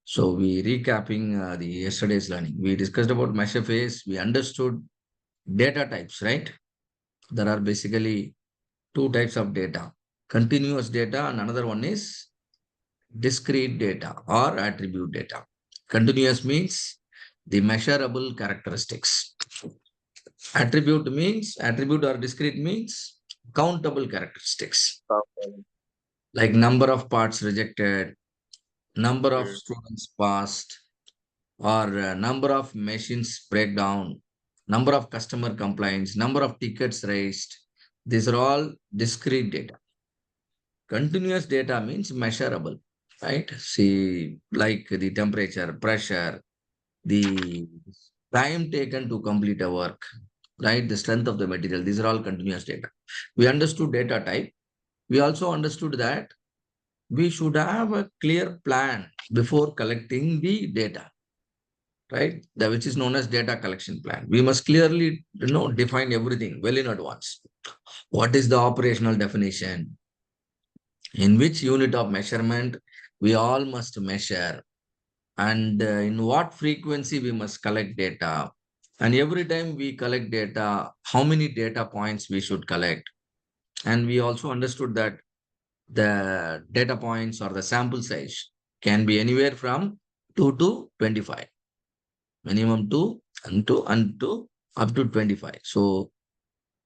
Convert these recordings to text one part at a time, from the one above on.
So we recapping the yesterday's learning. We discussed about measure phase. We understood data types, right? There are basically two types of data: continuous data, and another one is discrete data or attribute data. Continuous means the measurable characteristics. Attribute or discrete means countable characteristics, Okay. like number of parts rejected, number of Mm. students passed, or number of machines breakdown, number of customer complaints, number of tickets raised. These are all discrete data. Continuous data means measurable, right? See, like the temperature, pressure, the time taken to complete a work, right? The strength of the material. These are all continuous data. We understood data type. We also understood that we should have a clear plan before collecting the data, right? Which is known as data collection plan. We must clearly, define everything well in advance. What is the operational definition? In which unit of measurement we all must measure, and in what frequency we must collect data. And every time we collect data, how many data points we should collect. And we also understood that the data points or the sample size can be anywhere from 2 to 25, minimum 2 and to up to 25. So,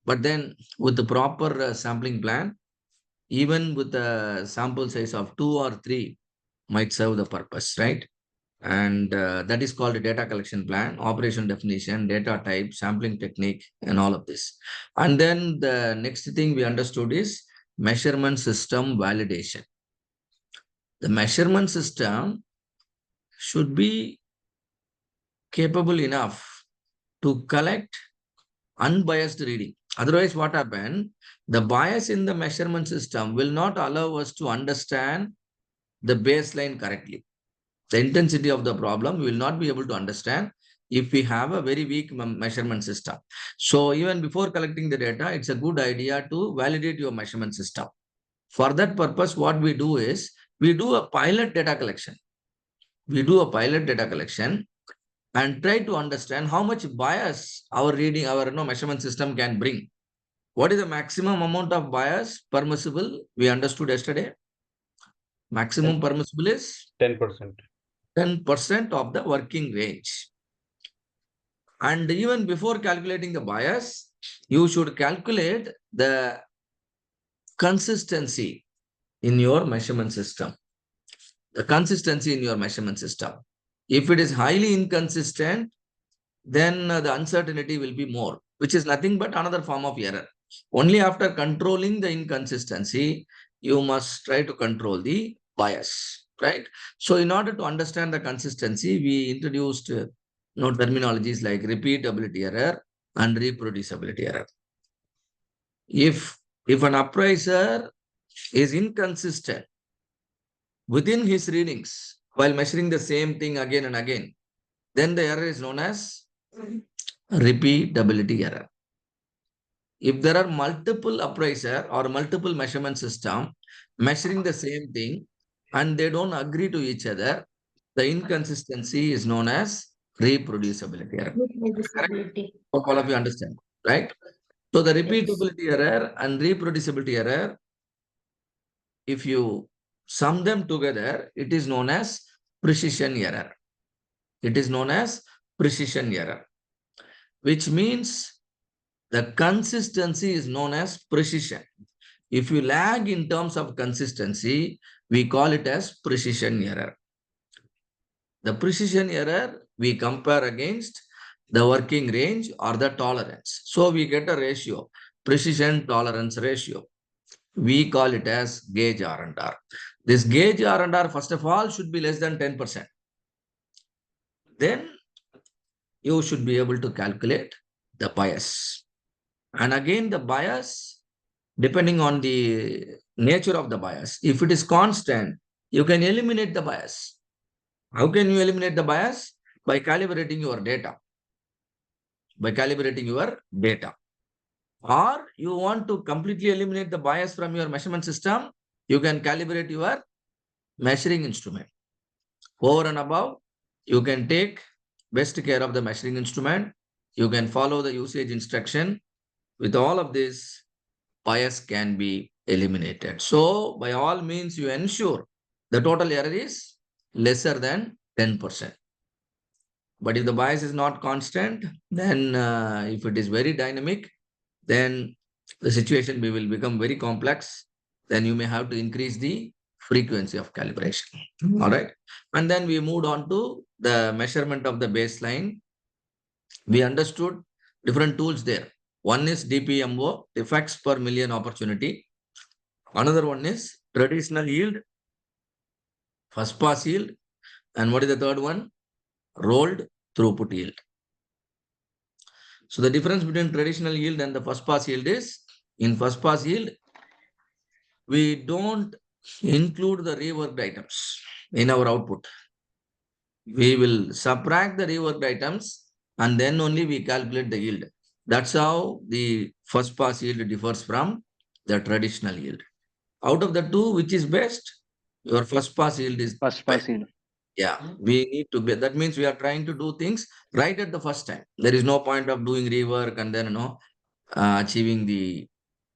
but then with the proper sampling plan, even with a sample size of 2 or 3 might serve the purpose, right? And that is called a data collection plan, operation definition, data type, sampling technique, and all of this. And then the next thing we understood is measurement system validation. The measurement system should be capable enough to collect unbiased reading. Otherwise, what happened? The bias in the measurement system will not allow us to understand the baseline correctly. The intensity of the problem we will not be able to understand if we have a very weak measurement system. So even before collecting the data, it's a good idea to validate your measurement system. For that purpose, what we do is we do a pilot data collection. We do a pilot data collection and try to understand how much bias our reading, our measurement system can bring. What is the maximum amount of bias permissible? We understood yesterday. Maximum permissible is 10%. 10% of the working range. And even before calculating the bias, you should calculate the consistency in your measurement system. The consistency in your measurement system. If it is highly inconsistent, then the uncertainty will be more, which is nothing but another form of error. Only after controlling the inconsistency, you must try to control the bias, right? So in order to understand the consistency, we introduced terminologies like repeatability error and reproducibility error. If an appraiser is inconsistent within his readings while measuring the same thing again and again, then the error is known as repeatability error. If there are multiple appraiser or multiple measurement system measuring the same thing and they don't agree to each other, the inconsistency is known as reproducibility error. Correct? Disability. Hope all of you understand, right? So the Yes. repeatability error and reproducibility error, if you sum them together, it is known as precision error. It is known as precision error, which means the consistency is known as precision. If you lag in terms of consistency, we call it as precision error. The precision error we compare against the working range or the tolerance. So we get a ratio, precision tolerance ratio. We call it as gauge R&R. This gauge R&R, first of all, should be less than 10%. Then you should be able to calculate the bias. And again, the bias, depending on the nature of the bias, if it is constant, you can eliminate the bias. How can you eliminate the bias? By calibrating your data. By calibrating your data. Or you want to completely eliminate the bias from your measurement system, you can calibrate your measuring instrument. Over and above, you can take best care of the measuring instrument. You can follow the usage instruction. With all of this, bias can be eliminated. So, by all means, you ensure the total error is lesser than 10%. But if the bias is not constant, then if it is very dynamic, then the situation will become very complex. Then you may have to increase the frequency of calibration. All right. And then we moved on to the measurement of the baseline. We understood different tools there. One is DPMO, defects per million opportunity. Another one is traditional yield, first pass yield. And what is the third one? Rolled throughput yield. So the difference between traditional yield and the first pass yield is, in first pass yield, we don't include the reworked items in our output. We will subtract the reworked items and then only we calculate the yield. That's how the first pass yield differs from the traditional yield. Out of the two, which is best? Your first pass yield is First best. pass yield. Yeah, we need to be. That means we are trying to do things right at the first time. There is no point of doing rework and then achieving the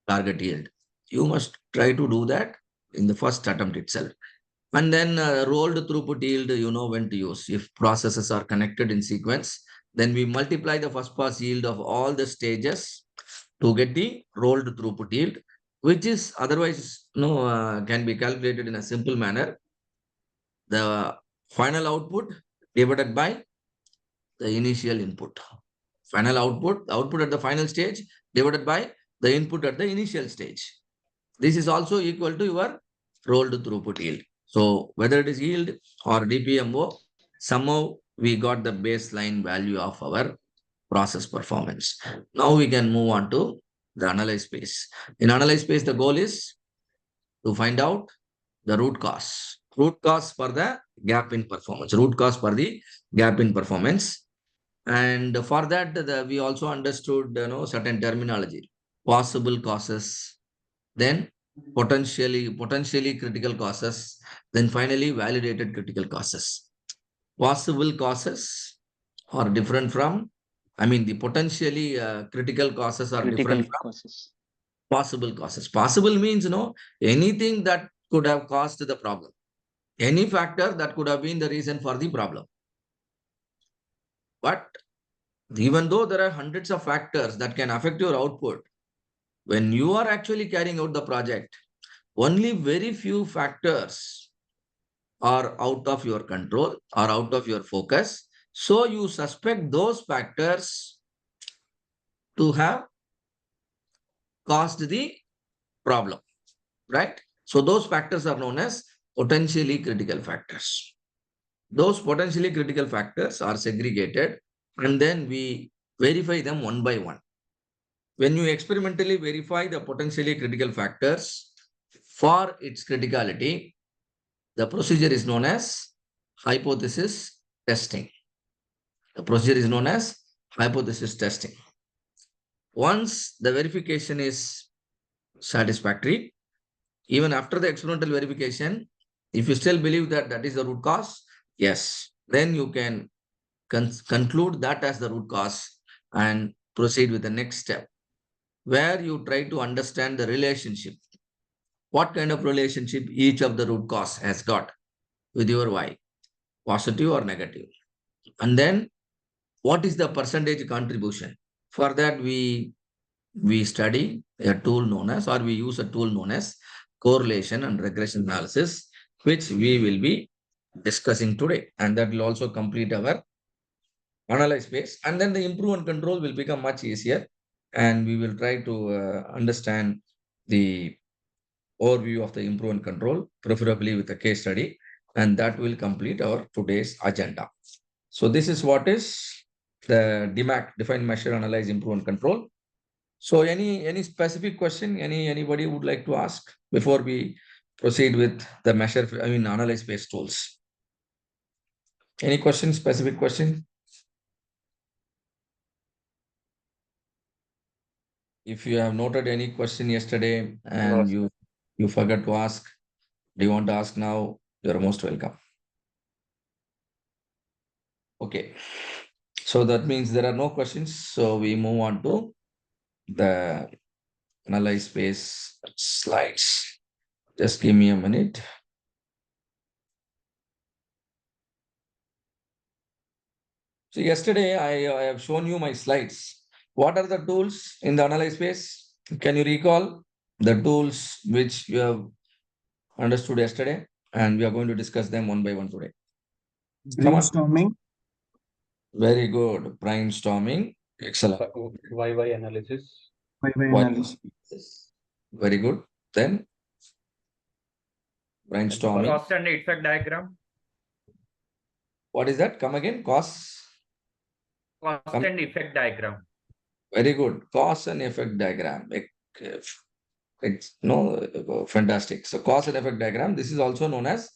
target yield. You must try to do that in the first attempt itself. And then rolled throughput yield, you know when to use. If processes are connected in sequence, then we multiply the first pass yield of all the stages to get the rolled throughput yield, which is otherwise can be calculated in a simple manner. The final output divided by the initial input. Final output, the output at the final stage divided by the input at the initial stage. This is also equal to your rolled throughput yield. So whether it is yield or DPMO, somehow we got the baseline value of our process performance. Now we can move on to the analyze phase. In analyze phase, the goal is to find out the root cause. Root cause for the gap in performance. Root cause for the gap in performance. And for that, we also understood certain terminology. Possible causes, then potentially critical causes, then finally validated critical causes. Possible causes are different from, I mean, the potentially critical causes are different Critical from causes. possible causes. Possible means, anything that could have caused the problem, any factor that could have been the reason for the problem. But even though there are hundreds of factors that can affect your output, when you are actually carrying out the project, only very few factors are out of your control or out of your focus. So you suspect those factors to have caused the problem, right? So those factors are known as potentially critical factors. Those potentially critical factors are segregated and then we verify them one by one. When you experimentally verify the potentially critical factors for its criticality, the procedure is known as hypothesis testing. The procedure is known as hypothesis testing. Once the verification is satisfactory, even after the experimental verification, if you still believe that that is the root cause, yes, then you can conclude that as the root cause and proceed with the next step, where you try to understand the relationship. What kind of relationship each of the root cause has got with your why, positive or negative. And then what is the percentage contribution? For that, we study a tool known as, or we use a tool known as correlation and regression analysis, which we will be discussing today. And that will also complete our analyze phase. And then the improve and control will become much easier. And we will try to understand the overview of the improve and control, preferably with a case study. And that will complete our today's agenda. So this is what is the DMAC, define, measure, analyze, improve, and control. So any specific question anybody would like to ask before we proceed with the measure, I mean analyze based tools? Any question, specific question? If you have noted any question yesterday No, and sir. you forgot to ask, do you want to ask now? You're most welcome. Okay. So that means there are no questions. So we move on to the analyze space slides. Just give me a minute. So yesterday I have shown you my slides. What are the tools in the analyze space? Can you recall the tools which you have understood yesterday? And we are going to discuss them one by one today. Come on. Brainstorming, Very good. Brainstorming. Excellent. YY analysis, YY Why? analysis, Very good. Then and brainstorming. cause and effect diagram, What is that? Come again. Cause. cause Come. and effect diagram, Very good. Cause and effect diagram. It's no fantastic. So cause and effect diagram. This is also known as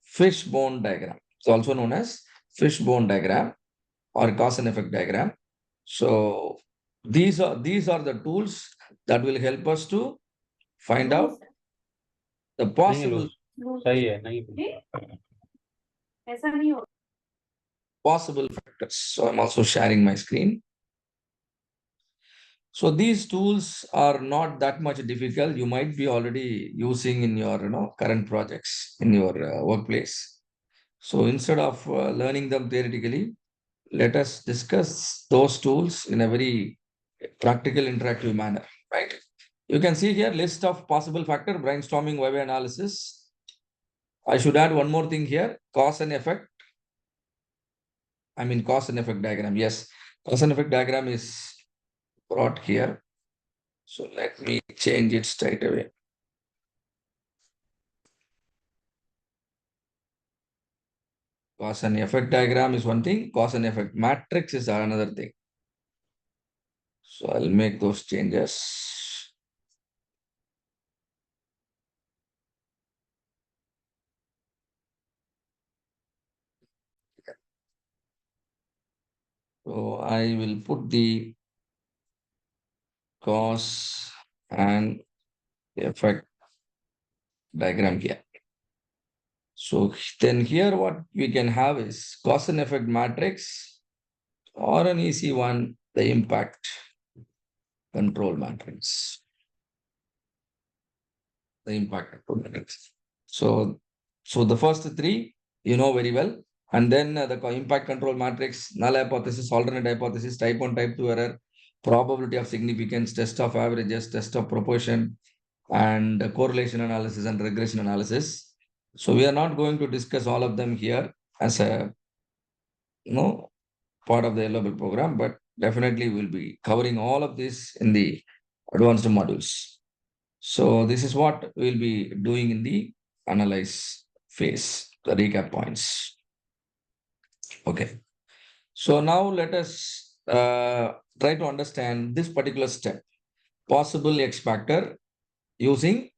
fishbone diagram. It's also known as fishbone diagram or cause and effect diagram. So these are the tools that will help us to find out the नहीं possible लो सही है नहीं ऐसा नहीं हो possible factors. So I'm also sharing my screen. So these tools are not that much difficult. You might be already using in your current projects in your workplace. So instead of learning them theoretically, let us discuss those tools in a very practical, interactive manner. Right? You can see here list of possible factor brainstorming, YY analysis. I should add one more thing here: cause and effect. I mean cause and effect diagram. Yes, cause and effect diagram is brought here. So let me change it straight away. Cause and effect diagram is one thing, cause and effect matrix is another thing. So I'll make those changes. So I will put the cause and effect diagram here. So then here what we can have is cause and effect matrix or an easy one, the impact control matrix. The impact control matrix. So the first three, you know very well. And then the impact control matrix, null hypothesis, alternate hypothesis, type 1, type 2 error, probability of significance, test of averages, test of proportion, and correlation analysis and regression analysis. So we are not going to discuss all of them here as a part of the level program, but definitely we'll be covering all of this in the advanced modules. So this is what we'll be doing in the analyze phase, the recap points. Okay. So now let us try to understand this particular step, possible X factor using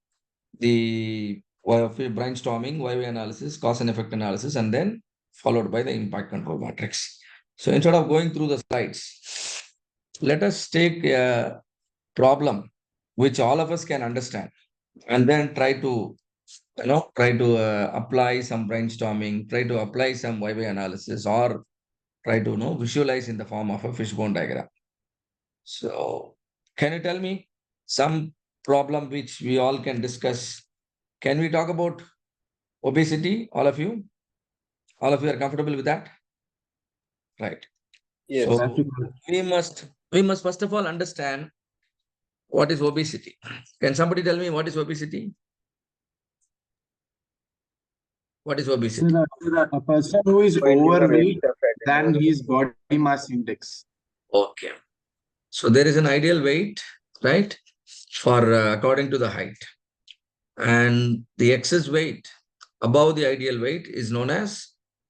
the brainstorming, YY analysis, cause and effect analysis, and then followed by the impact control matrix. So instead of going through the slides, let us take a problem which all of us can understand and then try to apply some brainstorming, try to apply some YY analysis, or try to visualize in the form of a fishbone diagram. So can you tell me some problem which we all can discuss? Can we talk about obesity? All of you are comfortable with that, right? yes So we must first of all understand what is obesity. Can somebody tell me what is obesity? What is so obesity? a person who is overweight than his body mass index. Okay. So there is an ideal weight, right? For according to the height. And the excess weight above the ideal weight is known as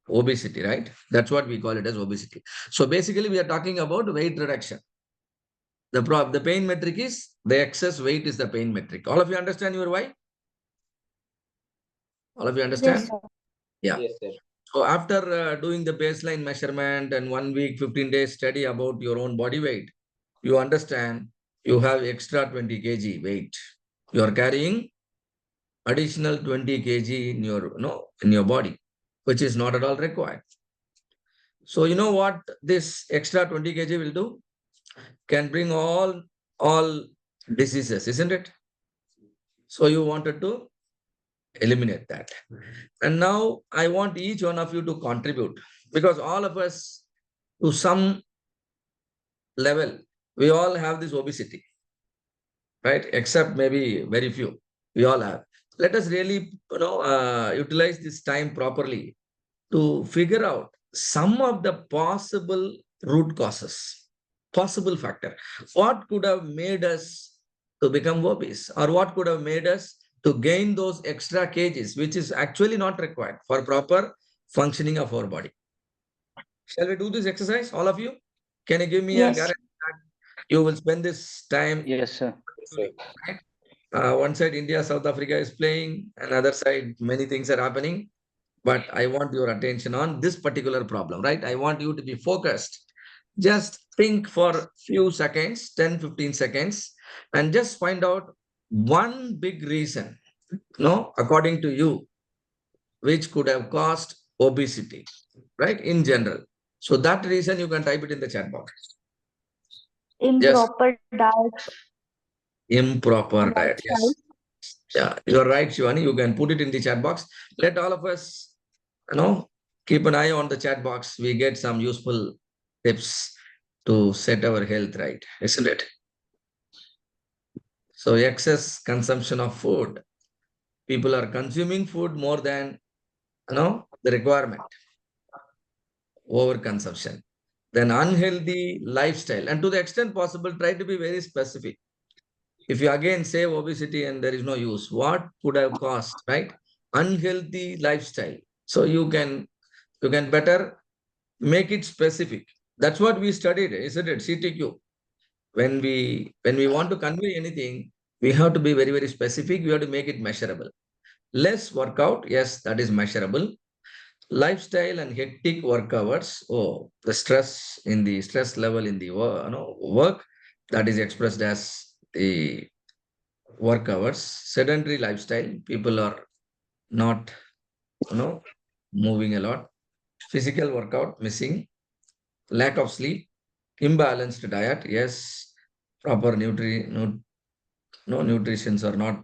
obesity, right? That's what we call it as obesity. So basically, we are talking about weight reduction. The pain metric is the excess weight is the pain metric. All of you understand your why? All of you understand? Yes, sir. Yeah. yes sir So after doing the baseline measurement and 1 week, 15 days study about your own body weight, you understand you have extra 20 kg weight. You are carrying additional 20 kg in your, in your body, which is not at all required. So you know what this extra 20 kg will do? Can bring all diseases, isn't it? So you wanted to eliminate that. And now I want each one of you to contribute, because all of us, to some level, we all have this obesity, right? Except maybe very few. We all have. Let us really, utilize this time properly to figure out some of the possible root causes, possible factor. What could have made us to become obese, or what could have made us to gain those extra kgs, which is actually not required for proper functioning of our body. Shall we do this exercise, all of you? Can you give me a Yes. guarantee that you will spend this time? Yes, sir. Right? One side India, South Africa is playing, another side many things are happening. But I want your attention on this particular problem, right? I want you to be focused. Just think for few seconds, 10, 15 seconds, and just find out one big reason, according to you, which could have caused obesity, right? In general. So that reason you can type it in the chat box. Yes, Improper diet improper and diet. lifestyle. Yes. Yeah, you're right, Shivani. You can put it in the chat box. Let all of us, keep an eye on the chat box. We get some useful tips to set our health right, isn't it? So excess consumption of food. People are consuming food more than, the requirement. Overconsumption. Then unhealthy lifestyle. And to the extent possible, try to be very specific. If you again say obesity and there is no use, what could have caused, right? Unhealthy lifestyle. So you can better make it specific. That's what we studied, isn't it? CTQ. When we want to convey anything, we have to be very, very specific. We have to make it measurable. Less workout, yes, that is measurable. Lifestyle and hectic work hours. Oh, the stress level in the work, that is expressed as the work hours. Sedentary lifestyle, people are not, moving a lot. Physical workout missing. Lack of sleep, imbalanced diet, yes, proper no nutritions are not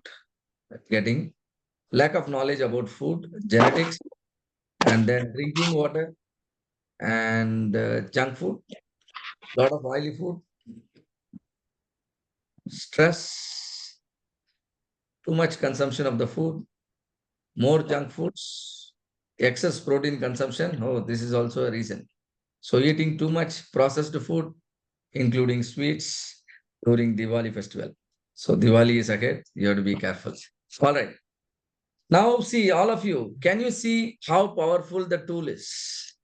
getting. Lack of knowledge about food, genetics, and then drinking water and junk food, lot of oily food, stress, too much consumption of the food, more junk foods, excess protein consumption. Oh, this is also a reason. So eating too much processed food, including sweets during Diwali festival. So Diwali is ahead. You have to be careful. All right. Now see, all of you, can you see how powerful the tool is?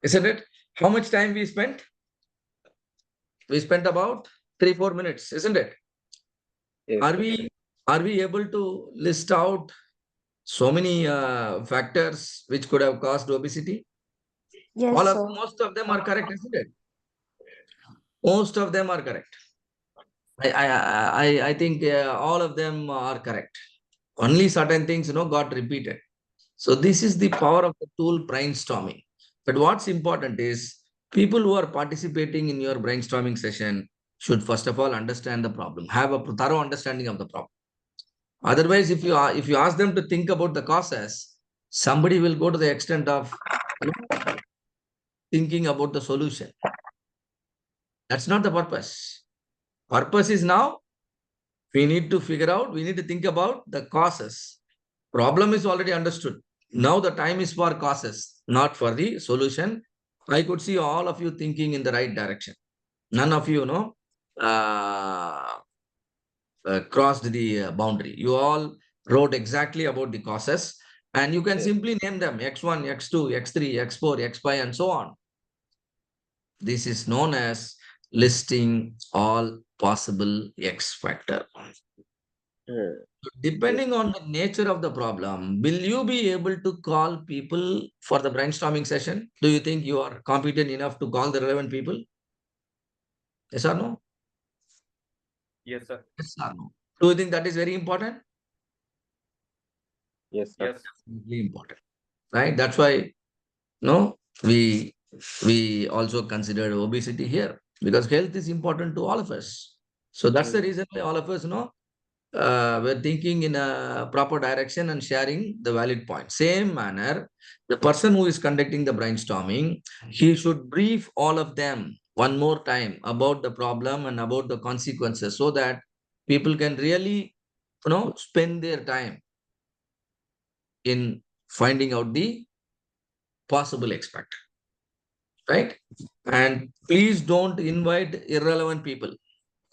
Isn't it? How much time we spent? We spent about 3, 4 minutes, isn't it? Yes, Are sir. we able to list out so many factors which could have caused obesity? Yes, sir. Most of them are correct, isn't it? Most of them are correct. I think all of them are correct. Only certain things, got repeated. So this is the power of the tool brainstorming. But what's important is people who are participating in your brainstorming session should first of all understand the problem, have a thorough understanding of the problem. Otherwise, if you ask them to think about the causes, somebody will go to the extent of thinking about the solution. That's not the purpose. Purpose is now we need to figure out, we need to think about the causes. Problem is already understood. Now the time is for causes, not for the solution. I could see all of you thinking in the right direction. None of you, uh, crossed the boundary. You all wrote exactly about the causes, and you can Yes. simply name them X1, X2, X3, X4, X5, and so on. This is known as listing all possible X factor. Hmm. Depending on the nature of the problem, will you be able to call people for the brainstorming session? Do you think you are competent enough to call the relevant people? Yes or no? Yes, sir. Yes or no? Do you think that is very important? Yes, sir. Yes. Really important, right? That's why, no, we we also considered obesity here because health is important to all of us. So that's the reason why all of us, we're thinking in a proper direction and sharing the valid point. Same manner, the person who is conducting the brainstorming, he should brief all of them one more time about the problem and about the consequences so that people can really, spend their time in finding out the possible expect, right? And please don't invite irrelevant people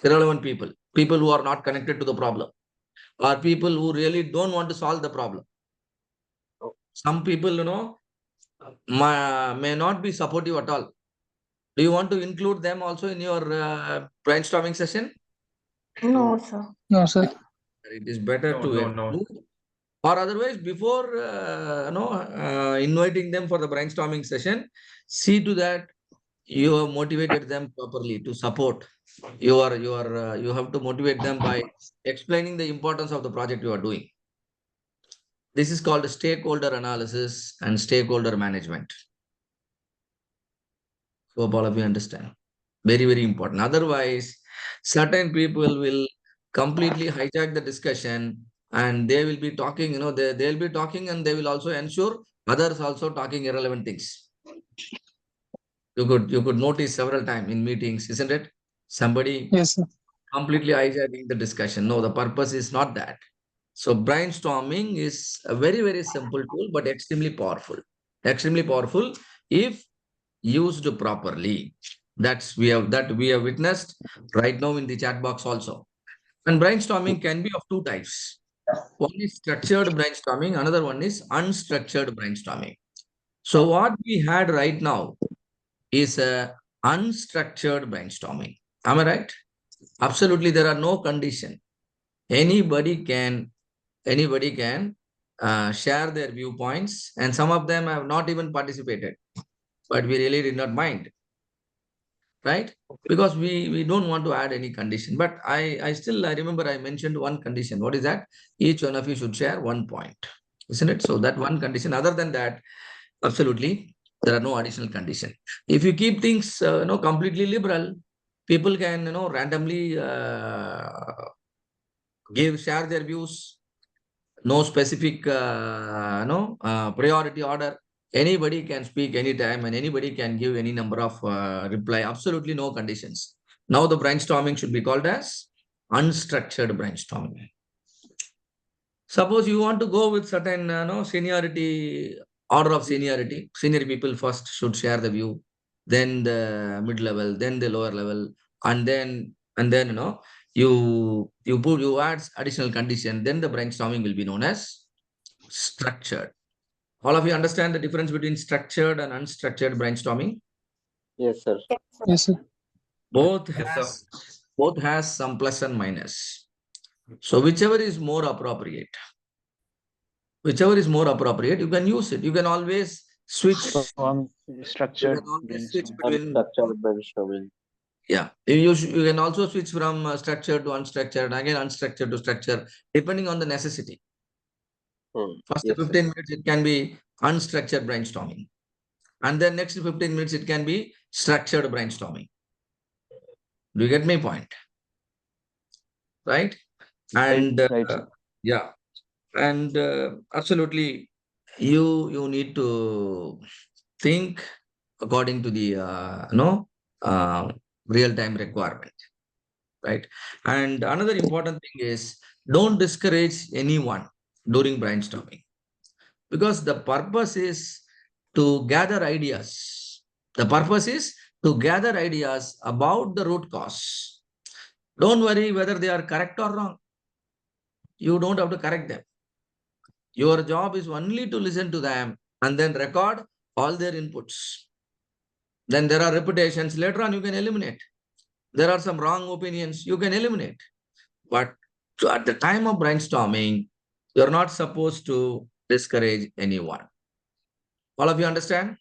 who are not connected to the problem, or people who really don't want to solve the problem. Some people, may not be supportive at all. Do you want to include them also in your brainstorming session? No, sir. No, sir. It is better No, to no, no. exclude, or otherwise before inviting them for the brainstorming session, see to that you have motivated them properly to support. You have to motivate them by explaining the importance of the project you are doing. This is called stakeholder analysis and stakeholder management. Hope all of you understand. Very, very important. Otherwise, certain people will completely hijack the discussion and they will be talking, they'll be talking and they will also ensure others also talking irrelevant things. You could notice several times in meetings, isn't it? Somebody Yes, sir. completely hijacking the discussion. No, the purpose is not that. So brainstorming is a very, very simple tool, but extremely powerful. Extremely powerful if used properly. That we have witnessed right now in the chat box also. And brainstorming can be of two types. One is structured brainstorming, another one is unstructured brainstorming. So what we had right now is a unstructured brainstorming. Am I right? Absolutely, there are no condition. Anybody can share their viewpoints, and some of them have not even participated, but we really did not mind, right? Because we don't want to add any condition. But I remember I mentioned one condition. What is that? Each one of you should share one point, isn't it? So that one condition. Other than that, absolutely, there are no additional condition. If you keep things, completely liberal, people can, randomly share their views. No specific, priority order. Anybody can speak anytime and anybody can give any number of reply. Absolutely no conditions. Now the brainstorming should be called as unstructured brainstorming. Suppose you want to go with certain, seniority, order of seniority. Senior people first should share the view, then the mid level, then the lower level, and then you add additional condition. Then the brainstorming will be known as structured. All of you understand the difference between structured and unstructured brainstorming? Yes, sir. Yes, sir. Both Yes, sir. has some plus and minus. So whichever is more appropriate, you can use it. You can always switch. So, structured brainstorming. Between, Unstructured brainstorming. yeah. You can also switch from structured to unstructured, again unstructured to structured, depending on the necessity. First Yes, sir. 15 minutes, it can be unstructured brainstorming. And then next 15 minutes, it can be structured brainstorming. Do you get my point? Right? And Right, sir. yeah. And absolutely, you need to think according to the real-time requirement. Right? And another important thing is don't discourage anyone during brainstorming, because the purpose is to gather ideas. The purpose is to gather ideas about the root cause. Don't worry whether they are correct or wrong. You don't have to correct them. Your job is only to listen to them and then record all their inputs. Then there are reputations. Later on, you can eliminate. There are some wrong opinions. You can eliminate. But at the time of brainstorming, you're not supposed to discourage anyone. All of you understand?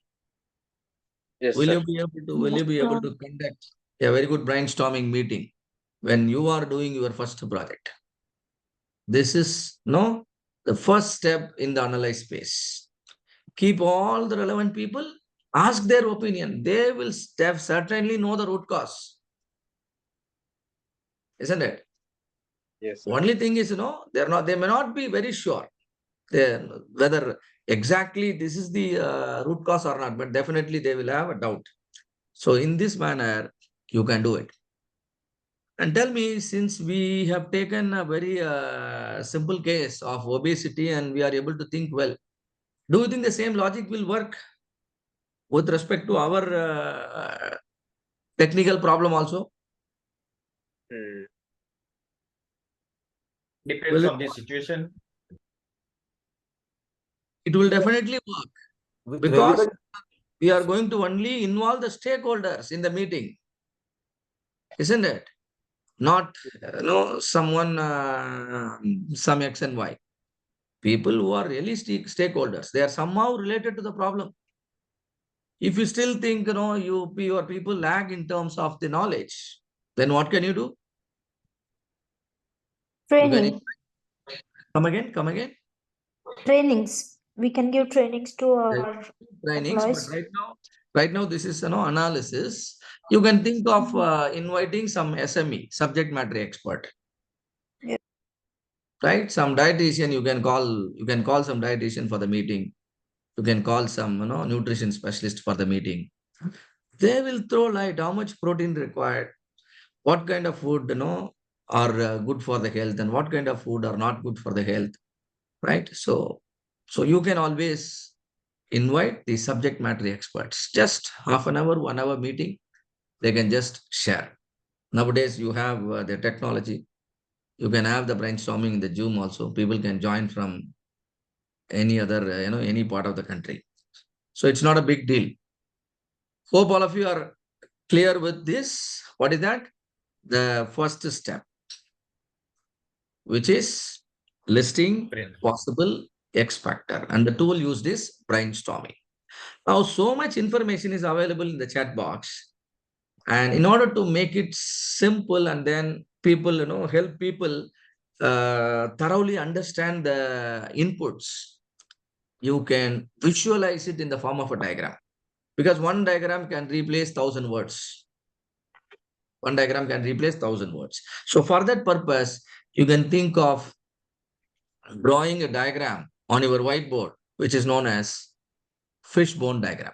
Yes, Will sir. you be able to conduct a very good brainstorming meeting when you are doing your first project? This is the first step in the analyze phase. Keep all the relevant people Ask their opinion. They will certainly know the root cause. Isn't it? Yes, sir. Only thing is, they may not be very sure whether exactly this is the root cause or not, but definitely they will have a doubt. So in this manner, you can do it. And tell me, since we have taken a very simple case of obesity and we are able to think well, do you think the same logic will work with respect to our technical problem also? Hmm. Depends Will it, on the situation. it will definitely work because we are going to only involve the stakeholders in the meeting, isn't it? Not someone, some X and Y. People who are really stakeholders, they are somehow related to the problem. If you still think, your people lag in terms of the knowledge, then what can you do? You can Training. come again. Trainings. We can give trainings to There our are trainings, but employees. right now, this is analysis. You can think of inviting some SME, subject matter expert, Yeah. right? Some dietitian you can call some dietitian for the meeting. You can call some, nutrition specialist for the meeting. They will throw light how much protein required, what kind of food, are good for the health, and what kind of food are not good for the health, right? So you can always invite the subject matter experts. Just half an hour, 1 hour meeting, they can just share. Nowadays, you have the technology. You can have the brainstorming in the Zoom also. People can join from any other, any part of the country. So it's not a big deal. Hope all of you are clear with this. What is that? The first step, which is listing Brain. possible X factor. And the tool used is brainstorming. Now, so much information is available in the chat box. And in order to make it simple and then people, help people thoroughly understand the inputs, you can visualize it in the form of a diagram. Because one diagram can replace 1,000 words. One diagram can replace 1,000 words. So for that purpose, you can think of drawing a diagram on your whiteboard, which is known as fishbone diagram,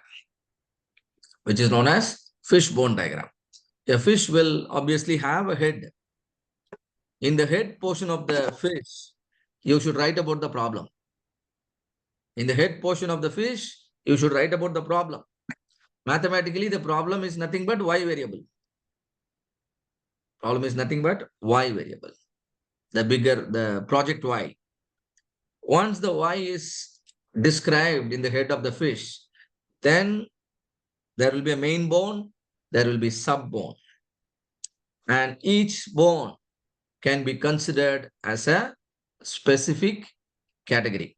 which is known as fishbone diagram. A fish will obviously have a head. In the head portion of the fish, you should write about the problem. In the head portion of the fish, you should write about the problem. Mathematically, the problem is nothing but y variable. Problem is nothing but y variable. The project y. Once the y is described in the head of the fish, then there will be a main bone, there will be sub bone. And each bone can be considered as a specific category.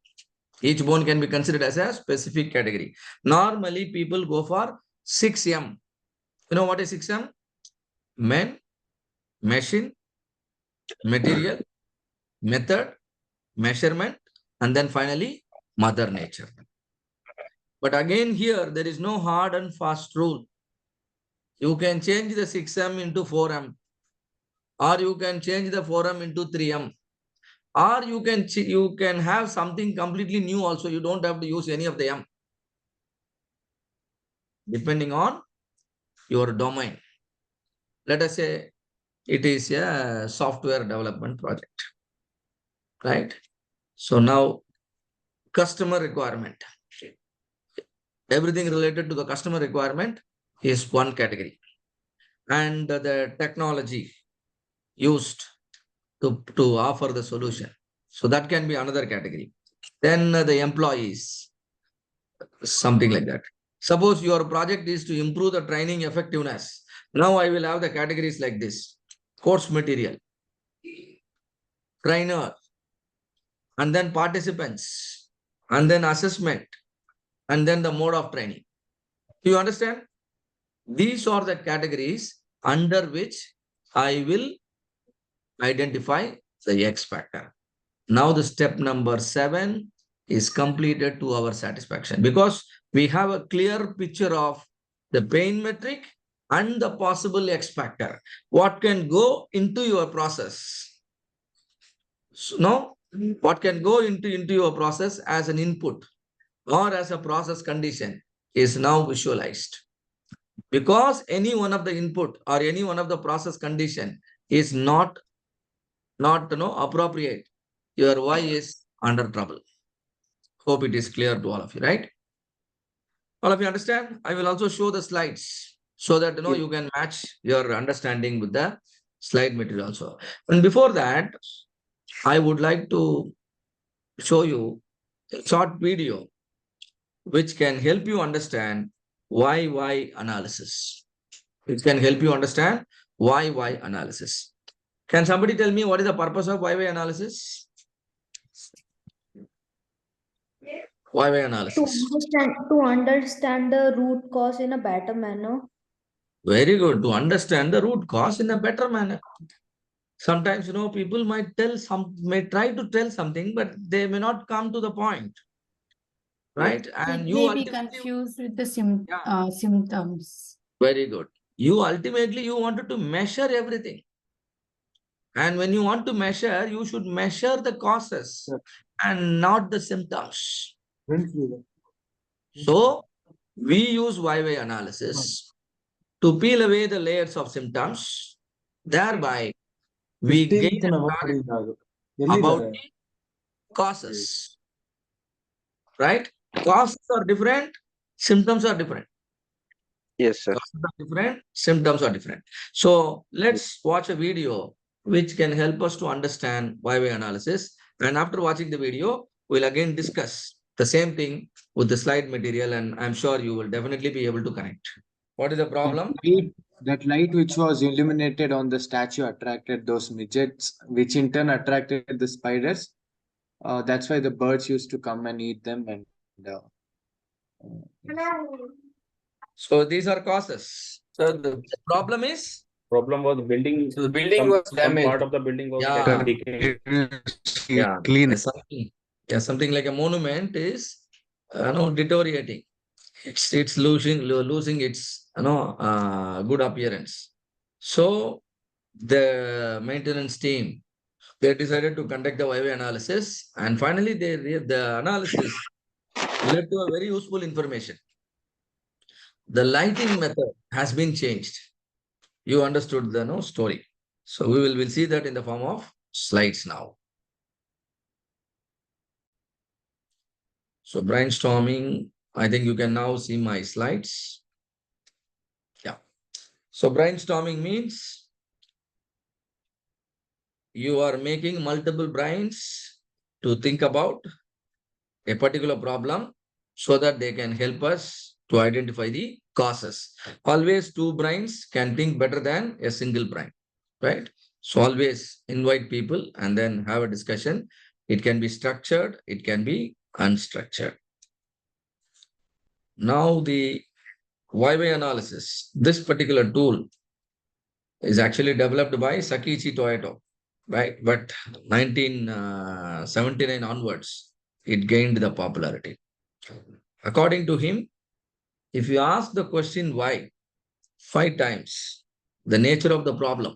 Each bone can be considered as a specific category. Normally, people go for 6M. You know what is 6M? Men, machine, material, method, measurement, and then finally, mother nature. But again, here, there is no hard and fast rule. You can change the 6M into 4M, or you can change the 4M into 3M, or you can have something completely new also. You don't have to use any of the M, depending on your domain. Let us say it is a software development project, right? So now customer requirement. Everything related to the customer requirement is one category. And the technology used to offer the solution. So that can be another category. Then the employees, something like that. Suppose your project is to improve the training effectiveness. Now I will have the categories like this: course material, trainer, and then participants, and then assessment, and then the mode of training. Do you understand? These are the categories under which I will identify the X factor. Now the step number 7 is completed to our satisfaction because we have a clear picture of the pain metric and the possible X factor. What can go into your process? So now, what can go into your process as an input or as a process condition is now visualized. Because any one of the input or any one of the process condition is not appropriate, your Y is under trouble. Hope it is clear to all of you, right? All of you understand? I will also show the slides so that you can match your understanding with the slide material also. And before that, I would like to show you a short video which can help you understand why analysis. It can help you understand why analysis. Can somebody tell me what is the purpose of why analysis? Why analysis? To understand the root cause in a better manner. Very good. To understand the root cause in a better manner. Sometimes, people may try to tell something, but they may not come to the point. Right? And It you may be ultimately, confused with the yeah, symptoms. very good. You ultimately wanted to measure everything. And when you want to measure, you should measure the causes and not the symptoms. So we use YY analysis to peel away the layers of symptoms. Thereby, we gain a knowledge about the causes. Right? Causes are different, symptoms are different. Yes, sir. Causes are different, symptoms are different. So let's watch a video which can help us to understand YY analysis. And after watching the video, we'll again discuss the same thing with the slide material, and I'm sure you will definitely be able to connect. What is the problem? That light which was illuminated on the statue attracted those midgets, which in turn attracted the spiders. That's why the birds used to come and eat them. And So these are causes. So The problem is, problem was building. So the building Some was part damaged. of the building was yeah, decaying. yeah, something like a monument is, deteriorating. It's losing its good appearance. So the maintenance team, they decided to conduct the YY analysis, and finally the analysis led to a very useful information. The lighting method has been changed. You understood the story. So we'll see that in the form of slides now. So brainstorming, I think you can now see my slides. Yeah. So brainstorming means you are making multiple brains to think about a particular problem so that they can help us to identify the causes. Always two brains can think better than a single brain, right? So always invite people and then have a discussion. It can be structured, it can be unstructured. Now the YY analysis, this particular tool is actually developed by Sakichi Toyoto, right? But 1979 onwards, it gained the popularity. According to him, if you ask the question why 5 times, the nature of the problem,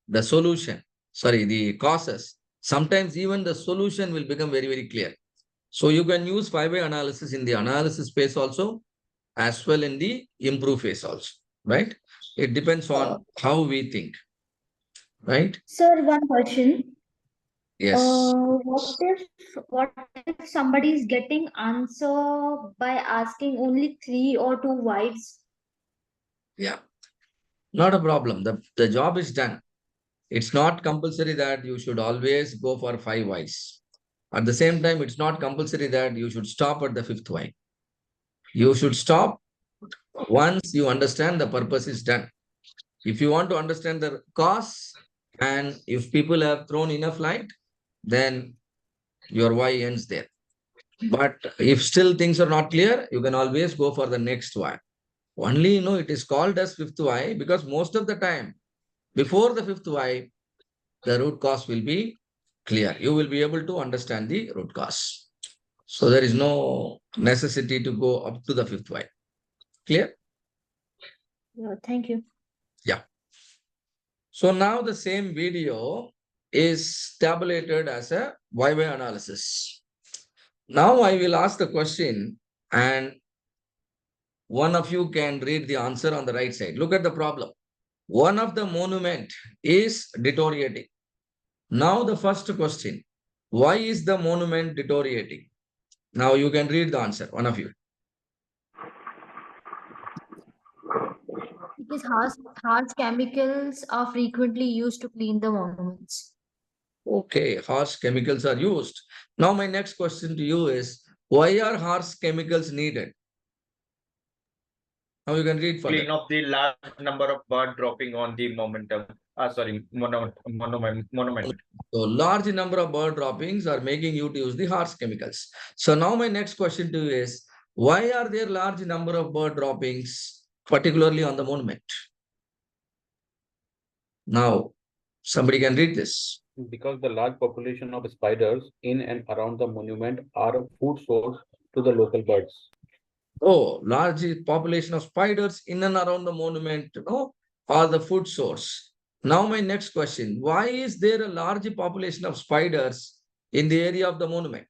the solution, the causes, sometimes even the solution will become very, very clear. So you can use 5-way analysis in the analysis phase also, as well in the improve phase also, right? It depends on how we think, right? Sir, one question. Yes. What if somebody is getting answer by asking only 3 or 2 wives? Yeah, not a problem. The job is done. It's not compulsory that you should always go for 5 whys. At the same time, it's not compulsory that you should stop at the 5th why. You should stop once you understand the purpose is done. If you want to understand the cause, and if people have thrown enough light, then your why ends there. But if still things are not clear, you can always go for the next why. Only, it is called as 5th why because most of the time, before the 5th why, the root cause will be clear. You will be able to understand the root cause. So there is no necessity to go up to the fifth Y. Clear? Thank you. Yeah. So now the same video is tabulated as a YY analysis. Now I will ask the question and one of you can read the answer on the right side. Look at the problem. One of the monument is deteriorating. Now the first question, why is the monument deteriorating? Now you can read the answer, one of you. Because harsh chemicals are frequently used to clean the monuments. Okay, harsh chemicals are used. Now my next question to you is, why are harsh chemicals needed? Now you can read further. Clean up the large number of bird dropping on the monument. So large number of bird droppings are making you to use the harsh chemicals. So now my next question to you is, why are there large number of bird droppings, particularly on the monument? Now, somebody can read this. Because the large population of spiders in and around the monument are a food source to the local birds. Oh, large population of spiders in and around the monument, are the food source. Now my next question, why is there a large population of spiders in the area of the monument?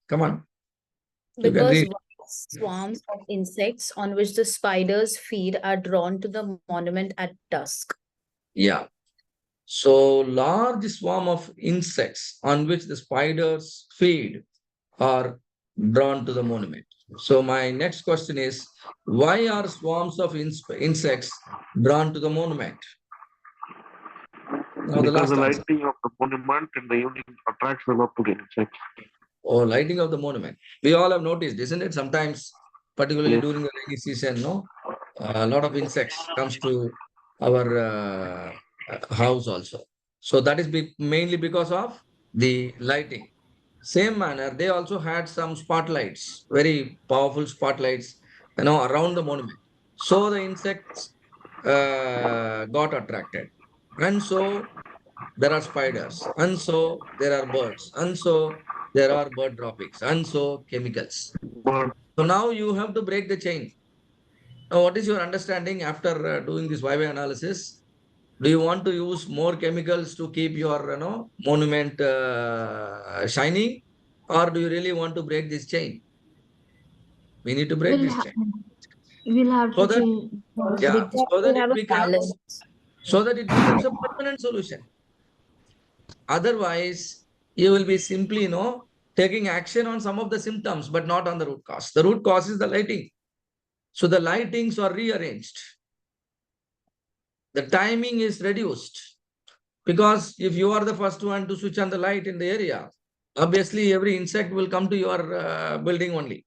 Come on. You can Because read. vast swarms of insects on which the spiders feed are drawn to the monument at dusk. Yeah. So large swarm of insects on which the spiders feed are drawn to the monument. So my next question is, why are swarms of insects drawn to the monument? Now the Because last the answer. lighting of the monument in the evening attracts a lot of insects. Or lighting of the monument. We all have noticed, isn't it? Sometimes, particularly Yes. during the rainy season, a lot of insects comes to our house also. So that is mainly because of the lighting. Same manner, they also had some spotlights, very powerful spotlights, around the monument. So the insects got attracted. And so there are spiders. And so there are birds. And so there are bird droppings. And so chemicals. But So now you have to break the chain. Now, what is your understanding after doing this YY analysis? Do you want to use more chemicals to keep your monument shining, or do you really want to break this chain? We need to break We'll this ha chain we'll have so to that change yeah, break this. so that We it have a becomes balance. a permanent solution. Otherwise, you will be simply taking action on some of the symptoms, but not on the root cause. The root cause is the lighting. So the lightings are rearranged. The timing is reduced. Because if you are the first one to switch on the light in the area, obviously every insect will come to your building only.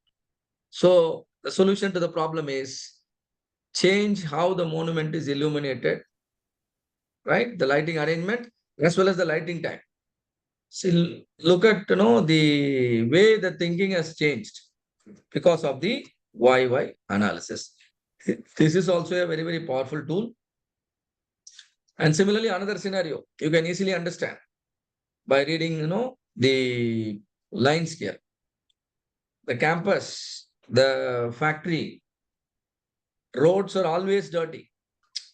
So the solution to the problem is change how the monument is illuminated, right? The lighting arrangement as well as the lighting time. See, look at the way the thinking has changed because of the YY analysis. This is also a very, very powerful tool. And similarly, another scenario you can easily understand by reading, the lines here. The campus, the factory, roads are always dirty.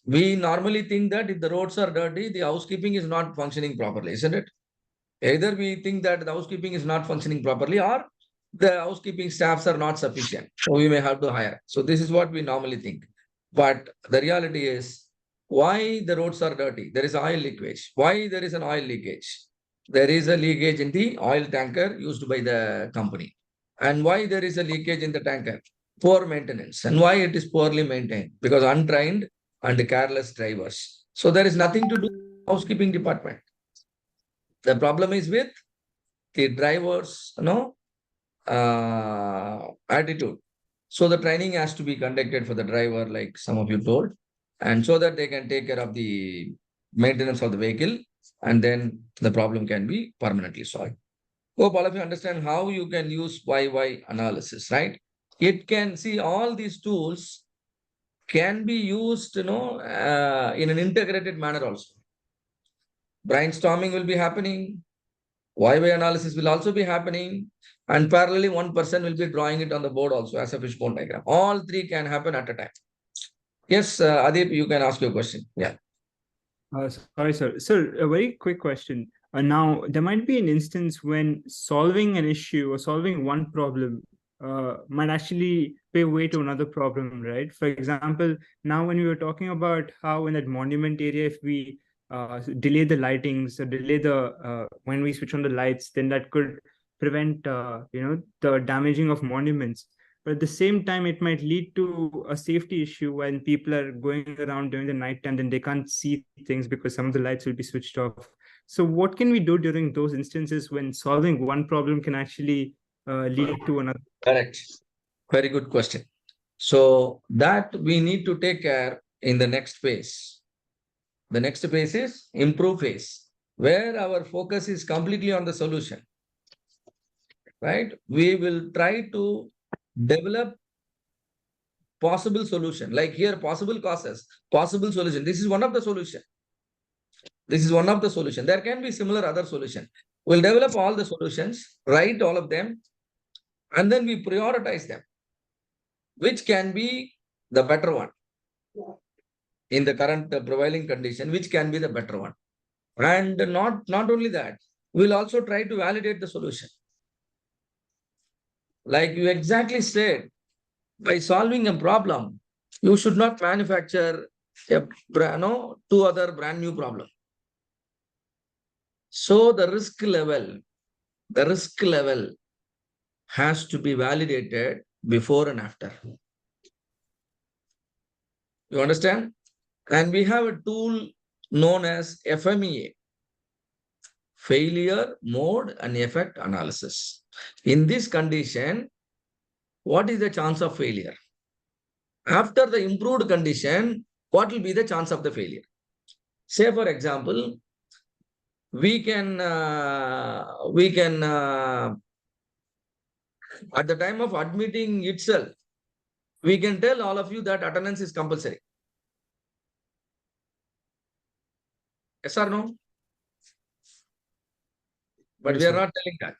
We normally think that if the roads are dirty, the housekeeping is not functioning properly, isn't it? Either we think that the housekeeping is not functioning properly or the housekeeping staffs are not sufficient. So we may have to hire. So this is what we normally think. But the reality is why the roads are dirty? There is oil leakage. Why there is an oil leakage? There is a leakage in the oil tanker used by the company. And why there is a leakage in the tanker? Poor maintenance. And why it is poorly maintained? Because untrained and careless drivers. So there is nothing to do with housekeeping department. The problem is with the drivers, attitude. So the training has to be conducted for the driver, like some of you told, and so that they can take care of the maintenance of the vehicle, and then the problem can be permanently solved. Hope all of you understand how you can use YY analysis, right? It can see all these tools can be used, in an integrated manner also. Brainstorming will be happening. Y-Y analysis will also be happening, and parallelly one person will be drawing it on the board also as a fishbone diagram. All three can happen at a time. Yes, Adip, you can ask your question. Yeah. Sorry, sir. Sir, a very quick question. Now, there might be an instance when solving an issue or solving one problem might actually pave way to another problem, right? For example, now when we were talking about how in that monument area, if we delay the lightings or delay the when we switch on the lights, then that could prevent the damaging of monuments. But at the same time, it might lead to a safety issue when people are going around during the night time, then they can't see things because some of the lights will be switched off. So what can we do during those instances when solving one problem can actually lead to another? Correct. Very good question. So that we need to take care in the next phase. The next phase is improve phase, where our focus is completely on the solution. Right? We will try to develop possible solution. Like here, possible causes, possible solution. This is one of the solution. This is one of the solution. There can be similar other solution. We'll develop all the solutions, write all of them, and then we prioritize them. Which can be the better one in the current prevailing condition, which can be the better one. And not only that, we'll also try to validate the solution. Like you exactly said, by solving a problem, you should not manufacture two other brand new problem. So the risk level has to be validated before and after. You understand? And we have a tool known as FMEA, failure mode and effect analysis. In this condition, what is the chance of failure? After the improved condition, what will be the chance of the failure? Say, for example, we can at the time of admitting itself, we can tell all of you that attendance is compulsory. Yes or no? But we are not telling that.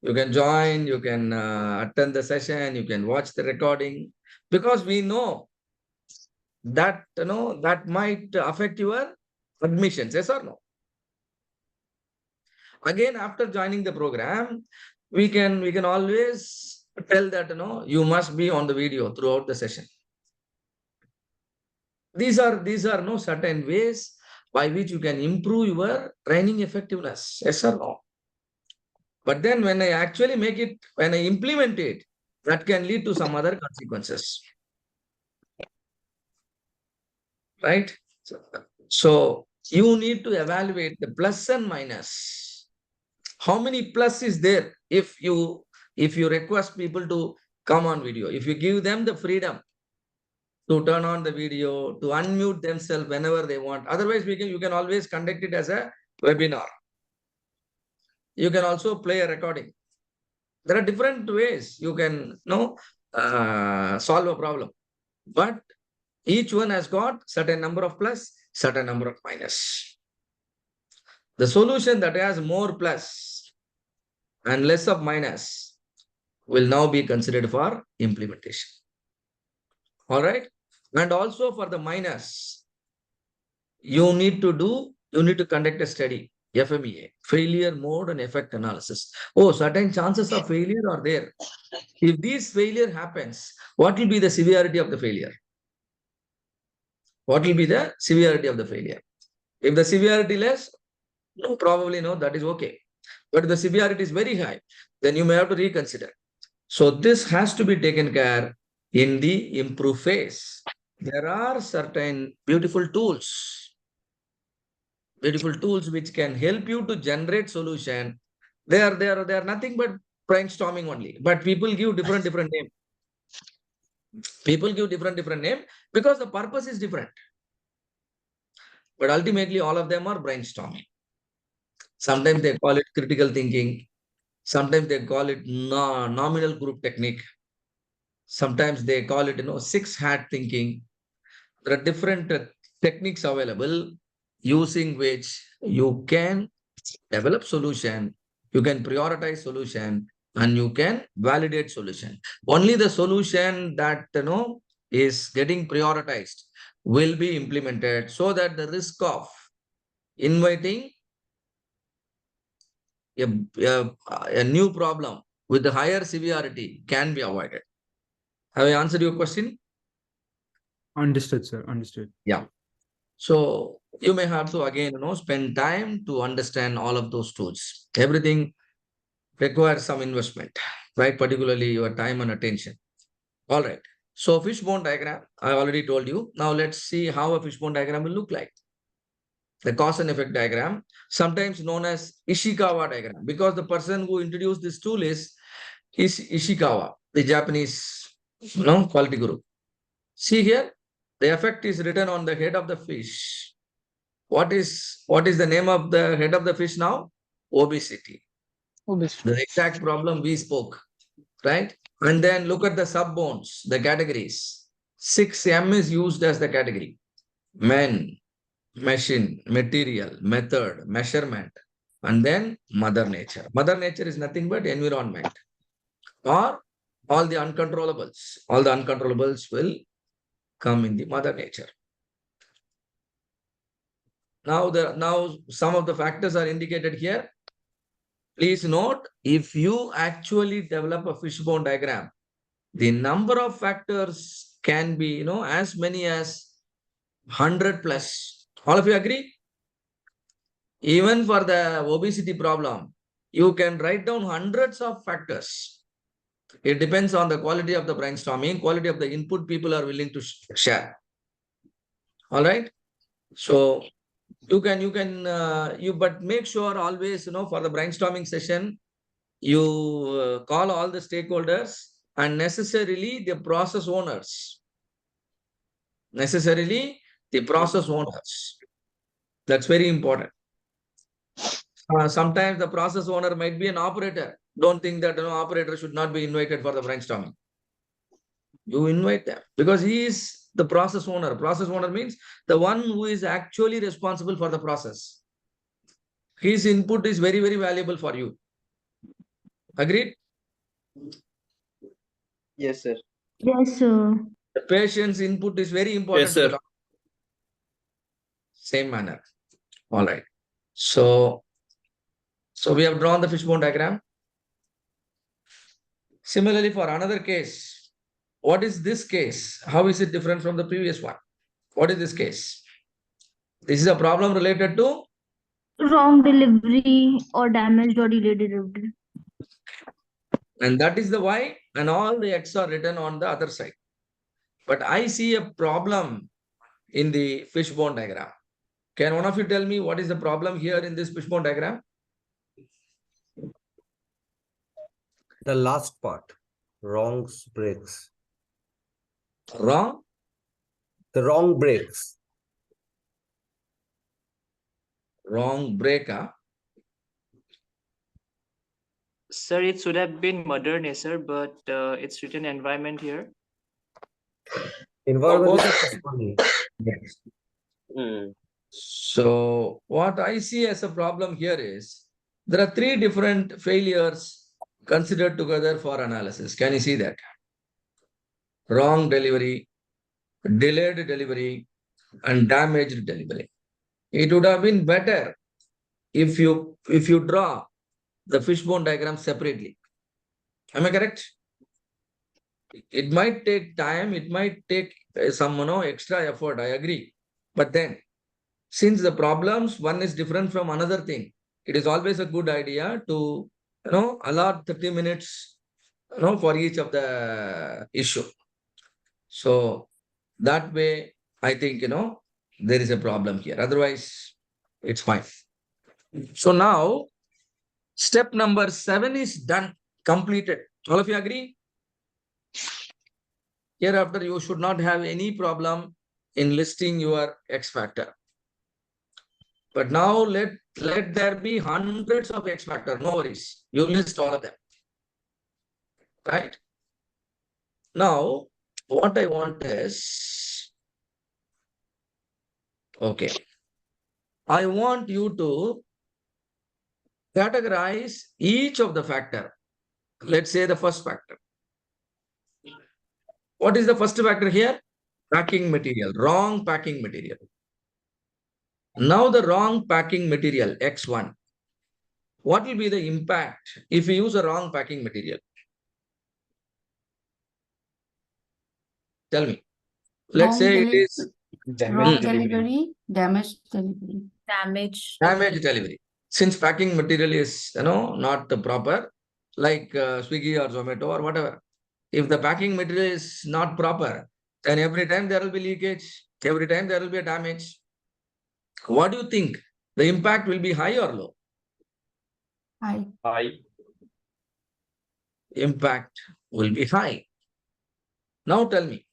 You can join, you can attend the session, you can watch the recording, because we know that that might affect your admissions. Yes or no? Again, after joining the program, we can always tell that you must be on the video throughout the session. These are no certain ways by which you can improve your training effectiveness. Yes or no? But then when I actually make it, when I implement it, that can lead to some other consequences. Right? So you need to evaluate the plus and minus. How many plus is there if you request people to come on video, if you give them the freedom to turn on the video, to unmute themselves whenever they want. Otherwise, you can always conduct it as a webinar. You can also play a recording. There are different ways you can solve a problem. But each one has got certain number of plus, certain number of minus. The solution that has more plus and less of minus will now be considered for implementation. All right. And also for the minus, you need to conduct a study, FMEA, failure mode and effect analysis. Oh, certain chances of failure are there. If this failure happens, what will be the severity of the failure? What will be the severity of the failure? If the severity less, no, probably no, that is okay. But if the severity is very high, then you may have to reconsider. So this has to be taken care in the improve phase. There are certain beautiful tools which can help you to generate solution. They are nothing but brainstorming only. But people give different name. People give different name because the purpose is different. But ultimately, all of them are brainstorming. Sometimes they call it critical thinking. Sometimes they call it nominal group technique. Sometimes they call it, 6-hat thinking. There are different techniques available using which you can develop solution, you can prioritize solution, and you can validate solution. Only the solution that is getting prioritized will be implemented so that the risk of inviting a new problem with the higher severity can be avoided. Have I answered your question? Understood, sir. Understood. Yeah. So you may have to again, spend time to understand all of those tools. Everything requires some investment, right? Particularly your time and attention. All right. So fishbone diagram, I already told you. Now let's see how a fishbone diagram will look like. The cause and effect diagram, sometimes known as Ishikawa diagram, because the person who introduced this tool is Ishikawa, the Japanese, quality guru. See here, the effect is written on the head of the fish. What is the name of the head of the fish now? Obesity. The exact problem we spoke, right? And then look at the sub bones, the categories. 6M is used as the category. Men, machine, material, method, measurement, and then mother nature. Mother nature is nothing but environment or all the uncontrollables. All the uncontrollables will come in the mother nature. Now some of the factors are indicated here. Please note, if you actually develop a fishbone diagram, the number of factors can be, as many as 100 plus. All of you agree? Even for the obesity problem, you can write down hundreds of factors. It depends on the quality of the brainstorming, quality of the input people are willing to share. All right. So but make sure always, for the brainstorming session, you call all the stakeholders and necessarily the process owners. Necessarily the process owners. That's very important. Sometimes the process owner might be an operator. Don't think that operator should not be invited for the brainstorming. You invite them because he is the process owner. Process owner means the one who is actually responsible for the process. His input is very, very valuable for you. Agreed? Yes, sir. Yes, sir. The patient's input is very important. Yes, sir. To the same manner. All right. So we have drawn the fishbone diagram. Similarly, for another case, what is this case? How is it different from the previous one? What is this case? This is a problem related to Wrong delivery or damaged or delayed delivery. and that is the Y, and all the X are written on the other side. But I see a problem in the fishbone diagram. Can one of you tell me what is the problem here in this fishbone diagram? The last part, wrong breaks. Wrong? The wrong breaks. Wrong breaker. Sir, it should have been mother nature, but it's written environment here. Environment is funny. Yes. So what I see as a problem here is there are three different failures considered together for analysis. Can you see that? Wrong delivery, delayed delivery, and damaged delivery. It would have been better if you draw the fishbone diagram separately. Am I correct? It might take time, it might take some extra effort, I agree. But then, since the problems, one is different from another thing, it is always a good idea to allot 30 minutes for each of the issue. So that way, I think there is a problem here. Otherwise, it's fine. So now, step number 7 is done, completed. All of you agree? Hereafter, you should not have any problem in listing your X factor. But now let there be hundreds of X factor. No worries. You list all of them. Right? Now, what I want is, okay. I want you to categorize each of the factor. Let's say the first factor. What is the first factor here? Packing material, wrong packing material. Now the wrong packing material, X1. What will be the impact if we use a wrong packing material? Tell me. Let's Wrong say it deli- is Wrong delivery, damaged delivery. damaged delivery. Since packing material is, not the proper, like Swiggy or Zomato or whatever. If the packing material is not proper, then every time there will be leakage. Every time there will be a damage. What do you think? The impact will be high or low? High. High. Impact will be high. Now tell me,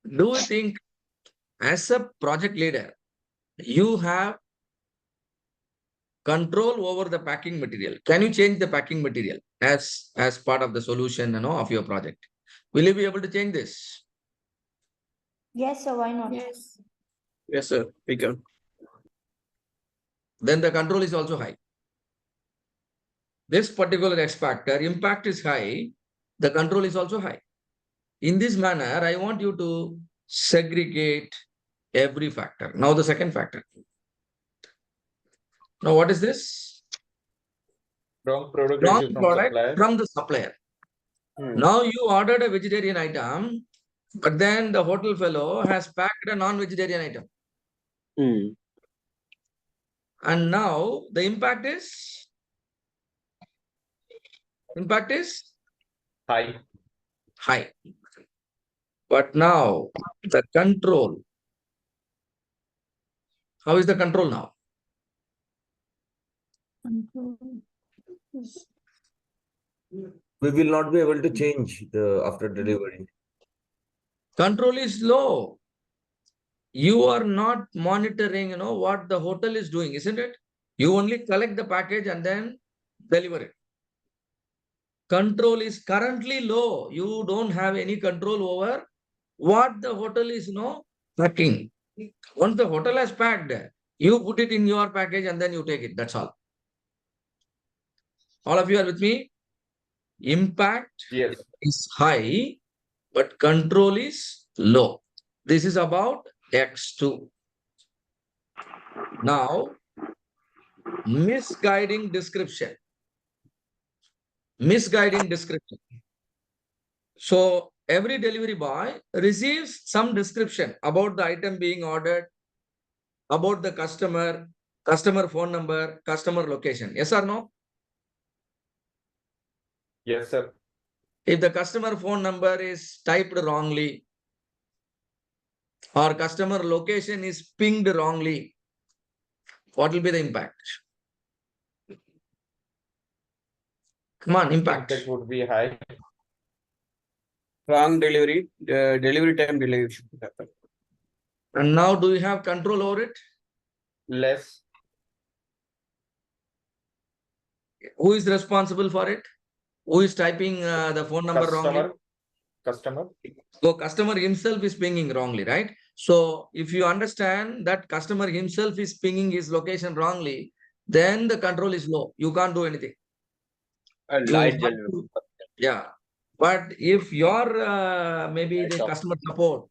do you think as a project leader, you have control over the packing material? Can you change the packing material as part of the solution, of your project? Will you be able to change this? Yes, sir, why not? Yes. Yes, sir. We can. Then the control is also high. This particular X factor, impact is high, the control is also high. In this manner, I want you to segregate every factor. Now the second factor. Now what is this? Wrong product Wrong received from product supplier. from the supplier. Now you ordered a vegetarian item, but then the hotel fellow has packed a non-vegetarian item. And now the impact is High. high. But now the control. How is the control now? We will not be able to change the after delivery. Control is low. You are not monitoring, what the hotel is doing, isn't it? You only collect the package and then deliver it. Control is currently low. You don't have any control over what the hotel is, packing. Once the hotel has packed, you put it in your package and then you take it. That's all. All of you are with me? Impact is high, but control is low. This is about X2. Now, misguiding description. Misguiding description. So, every delivery boy receives some description about the item being ordered, about the customer phone number, customer location. Yes or no? Yes, sir. If the customer phone number is typed wrongly or customer location is pinged wrongly, what will be the impact? Come on, impact. Impact would be high. Wrong delivery, delivery time delay should happen. And now do you have control over it? Less. Who is responsible for it? Who is typing the phone number wrongly? Customer. So customer himself is pinging wrongly, right? So if you understand that customer himself is pinging his location wrongly, then the control is low. You can't do anything. Yeah. But if your maybe the customer support,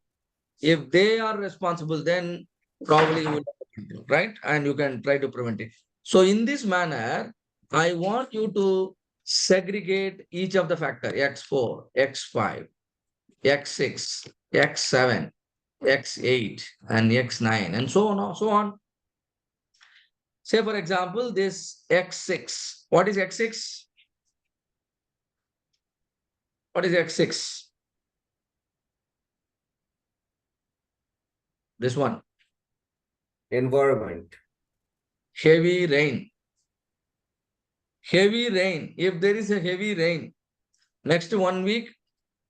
if they are responsible, then probably you will, right? And you can try to prevent it. So in this manner, I want you to segregate each of the factor X4, X5, X6, X7, X8, and X9, and so on, so on. Say, for example, this X6. What is X6? What is X6? This one. Environment. Heavy rain. Heavy rain. If there is a heavy rain, next 1 week,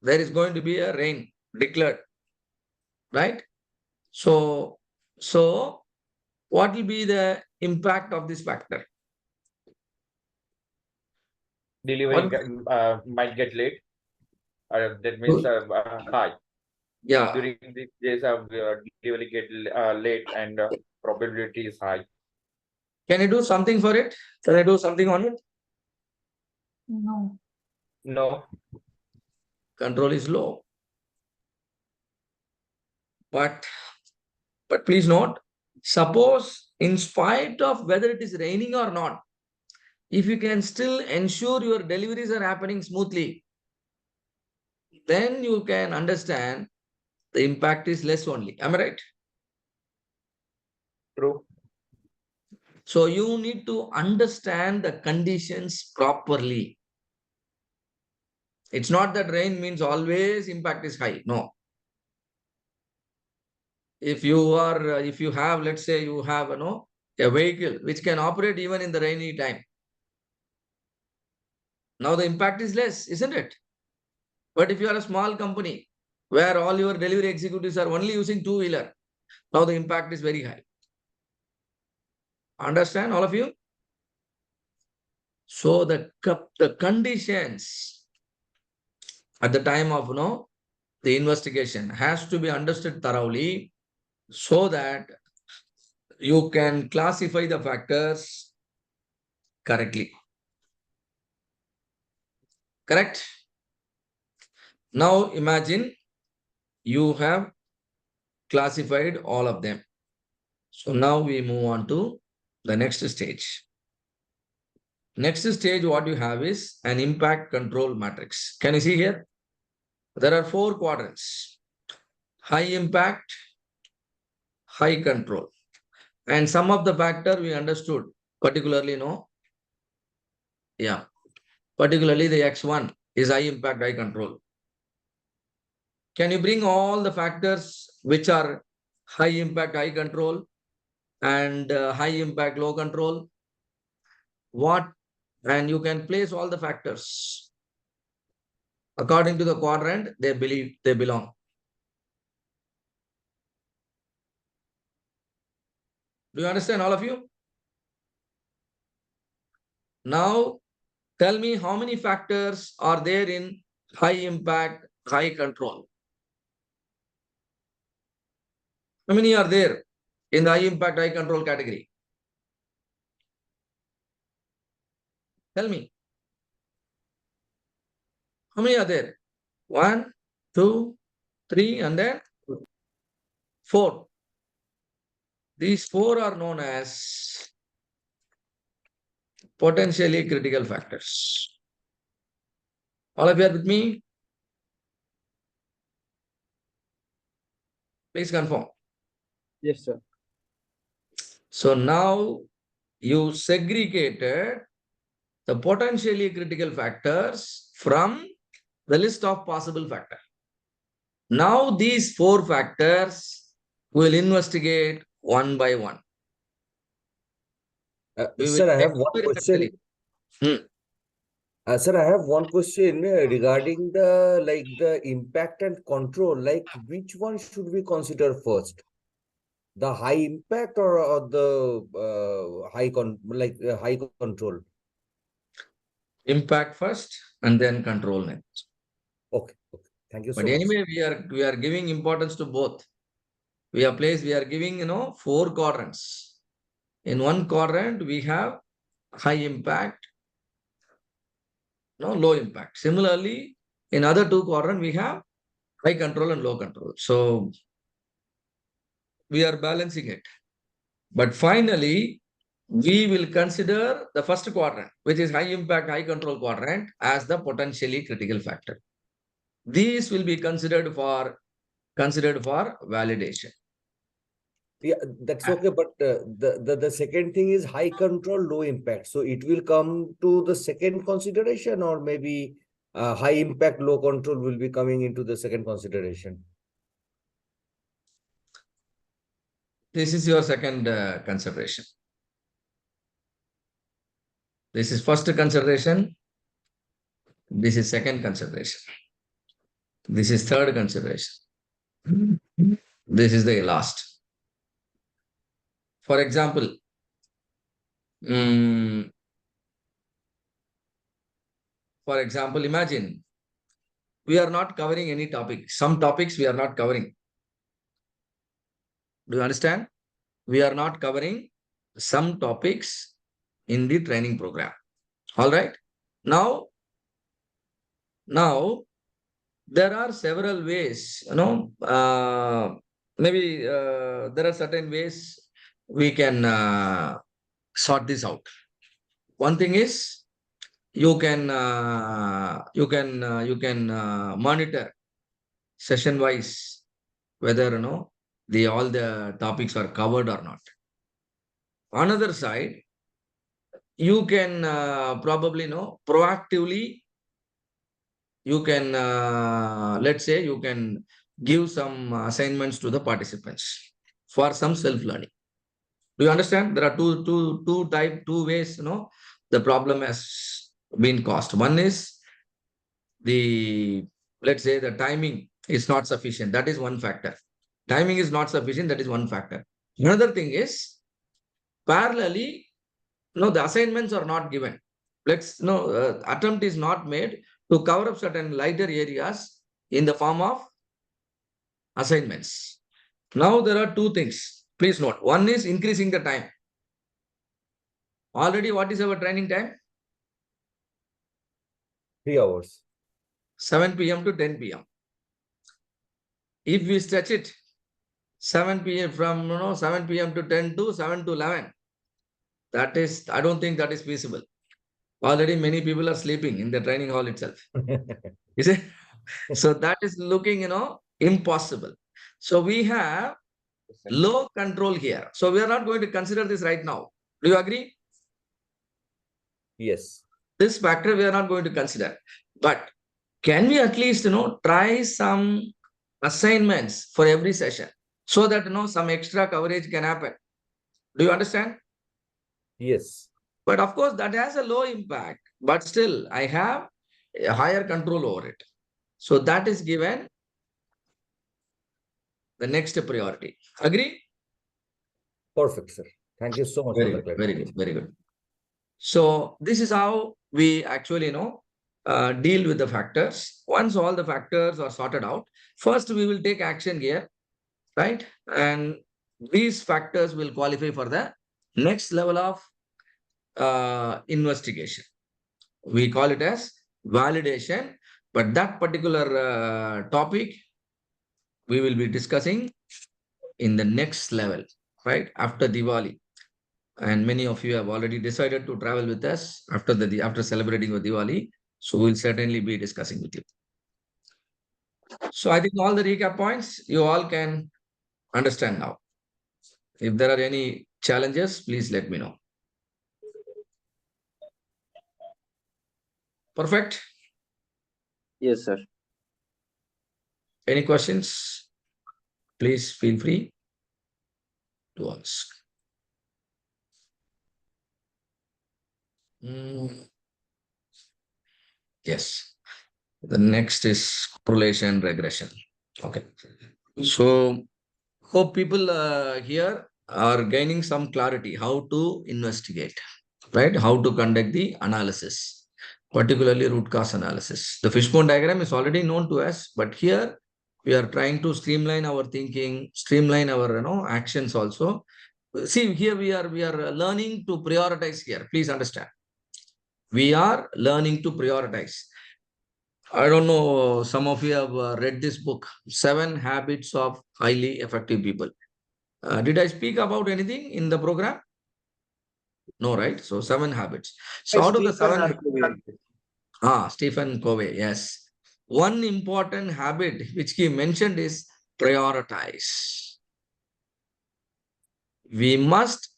there is going to be a rain declared. Right? So what will be the impact of this factor? Delivery might get late. That means high. Yeah. During these days of delivery get late and probability is high. Can you do something for it? Can I do something on it? No. No. Control is low. But please note, suppose in spite of whether it is raining or not, if you can still ensure your deliveries are happening smoothly, then you can understand the impact is less only. Am I right? True. So you need to understand the conditions properly. It's not that rain means always impact is high. No. If you have, let's say you have, a vehicle which can operate even in the rainy time. Now the impact is less, isn't it? But if you are a small company where all your delivery executives are only using two-wheeler, now the impact is very high. Understand, all of you? So the conditions at the time of the investigation has to be understood thoroughly so that you can classify the factors correctly. Correct? Now imagine you have classified all of them. So now we move on to the next stage. Next stage, what you have is an impact control matrix. Can you see here? There are 4 quadrants: high impact, high control. And some of the factor we understood, particularly, particularly the X1 is high impact, high control. Can you bring all the factors which are high impact, high control and high impact, low control? And you can place all the factors according to the quadrant they belong. Do you understand, all of you? Now, tell me how many factors are there in high impact, high control? How many are there in the high impact, high control category? Tell me. How many are there? 1, 2, 3, and then 4. These 4 are known as potentially critical factors. All of you are with me? Please confirm. Yes, sir. So now you segregated the potentially critical factors from the list of possible factors. Now these 4 factors will investigate one by one. Sir, I have one question. Sir, I have one question regarding the impact and control. Like, which one should we consider first? The high impact or the high control? Impact first and then control next. Okay. Thank you so But much. anyway, we are giving importance to both. We are giving 4 quadrants. In one quadrant, we have high impact, low impact. Similarly, in other 2 quadrants, we have high control and low control. So we are balancing it. But finally, we will consider the first quadrant, which is high impact, high control quadrant, as the potentially critical factor. These will be considered for validation. Yeah, that's okay. But the second thing is high control, low impact. So it will come to the second consideration, or maybe high impact, low control will be coming into the second consideration. This is your second consideration. This is first consideration. This is second consideration. This is third consideration. This is the last. For example, imagine we are not covering any topic. Some topics we are not covering. Do you understand? We are not covering some topics in the training program. All right. Now there are several ways, maybe there are certain ways we can sort this out. One thing is you can monitor session wise whether the all the topics are covered or not. Another side, you can probably proactively you can let's say you can give some assignments to the participants for some self learning. Do you understand? There are two ways the problem has been caused. One is the, let's say, the timing is not sufficient. That is one factor. Timing is not sufficient. That is one factor. Another thing is parallelly, the assignments are not given. Attempt is not made to cover up certain lighter areas in the form of assignments. Now there are two things. Please note. One is increasing the time. Already, what is our training time? 3 hours. 7 p.m. to 10 p.m. If we stretch it 7 p.m. from 7 p.m. to 10 to 7 to 11, that is, I don't think that is feasible. Already many people are sleeping in the training hall itself. You see? So that is looking, impossible. So we have low control here. So we are not going to consider this right now. Do you agree? Yes. This factor we are not going to consider. But can we at least, try some assignments for every session so that, some extra coverage can happen? Do you understand? Yes. But of course, that has a low impact. But still, I have a higher control over it. So that is given the next priority. Agree? Perfect, sir. Thank you so much Very for the good, very clarification. good, very good. So this is how we actually, deal with the factors. Once all the factors are sorted out, first we will take action here, right? And these factors will qualify for the next level of investigation. We call it as validation, but that particular topic we will be discussing in the next level, right? After Diwali. And many of you have already decided to travel with us after celebrating with Diwali. So we'll certainly be discussing with you. So I think all the recap points you all can understand now. If there are any challenges, please let me know. Perfect. Yes, sir. Any questions? Please feel free to ask. Yes. The next is correlation regression. Okay. So hope people here are gaining some clarity how to investigate, right? How to conduct the analysis, particularly root cause analysis. The fishbone diagram is already known to us, but here we are trying to streamline our thinking, streamline our actions also. See, here we are learning to prioritize here. Please understand. We are learning to prioritize. I don't know, some of you have read this book, 7 Habits of Highly Effective People. Did I speak about anything in the program? No, right? So 7 habits. So out of the 7, Stephen Covey, yes. One important habit which he mentioned is prioritize. We must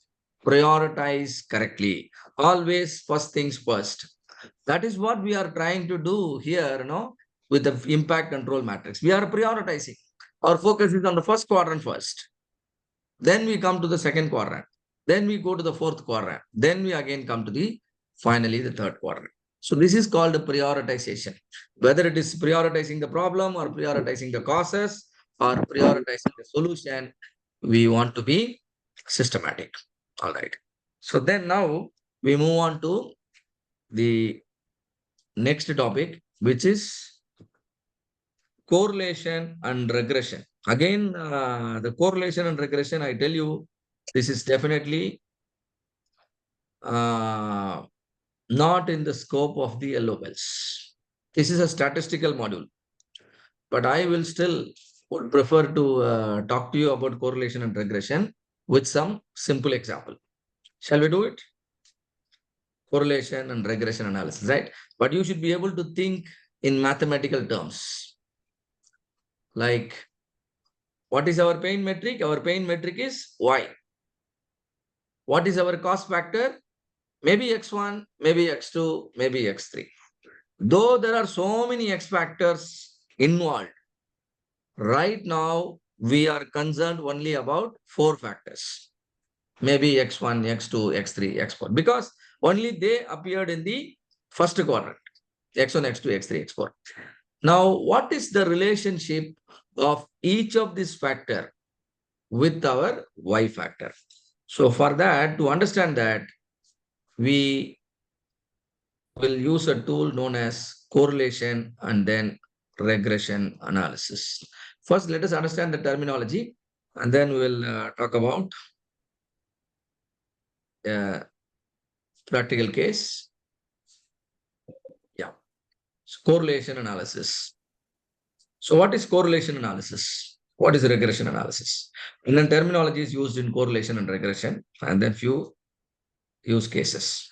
prioritize correctly. Always first things first. That is what we are trying to do here, with the impact control matrix. We are prioritizing. Our focus is on the first quadrant first. Then we come to the second quadrant. Then we go to the fourth quadrant. Then we again come to finally the third quadrant. So this is called a prioritization. Whether it is prioritizing the problem or prioritizing the causes or prioritizing the solution, we want to be systematic. All right. So then now we move on to the next topic, which is correlation and regression. Again, the correlation and regression, I tell you, this is definitely not in the scope of the LOLs. This is a statistical module, but I will still would prefer to talk to you about correlation and regression with some simple example. Shall we do it? Correlation and regression analysis, right? But you should be able to think in mathematical terms. Like, what is our pain metric? Our pain metric is Y. What is our cost factor? Maybe X1, maybe X2, maybe X3. Though there are so many X factors involved, right now we are concerned only about 4 factors. Maybe X1, X2, X3, X4, because only they appeared in the first quadrant. X1, X2, X3, X4. Now, what is the relationship of each of these factor with our Y factor? So for that, to understand that, we will use a tool known as correlation and then regression analysis. First, let us understand the terminology, and then we'll talk about practical case. Yeah. So correlation analysis. So what is correlation analysis? What is regression analysis? And then terminology is used in correlation and regression, and then few use cases.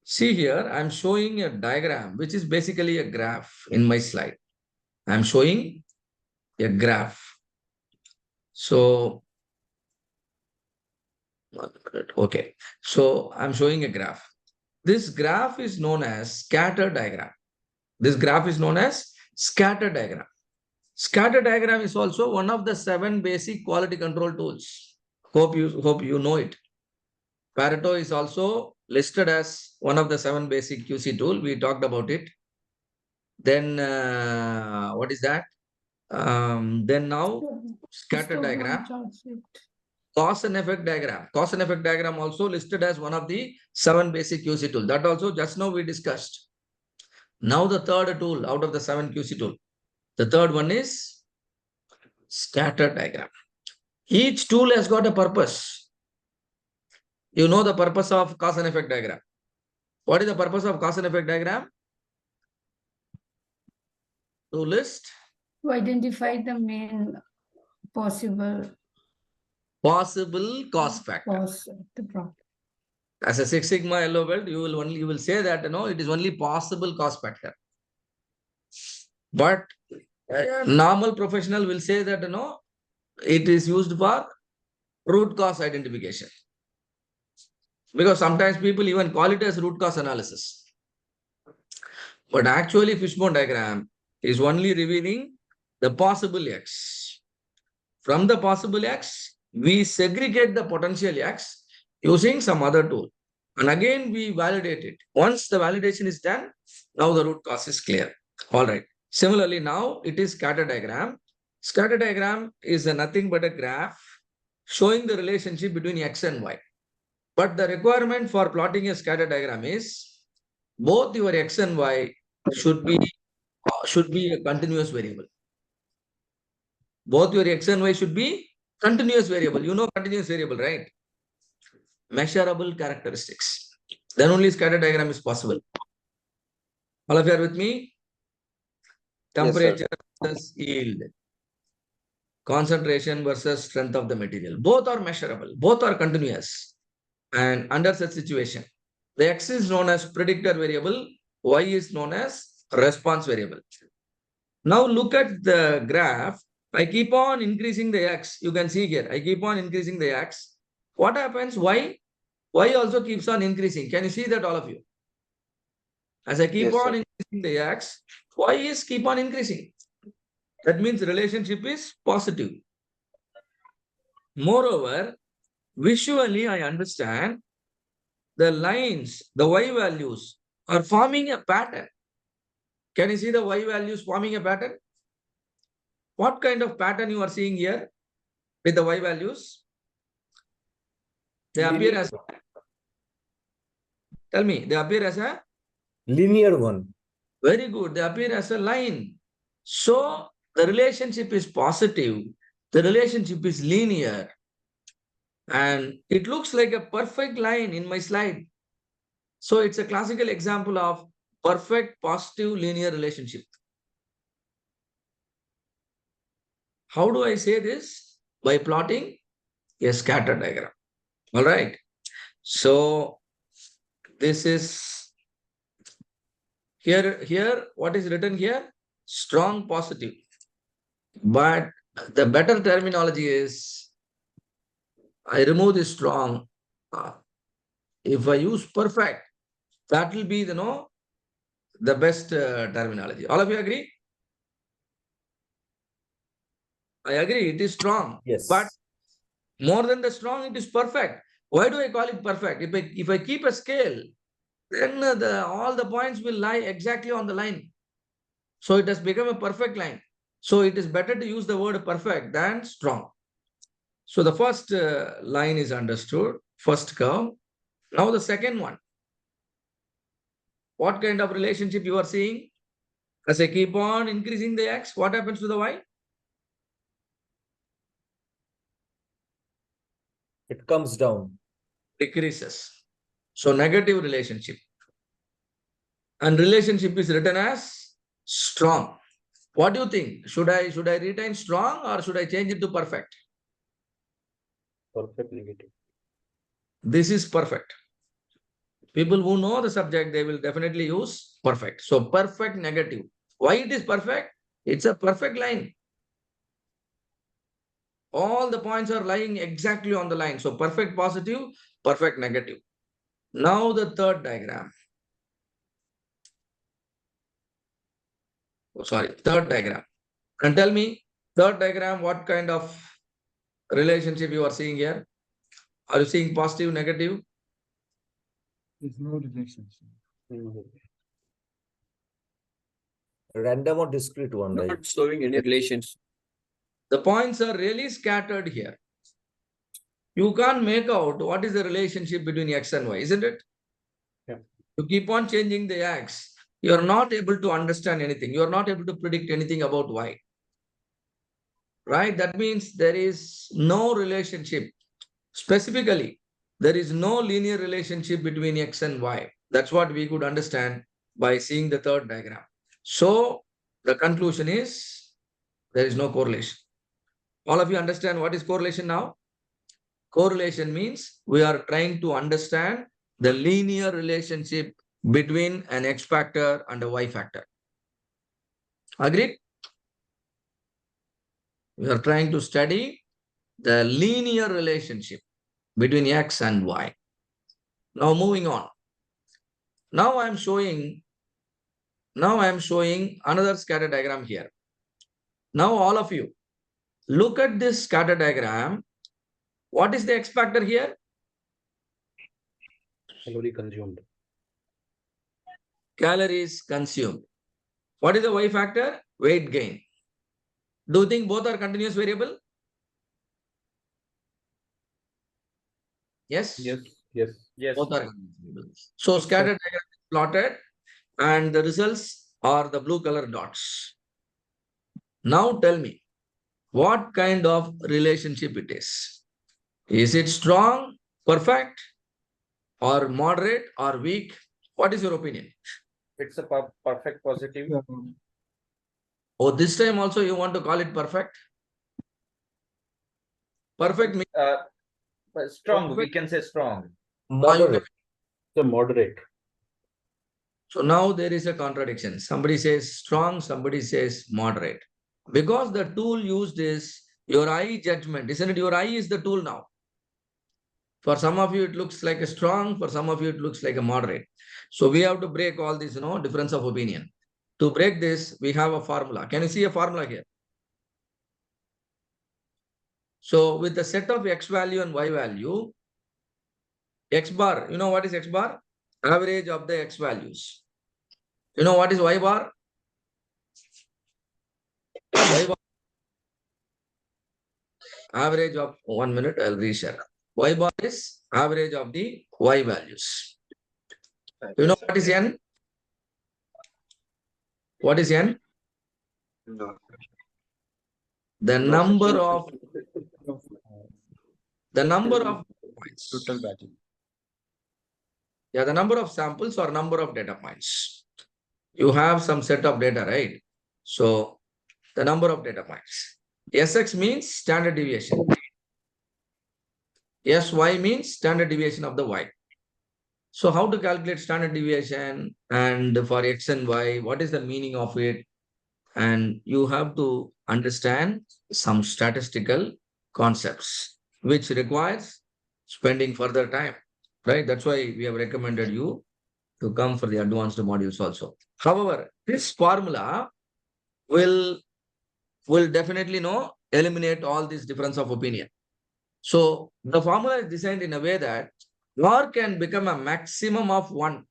See here, I'm showing a diagram, which is basically a graph in my slide. I'm showing a graph. So, okay. So I'm showing a graph. This graph is known as scatter diagram. This graph is known as scatter diagram. Scatter diagram is also one of the 7 basic quality control tools. Hope you know it. Pareto is also listed as one of the 7 basic QC tool. We talked about it. Then what is that? Then now scatter diagram, cause and effect diagram. Cause and effect diagram also listed as one of the 7 basic QC tool. That also just now we discussed. Now the third tool out of the 7 QC tool. The third one is scatter diagram. Each tool has got a purpose. You know the purpose of cause and effect diagram. What is the purpose of cause and effect diagram? To list. To identify the main possible cause factor. cause of the problem. As a Six Sigma yellow belt, you will say that it is only possible cause factor. But normal professional will say that it is used for root cause identification. Because sometimes people even call it as root cause analysis. But actually, fishbone diagram is only revealing the possible X. From the possible X, we segregate the potential X using some other tool. And again, we validate it. Once the validation is done, now the root cause is clear. All right. Similarly, now it is scatter diagram. Scatter diagram is nothing but a graph showing the relationship between X and Y. But the requirement for plotting a scatter diagram is both your X and Y should be a continuous variable. Both your X and Y should be continuous variable. You know continuous variable, right? Measurable characteristics. Then only scatter diagram is possible. All of you are with me? Temperature versus yield. Concentration versus strength of the material. Both are measurable. Both are continuous. And under such situation, the X is known as predictor variable. Y is known as response variable. Now look at the graph. I keep on increasing the X. You can see here. I keep on increasing the X. What happens? Y also keeps on increasing. Can you see that, all of you? As I keep on increasing the X, Y is keep on increasing. That means the relationship is positive. Moreover, visually I understand the lines, the Y values are forming a pattern. Can you see the Y values forming a pattern? What kind of pattern you are seeing here with the Y values? They appear as, tell me, they appear as a linear one. Very good. They appear as a line. So the relationship is positive. The relationship is linear. And it looks like a perfect line in my slide. So it's a classical example of perfect positive linear relationship. How do I say this? By plotting a scatter diagram. All right. So this is here, what is written here? Strong positive. But the better terminology is I remove the strong. If I use perfect, that will be the best terminology. All of you agree? I agree, it is strong. Yes. But more than the strong, it is perfect. Why do I call it perfect? If I keep a scale, then all the points will lie exactly on the line. So it has become a perfect line. So it is better to use the word perfect than strong. So the first line is understood, first curve. Now the second one. What kind of relationship you are seeing? As I keep on increasing the x, what happens to the y? It comes down. Decreases. So negative relationship. And relationship is written as strong. What do you think? Should I retain strong or should I change it to perfect? Perfect negative. This is perfect. People who know the subject, they will definitely use perfect. So perfect negative. Why it is perfect? It's a perfect line. All the points are lying exactly on the line. So perfect positive, perfect negative. Now the third diagram. Oh, sorry, third diagram. And tell me, third diagram, what kind of relationship you are seeing here? Are you seeing positive, negative? There's no relationship. Random or discrete one, Not like showing any relations. The points are really scattered here. You can't make out what is the relationship between x and y, isn't it? Yeah. You keep on changing the x. You are not able to understand anything. You are not able to predict anything about y. Right? That means there is no relationship. Specifically, there is no linear relationship between x and y. That's what we could understand by seeing the third diagram. So the conclusion is there is no correlation. All of you understand what is correlation now? Correlation means we are trying to understand the linear relationship between an x factor and a y factor. Agreed? We are trying to study the linear relationship between x and y. Now moving on. Now I am showing another scatter diagram here. Now all of you, look at this scatter diagram. What is the x factor here? Calorie consumed. Calories consumed. What is the y factor? Weight gain. Do you think both are continuous variable? Yes? Yes, yes. Yes. Both are continuous variables. So scatter diagram is plotted and the results are the blue color dots. Now tell me, what kind of relationship it is? Is it strong, perfect, or moderate, or weak? What is your opinion? It's a perfect positive. Oh, this time also you want to call it perfect? Perfect means But strong, we perfect. can say strong. moderate. So moderate. So now there is a contradiction. Somebody says strong, somebody says moderate. Because the tool used is your eye judgment, isn't it? Your eye is the tool now. For some of you, it looks like a strong. For some of you, it looks like a moderate. So we have to break all this, difference of opinion. To break this, we have a formula. Can you see a formula here? So with the set of x value and y value, x bar, you know what is x bar? Average of the x values. You know what is y bar? Y bar, average of 1 minute, I'll reshare. Y bar is average of the y values. You know what is n? What is n? No. The No, sir. number of the number of points. Total batching. Yeah, the number of samples or number of data points. You have some set of data, right? So the number of data points. Sx means standard deviation. Sy means standard deviation of the y. So how to calculate standard deviation, and for x and y, what is the meaning of it? And you have to understand some statistical concepts, which requires spending further time, right? That's why we have recommended you to come for the advanced modules also. However, this formula will definitely eliminate all this difference of opinion. So the formula is designed in a way that R can become a maximum of 1.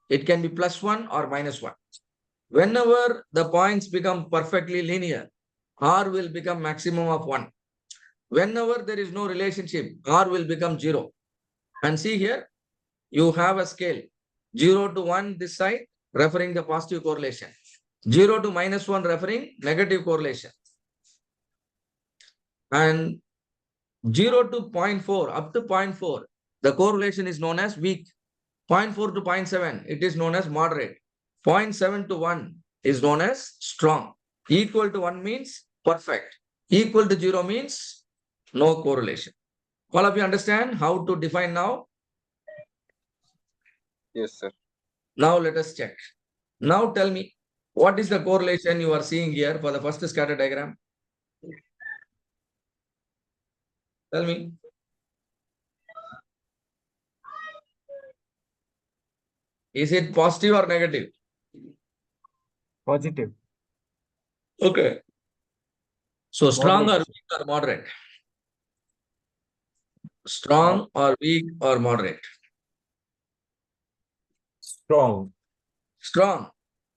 It can be +1 or -1. Whenever the points become perfectly linear, R will become maximum of 1. Whenever there is no relationship, R will become 0. And see here, you have a scale 0 to 1 this side, referring the positive correlation. 0 to -1 referring negative correlation. And 0 to 0.4 up to 0.4, the correlation is known as weak. 0.4 to 0.7, it is known as moderate. 0.7 to 1 is known as strong. Equal to 1 means perfect. Equal to 0 means no correlation. All of you understand how to define now? Yes, sir. Now let us check. Now tell me, what is the correlation you are seeing here for the first scatter diagram? Tell me. Is it positive or negative? Positive. Okay. So strong or Moderate. weak or moderate? Strong or weak or moderate? Strong. Strong.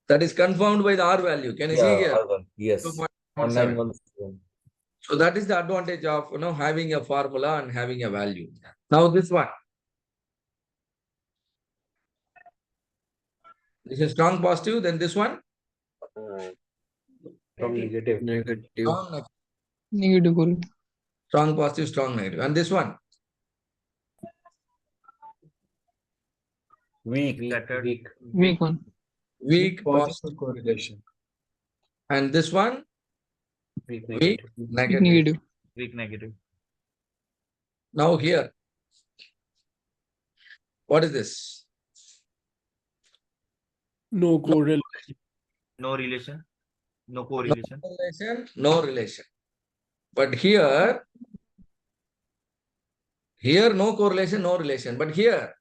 That is confirmed by the R value. Can you see here? R1. Yes. 2.17. 1917. So that is the advantage of having a formula and having a value. Now this one. This is strong positive, then this one. Strong negative. Strong Negative. strong positive, strong negative. And this one. Weak. Weak one. Weak Positive positive. correlation. And this one. Weak Weak negative. negative. Weak negative. Now here. What is this? No correlation. No relation. No No correlation. correlation, no relation. But here no correlation, no relation. But here,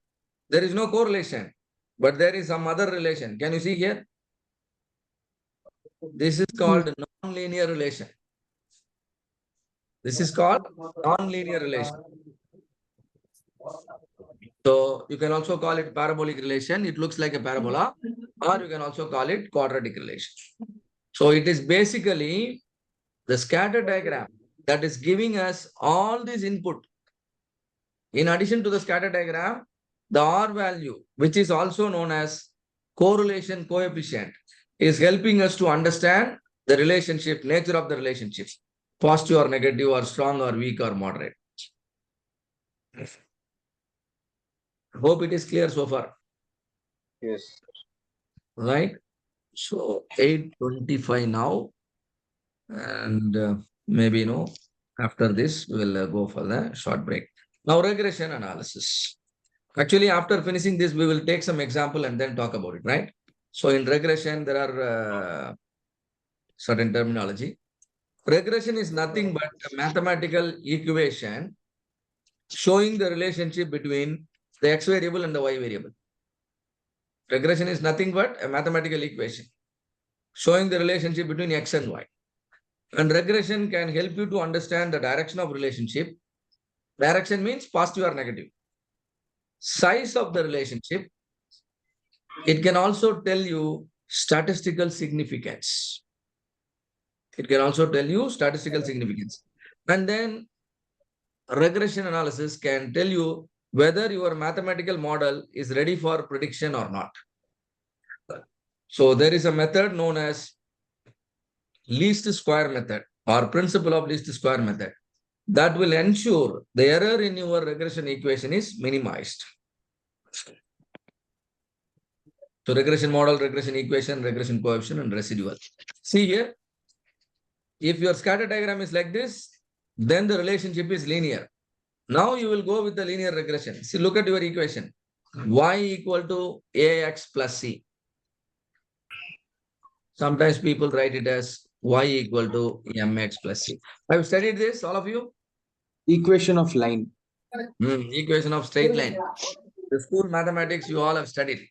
there is no correlation. But there is some other relation. Can you see here? This is called non-linear relation. This is called non-linear relation. So you can also call it parabolic relation. It looks like a parabola. Or you can also call it quadratic relation. So it is basically the scatter diagram that is giving us all this input. In addition to the scatter diagram, the R value, which is also known as correlation coefficient, is helping us to understand the relationship, nature of the relationship, positive or negative or strong or weak or moderate. Hope it is clear so far. Yes. Right? So 8:25 now. And maybe, after this, we'll go for the short break. Now, regression analysis. Actually, after finishing this, we will take some example and then talk about it, right? So in regression, there are certain terminology. Regression is nothing but a mathematical equation showing the relationship between the x variable and the y variable. Regression is nothing but a mathematical equation showing the relationship between x and y. And regression can help you to understand the direction of relationship. Direction means positive or negative. Size of the relationship. It can also tell you statistical significance. It can also tell you statistical significance. And then regression analysis can tell you whether your mathematical model is ready for prediction or not. So there is a method known as least square method or principle of least square method. That will ensure the error in your regression equation is minimized. So regression model, regression equation, regression coefficient, and residual. See here, if your scatter diagram is like this, then the relationship is linear. Now you will go with the linear regression. See, look at your equation. Y equal to AX plus C. Sometimes people write it as Y equal to MX plus C. Have you studied this, all of you? Equation of line. Equation of straight line. The school mathematics you all have studied.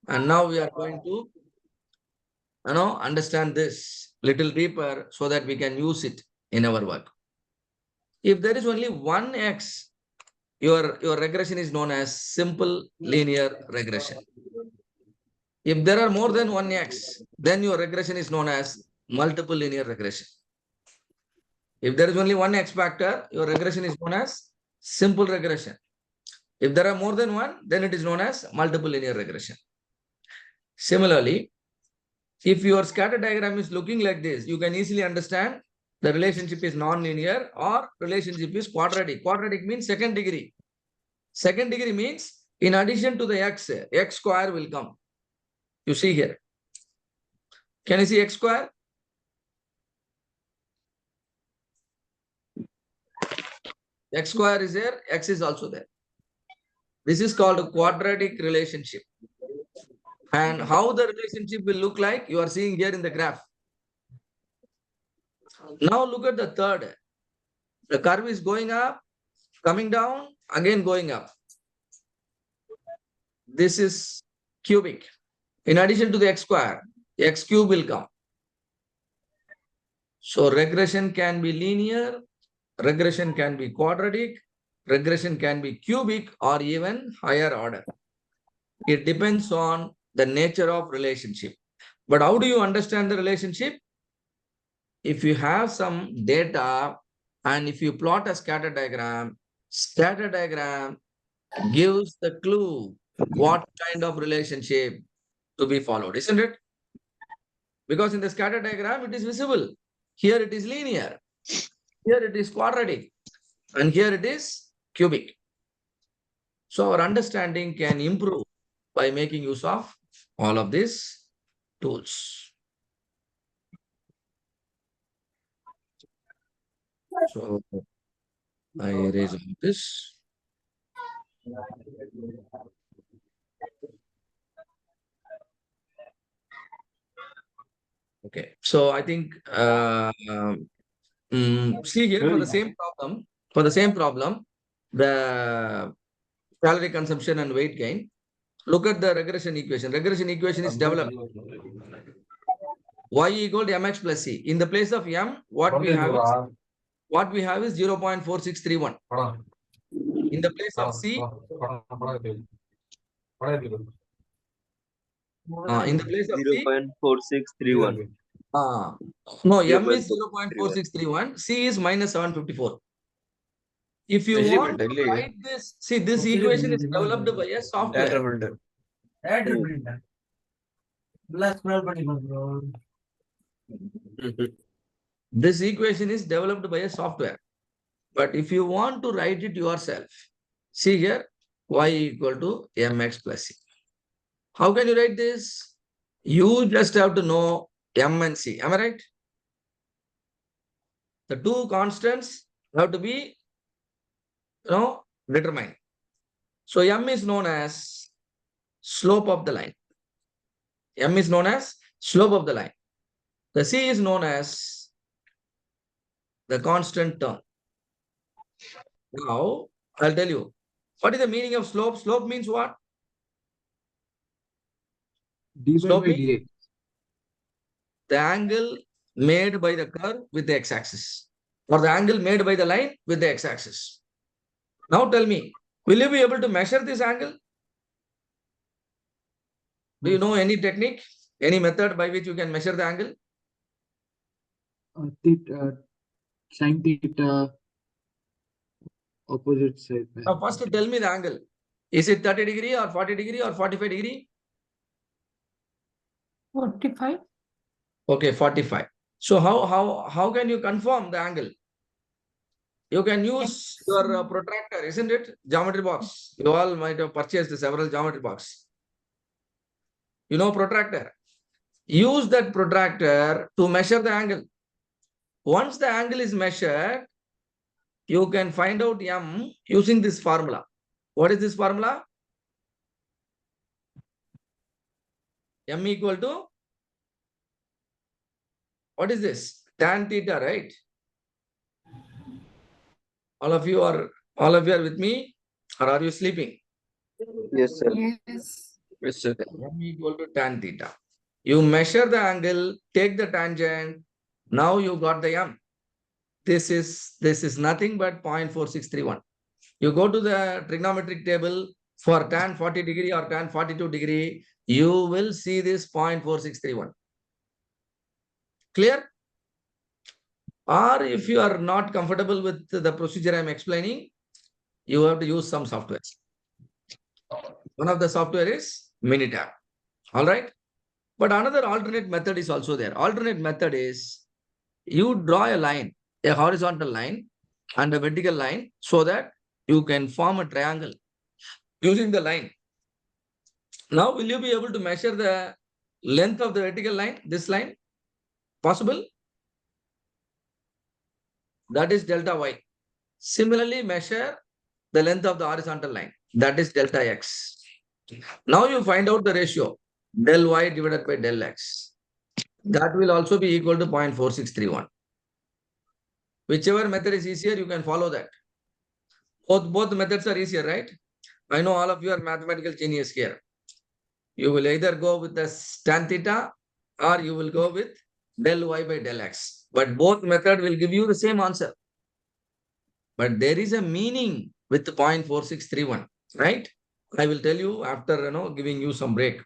And now we are going to understand this little deeper so that we can use it in our work. If there is only one X, your regression is known as simple linear regression. If there are more than one X, then your regression is known as multiple linear regression. If there is only one X factor, your regression is known as simple regression. If there are more than one, then it is known as multiple linear regression. Similarly, if your scatter diagram is looking like this, you can easily understand the relationship is non-linear or relationship is quadratic. Quadratic means second degree. Second degree means in addition to the X square will come. You see here. Can you see X square? X square is there, X is also there. This is called a quadratic relationship. And how the relationship will look like, you are seeing here in the graph. Now look at the third. The curve is going up, coming down, again going up. This is cubic. In addition to the X square, X cube will come. So regression can be linear, regression can be quadratic, regression can be cubic or even higher order. It depends on the nature of relationship. But how do you understand the relationship? If you have some data and if you plot a scatter diagram gives the clue what kind of relationship to be followed, isn't it? Because in the scatter diagram, it is visible. Here it is linear. Here it is quadratic. And here it is cubic. So our understanding can improve by making use of all of these tools. So I erase all this. Okay, so I think see here for the same problem, the calorie consumption and weight gain. Look at the regression equation. Regression equation is developed. Y equal to mx plus c. In the place of m, what we have is 0.4631. In the place of c, in the place of c, 0.4631. no, m is 0.4631, c is minus 754. If you want to write this, see, this equation is developed by a software. This equation is developed by a software. But if you want to write it yourself, see here, y equal to mx plus c. How can you write this? You just have to know m and c. Am I right? The two constants have to be, determined. So m is known as slope of the line. M is known as slope of the line. The c is known as the constant term. Now, I'll tell you, what is the meaning of slope? Slope means what? Slope means the angle made by the curve with the x-axis, or the angle made by the line with the x-axis. Now tell me, will you be able to measure this angle? Do you know any technique, any method by which you can measure the angle? Sin theta, opposite side. Now first tell me the angle. Is it 30 degree or 40 degree or 45 degree? 45. Okay, 45. So how can you confirm the angle? You can use your protractor, isn't it? Geometry box. You all might have purchased several geometry box. You know protractor. Use that protractor to measure the angle. Once the angle is measured, you can find out M using this formula. What is this formula? M equal to, what is this? Tan theta, right? All of you are with me, or are you sleeping? Yes, sir. Yes. Yes, sir. M equal to tan theta. You measure the angle, take the tangent. Now you got the M. This is nothing but 0.4631. You go to the trigonometric table for tan 40 degree or tan 42 degree, you will see this 0.4631. Clear? Or if you are not comfortable with the procedure I am explaining, you have to use some software. One of the software is Minitab. All right. But another alternate method is also there. Alternate method is you draw a line, a horizontal line and a vertical line, so that you can form a triangle using the line. Now, will you be able to measure the length of the vertical line, this line? Possible? That is delta y. Similarly, measure the length of the horizontal line. That is delta x. Now you find out the ratio, del y divided by del x. That will also be equal to 0.4631. Whichever method is easier, you can follow that. Both methods are easier, right? I know all of you are mathematical genius here. You will either go with the tan theta or you will go with del y by del x. But both method will give you the same answer. But there is a meaning with 0.4631, right? I will tell you after giving you some break.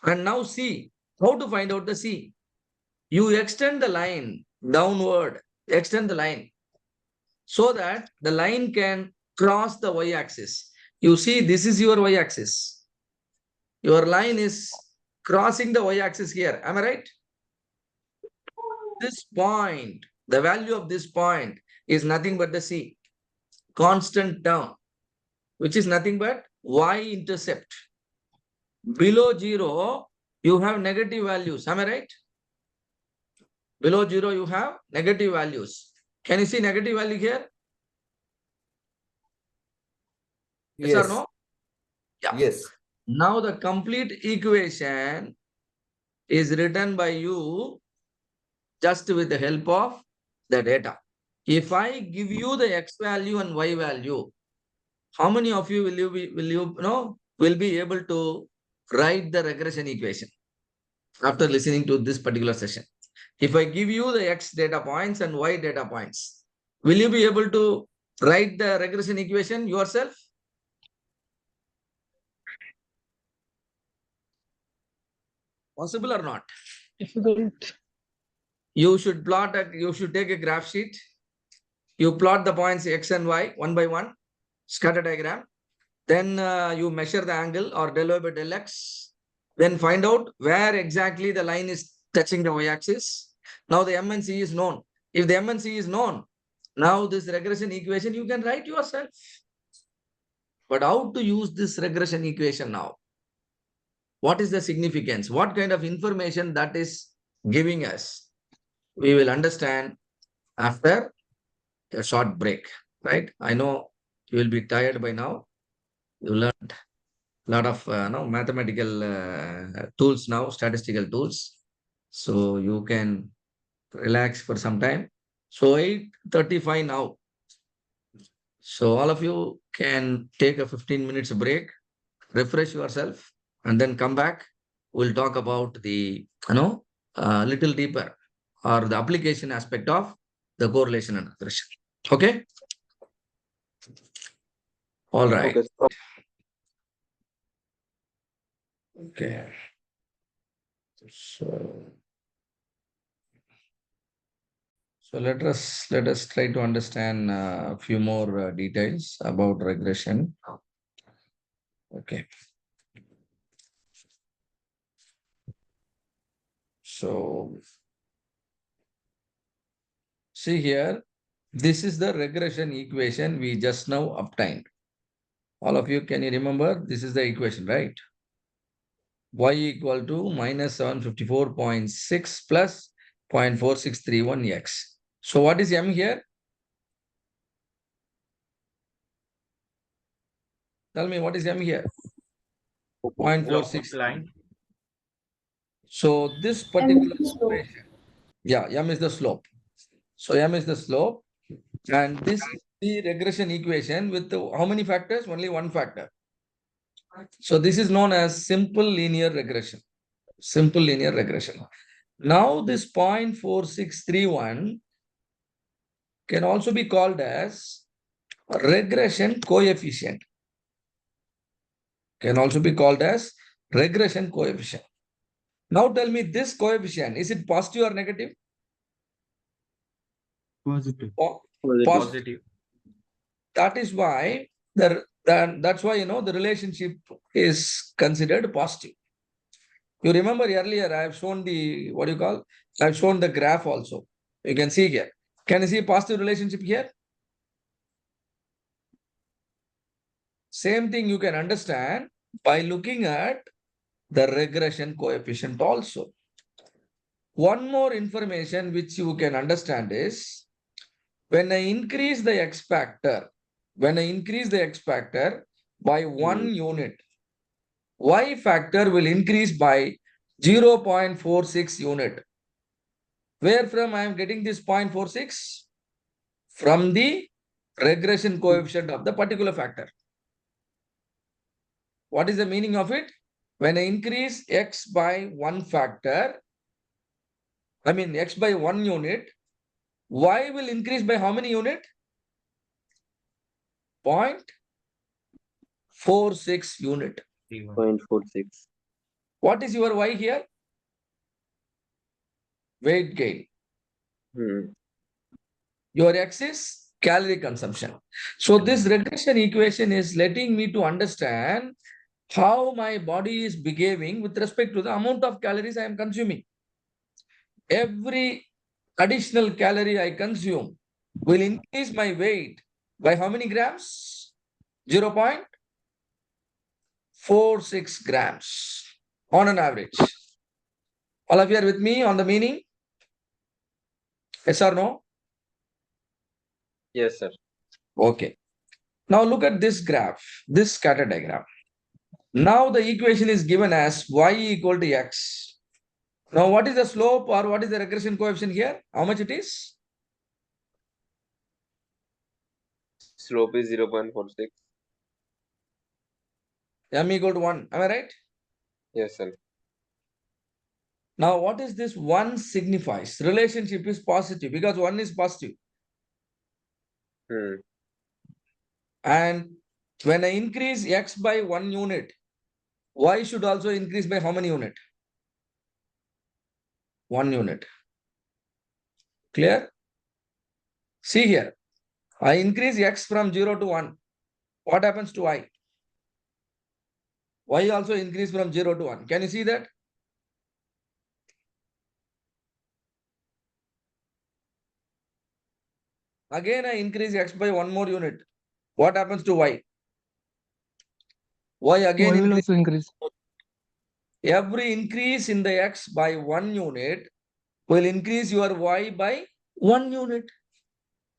And now see how to find out the C. You extend the line downward, extend the line so that the line can cross the y-axis. You see, this is your y-axis. Your line is crossing the y-axis here. Am I right? This point, the value of this point is nothing but the C, constant term, which is nothing but y-intercept. Below 0, you have negative values. Am I right? Below 0, you have negative values. Can you see negative value here? Yes or no? Yeah. Yes. Now the complete equation is written by you just with the help of the data. If I give you the x value and y value, how many of you will be able to write the regression equation after listening to this particular session? If I give you the x data points and y data points, will you be able to write the regression equation yourself? Possible or not? Difficult. You should take a graph sheet. You plot the points x and y one by one, scatter diagram. Then you measure the angle or del y by del x. Then find out where exactly the line is touching the y-axis. Now the M and C is known. If the M and C is known, now this regression equation you can write yourself. But how to use this regression equation now? What is the significance? What kind of information that is giving us? We will understand after a short break, right? I know you will be tired by now. You learned a lot of mathematical tools now, statistical tools. So you can relax for some time. So 8:35 now. So all of you can take a 15 minutes break, refresh yourself, and then come back. We'll talk about the, little deeper or the application aspect of the correlation and regression. Okay? All right. Okay. Okay. So let us try to understand a few more details about regression. Okay. So see here, This is the regression equation we just now obtained. All of you, can you remember? This is the equation, right? Y equal to minus 754.6 plus 0.4631x. So what is M here? Tell me what is M here? 0.46. Line. So this particular equation, yeah, M is the slope. So M is the slope, and this is the regression equation with how many factors? Only one factor. So this is known as simple linear regression. Simple linear regression. Now this 0.4631 can also be called as regression coefficient. Can also be called as regression coefficient. Now tell me, this coefficient, is it positive or negative? Positive. Positive. That is why that's why the relationship is considered positive. You remember earlier I have shown the I've shown the graph also. You can see here. Can you see a positive relationship here? Same thing you can understand by looking at the regression coefficient also. One more information which you can understand is when I increase the x factor, by 1 unit, y factor will increase by 0.46 unit. Where from I am getting this 0.46? From the regression coefficient of the particular factor. What is the meaning of it? When I increase x by one factor, x by 1 unit, y will increase by how many unit? 0.46 unit. 0.46. What is your y here? Weight gain. Your x is calorie consumption. So this regression equation is letting me to understand how my body is behaving with respect to the amount of calories I am consuming. Every additional calorie I consume will increase my weight by how many grams? 0.46 grams on an average. All of you are with me on the meaning? Yes or no? Yes, sir. Okay. Now look at this graph, this scatter diagram. Now the equation is given as y equal to x. Now what is the slope or what is the regression coefficient here? How much it is? Slope is 0.46. M equal to 1. Am I right? Yes, sir. Now what is this 1 signifies? Relationship is positive because 1 is positive. And when I increase x by 1 unit, y should also increase by how many unit? 1 unit. Clear? See here. I increase x from 0 to 1. What happens to y? Y also increase from 0 to 1. Can you see that? Again, I increase x by 1 more unit. What happens to y? Y again Y will increase. also increase. Every increase in the x by 1 unit will increase your y by 1 unit.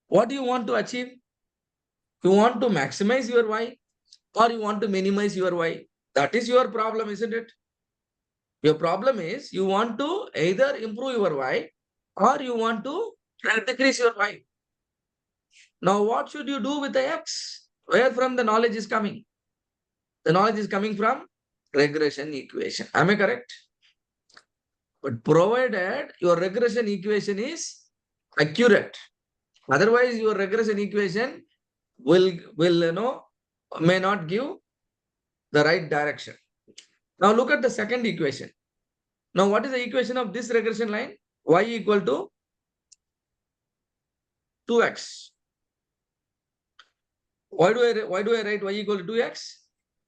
What do you want to achieve? You want to maximize your y or you want to minimize your y? That is your problem, isn't it? Your problem is you want to either improve your y or you want to decrease your y. Now, what should you do with the x? Where from the knowledge is coming? The knowledge is coming from regression equation. Am I correct? But provided your regression equation is accurate. Otherwise, your regression equation will may not give the right direction. Now look at the second equation. Now what is the equation of this regression line? Y equal to 2x. Why do I write y equal to 2x?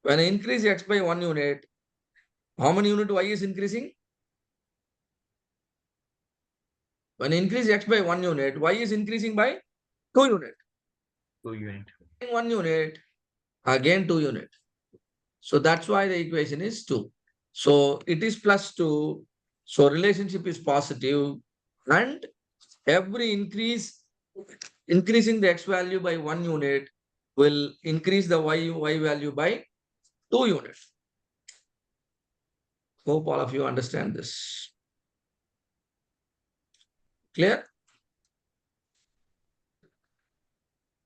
When I increase x by 1 unit, how many unit y is increasing? When I increase x by 1 unit, y is increasing by 2 unit. 2 unit. 1 unit, again 2 unit. So that's why the equation is 2. So it is plus 2. So relationship is positive, and every increasing the x value by 1 unit will increase the y value by 2 units. Hope all of you understand this. Clear?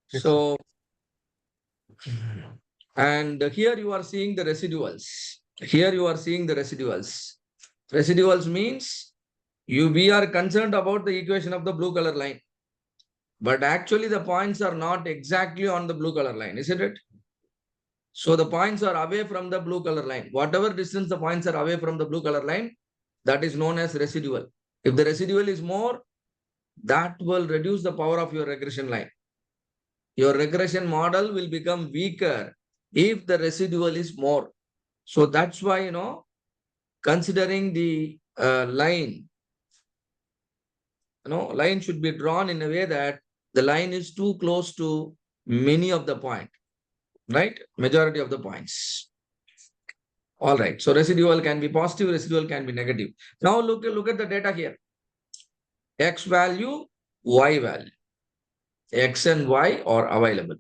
So, and here you are seeing the residuals. Here you are seeing the residuals. Residuals means we are concerned about the equation of the blue color line. But actually the points are not exactly on the blue color line, isn't it? So the points are away from the blue color line. Whatever distance the points are away from the blue color line, that is known as residual. If the residual is more, that will reduce the power of your regression line. Your regression model will become weaker if the residual is more. So that's why, considering the line, line should be drawn in a way that the line is too close to many of the point, right? Majority of the points. All right. So residual can be positive, residual can be negative. Now look at the data here. X value, Y value. X and Y are available.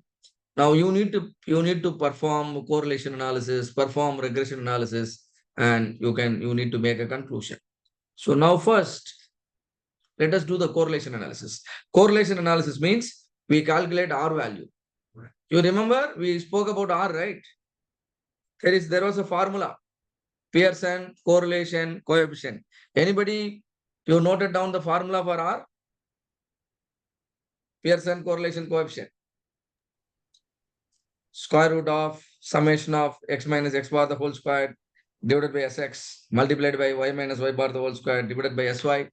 Now you need to perform correlation analysis, perform regression analysis, and you need to make a conclusion. So now first, let us do the correlation analysis. Correlation analysis means we calculate R value. You remember we spoke about R, right? There was a formula. Pearson correlation coefficient. Anybody, you noted down the formula for R? Pearson correlation coefficient. Square root of summation of x minus x bar the whole square divided by sx multiplied by y minus y bar the whole square divided by sy,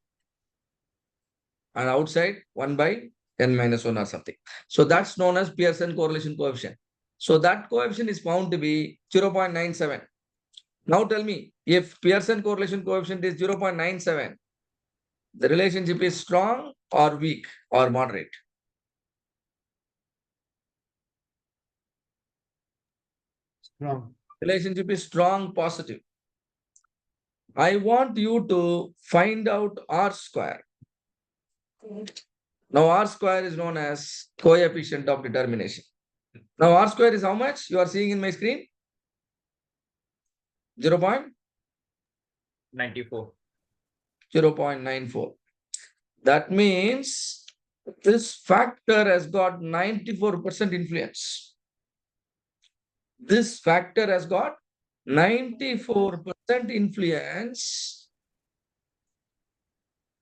and outside 1 by n minus 1 or something. So that's known as Pearson correlation coefficient. So that coefficient is found to be 0.97. Now tell me, if Pearson correlation coefficient is 0.97, the relationship is strong or weak or moderate? Strong. Relationship is strong, positive. I want you to find out R square. Now R square is known as coefficient of determination. Now R square is how much? You are seeing in my screen? 94. 0.94. That means this factor has got 94% influence. This factor has got 94% influence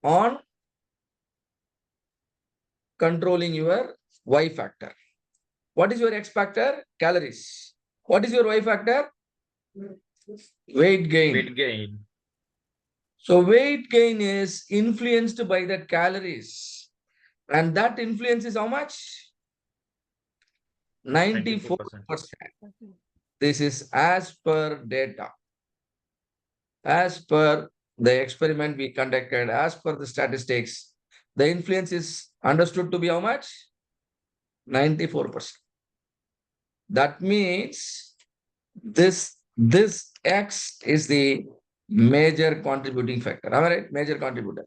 on controlling your Y factor. What is your X factor? Calories. What is your Y factor? Weight gain. Weight gain. So weight gain is influenced by the calories. And that influence is how much? 94%. This is as per data. As per the experiment we conducted, as per the statistics, the influence is understood to be how much? 94%. That means this X is the major contributing factor. Am I right? Major contributor.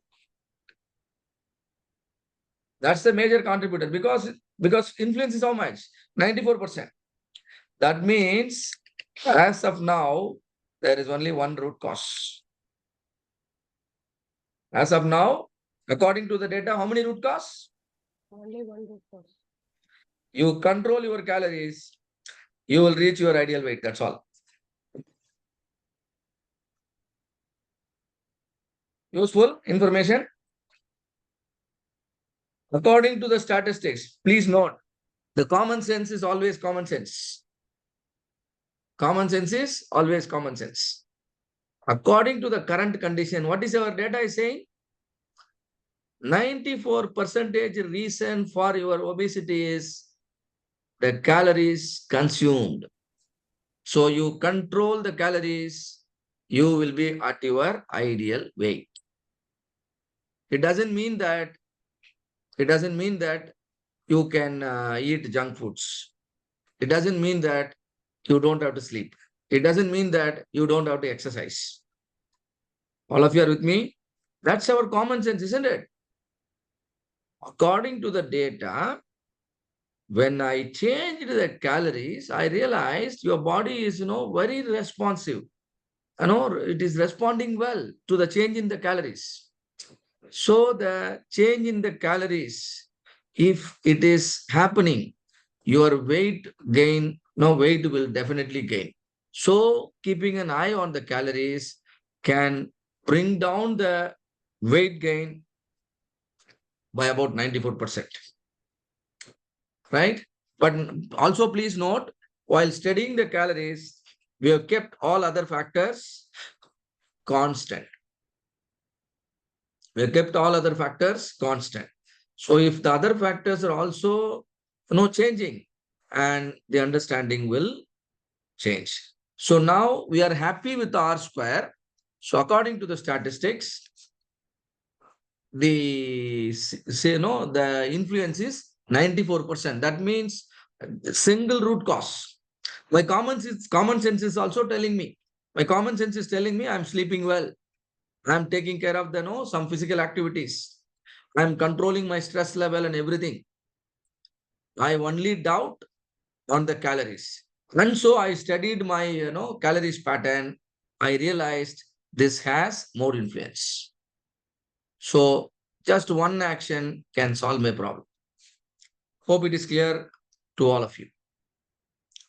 That's the major contributor because influence is how much? 94%. That means as of now, there is only one root cause. As of now, according to the data, how many root cause? Only one root cause. You control your calories, you will reach your ideal weight. That's all. Useful information. According to the statistics, please note, the common sense is always common sense. Common sense is always common sense. According to the current condition, what is our data is saying? 94% reason for your obesity is the calories consumed. So you control the calories, you will be at your ideal weight. It doesn't mean that you can eat junk foods. It doesn't mean that you don't have to sleep. It doesn't mean that you don't have to exercise. All of you are with me? That's our common sense, isn't it? According to the data, when I changed the calories, I realized your body is, very responsive. It is responding well to the change in the calories. So the change in the calories, if it is happening, your weight gain, no weight will definitely gain. So keeping an eye on the calories can bring down the weight gain by about 94%. Right? But also please note, while studying the calories, we have kept all other factors constant. We have kept all other factors constant. So if the other factors are also changing, and the understanding will change. So now we are happy with the R square. So according to the statistics, the influence is 94%. That means single root cause. My common sense is also telling me. My common sense is telling me I'm sleeping well. I'm taking care of some physical activities. I'm controlling my stress level and everything. I only doubt on the calories. And so I studied my calories pattern. I realized this has more influence. So just one action can solve my problem. Hope it is clear to all of you.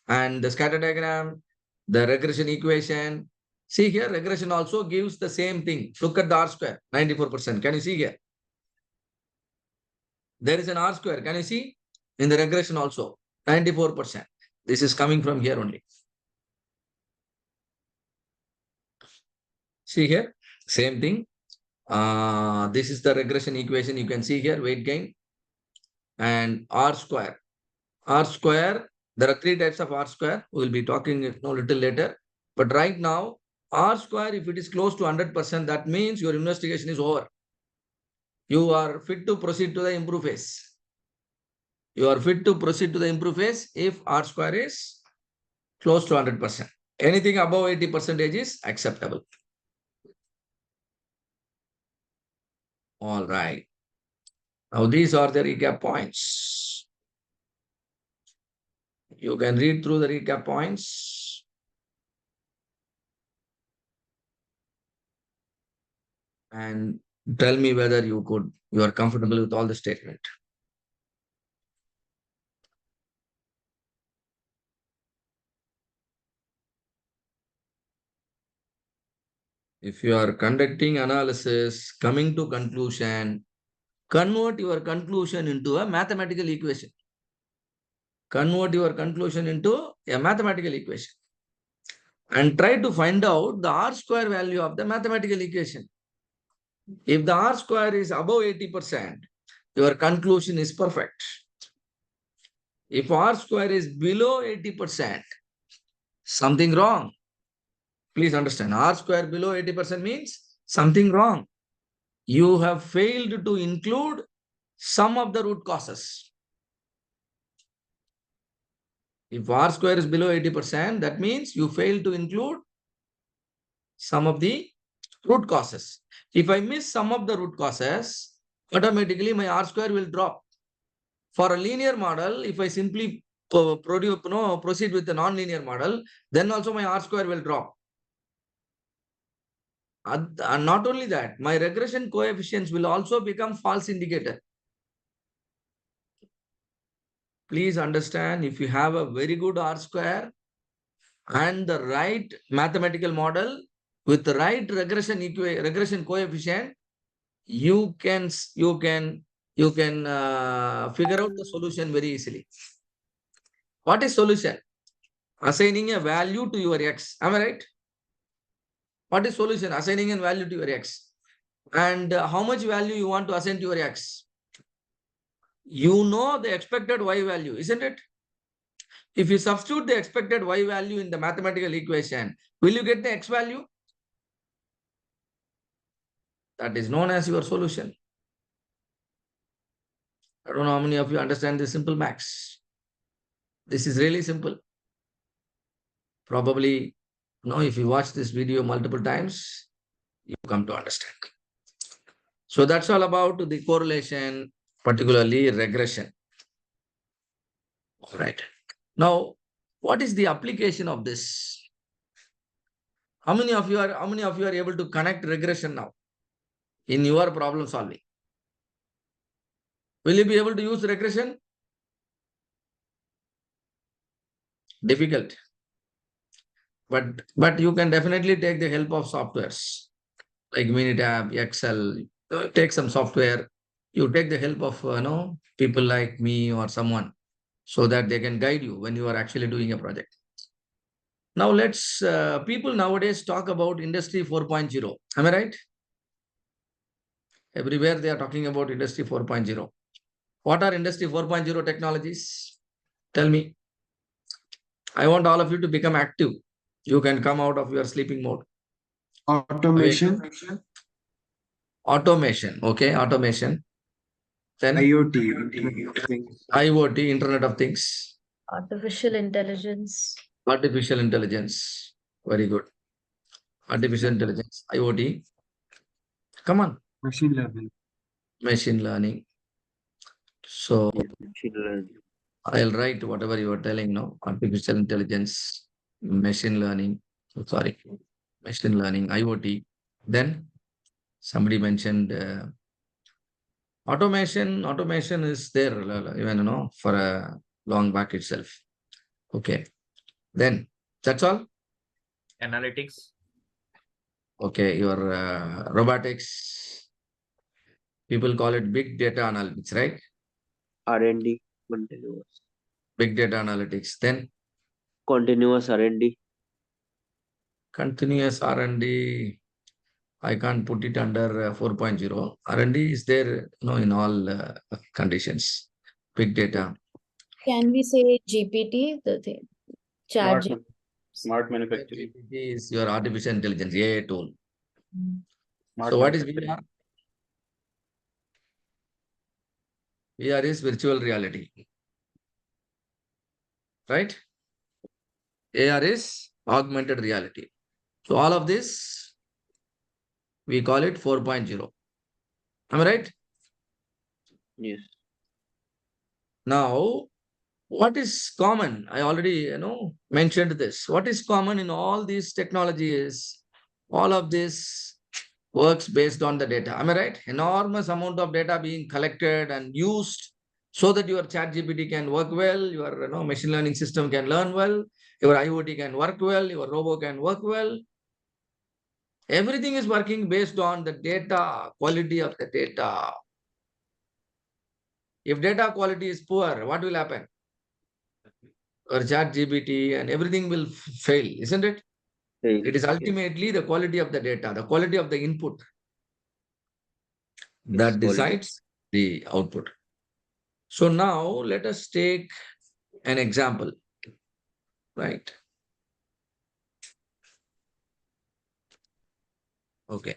And the scatter diagram, the regression equation. See here, regression also gives the same thing. Look at the R square, 94%. Can you see here? There is an R square. Can you see? In the regression also, 94%. This is coming from here only. See here, same thing. This is the regression equation. You can see here, weight gain and R square. R square, there are three types of R square. We'll be talking a little later. But right now, R square, if it is close to 100%, that means your investigation is over. You are fit to proceed to the improve phase. You are fit to proceed to the improve phase if R square is close to 100%. Anything above 80% is acceptable. All right. Now, these are the recap points. You can read through the recap points. And tell me whether you are comfortable with all the statement. If you are conducting analysis, coming to conclusion, convert your conclusion into a mathematical equation. Convert your conclusion into a mathematical equation. And try to find out the R square value of the mathematical equation. If the R square is above 80%, your conclusion is perfect. If R square is below 80%, something wrong. Please understand, R square below 80% means something wrong. You have failed to include some of the root causes. If R square is below 80%, that means you fail to include some of the root causes. If I miss some of the root causes, automatically my R square will drop. For a linear model, if I simply proceed with the non-linear model, then also my R square will drop. And not only that, my regression coefficients will also become false indicator. Please understand, if you have a very good R square and the right mathematical model with the right regression coefficient, you can figure out the solution very easily. What is solution? Assigning a value to your x. Am I right? What is solution? Assigning a value to your x. And how much value you want to assign to your x? You know the expected y value, isn't it? If you substitute the expected y value in the mathematical equation, will you get the x value? That is known as your solution. I don't know how many of you understand this simple max. This is really simple. Probably, if you watch this video multiple times, you come to understand. So that's all about the correlation, particularly regression. All right. Now, what is the application of this? How many of you are able to connect regression now in your problem solving? Will you be able to use regression? Difficult. But you can definitely take the help of softwares like Minitab, Excel. Take some software. You take the help of people like me or someone, so that they can guide you when you are actually doing a project. Now let's people nowadays talk about Industry 4.0. Am I right? Everywhere they are talking about Industry 4.0. What are Industry 4.0 technologies? Tell me. I want all of you to become active. You can come out of your sleeping mode. Automation. Automation. Okay, automation. Then IoT, Internet of Things. IoT, Internet of Things. Artificial intelligence. Artificial intelligence. Very good. Artificial intelligence. IoT. Come on. Machine learning. Machine learning. So Machine learning. I'll write whatever you are telling now. Artificial intelligence, machine learning. Sorry. Machine learning, IoT. Then somebody mentioned automation. Automation is there even for a long back itself. Okay. Then that's all. Analytics. Okay, your robotics. People call it big data analytics, right? R&D. Continuous. Big data analytics. Then Continuous R&D. continuous R&D. I can't put it under 4.0. R&D is there in all conditions. Big data. Can we say GPT, the thing? Chat Smart, smart manufacturing. GPT is your artificial intelligence, AI tool. Smart So what is manufacturing. VR? VR is virtual reality. Right? AR is augmented reality. So all of this, we call it 4.0. Am I right? Yes. Now, what is common? I already mentioned this. What is common in all these technologies? All of this works based on the data. Am I right? Enormous amount of data being collected and used so that your chat GPT can work well, your machine learning system can learn well, your IoT can work well, your robo can work well. Everything is working based on the data, quality of the data. If data quality is poor, what will happen? Or chat GPT and everything will fail, isn't it? It is ultimately the quality of the data, the quality of the input that decides the output. So now let us take an example, right? Okay.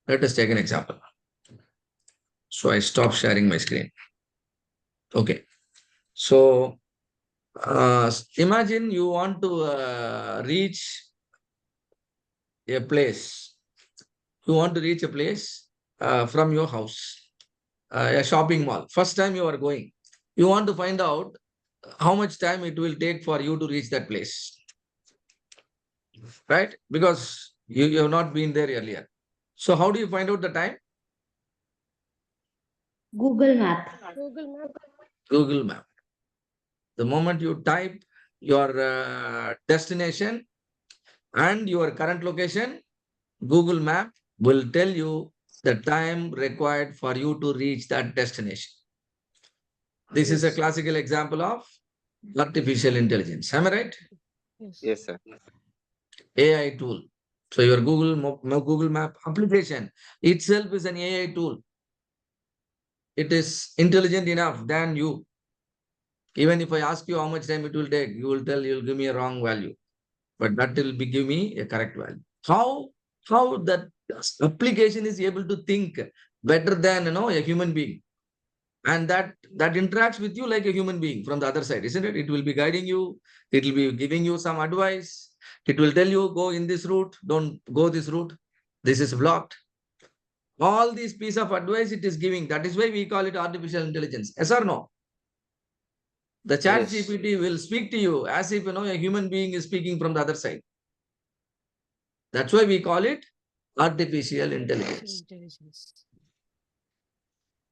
Let us take an example. So I stop sharing my screen. Okay. So imagine you want to reach a place. You want to reach a place from your house, a shopping mall. First time you are going. You want to find out how much time it will take for you to reach that place. Right? Because you have not been there earlier. So how do you find out the time? Google Map. Google Map. The moment you type your destination and your current location, Google Map will tell you the time required for you to reach that destination. This is a classical example of artificial intelligence. Am I right? Yes, sir. AI tool. So your Google Map application itself is an AI tool. It is intelligent enough than you. Even if I ask you how much time it will take, you'll give me a wrong value, but that will give me a correct value. How that application is able to think better than a human being? And that interacts with you like a human being from the other side, isn't it? It will be guiding you. It will be giving you some advice. It will tell you, go in this route, don't go this route. This is blocked. All these piece of advice it is giving. That is why we call it artificial intelligence. Yes or no? The chat Yes. GPT will speak to you as if a human being is speaking from the other side. That's why we call it artificial intelligence.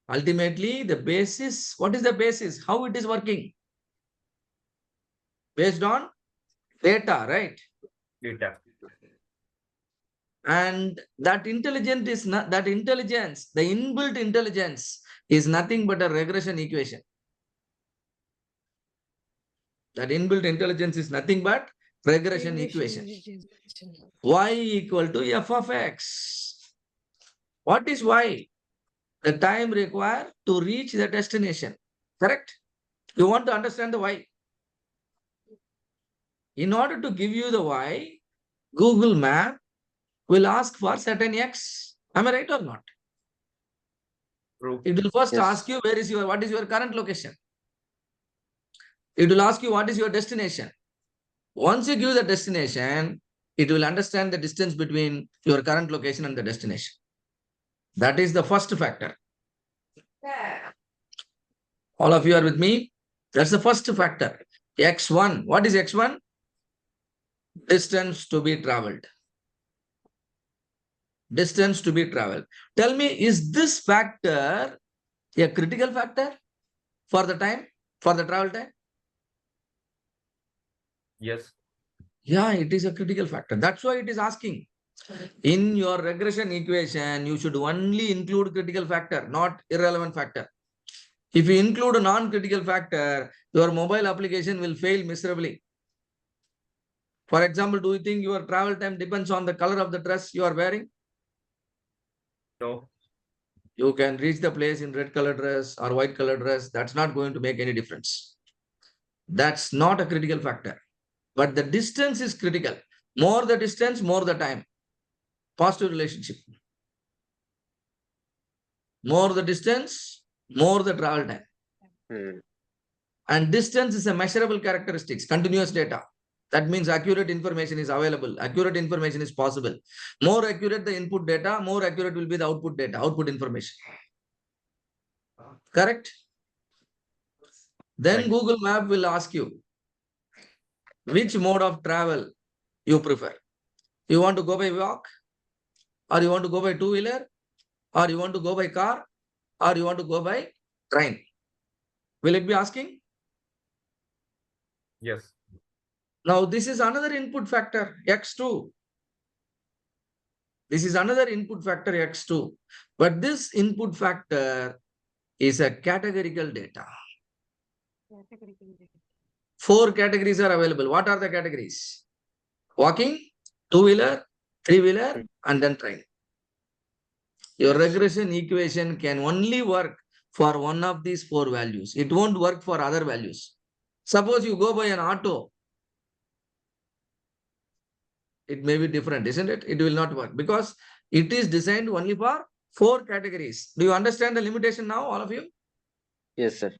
Ultimately, the basis, what is the basis? How it is working? Based on data, right? Data. And that intelligence is not that intelligence, the inbuilt intelligence is nothing but a regression equation. That inbuilt intelligence is nothing but regression equation. Y equal to f of x. What is y? The time required to reach the destination. Correct? You want to understand the y. In order to give you the y, Google Map will ask for certain x. Am I right or not? True. It will first Yes. ask you what is your current location. It will ask you what is your destination. Once you give the destination, it will understand the distance between your current location and the destination. That is the first factor. All of you are with me? That's the first factor. X1. What is X1? Distance to be traveled. Distance to be traveled. Tell me, is this factor a critical factor for the time, for the travel time? Yes. Yeah, it is a critical factor. That's why it is asking. In your regression equation, you should only include critical factor, not irrelevant factor. If you include a non-critical factor, your mobile application will fail miserably. For example, do you think your travel time depends on the color of the dress you are wearing? No. You can reach the place in red color dress or white color dress. That's not going to make any difference. That's not a critical factor. But the distance is critical. More the distance, more the time. Positive relationship. More the distance, more the travel time. Hmm. And distance is a measurable characteristics, continuous data. That means accurate information is available. Accurate information is possible. More accurate the input data, more accurate will be the output data, output information. Correct? Then Right. Google Map will ask you, which mode of travel you prefer? You want to go by walk? Or you want to go by two-wheeler? Or you want to go by car? Or you want to go by train? Will it be asking? Yes. Now, this is another input factor, X2. This is another input factor, X2. But this input factor is a categorical data. 4 categories are available. What are the categories? Walking, two-wheeler, three-wheeler, and then train. Your regression equation can only work for one of these 4 values. It won't work for other values. Suppose you go by an auto, it may be different, isn't it? It will not work because it is designed only for 4 categories. Do you understand the limitation now, all of you? Yes, sir.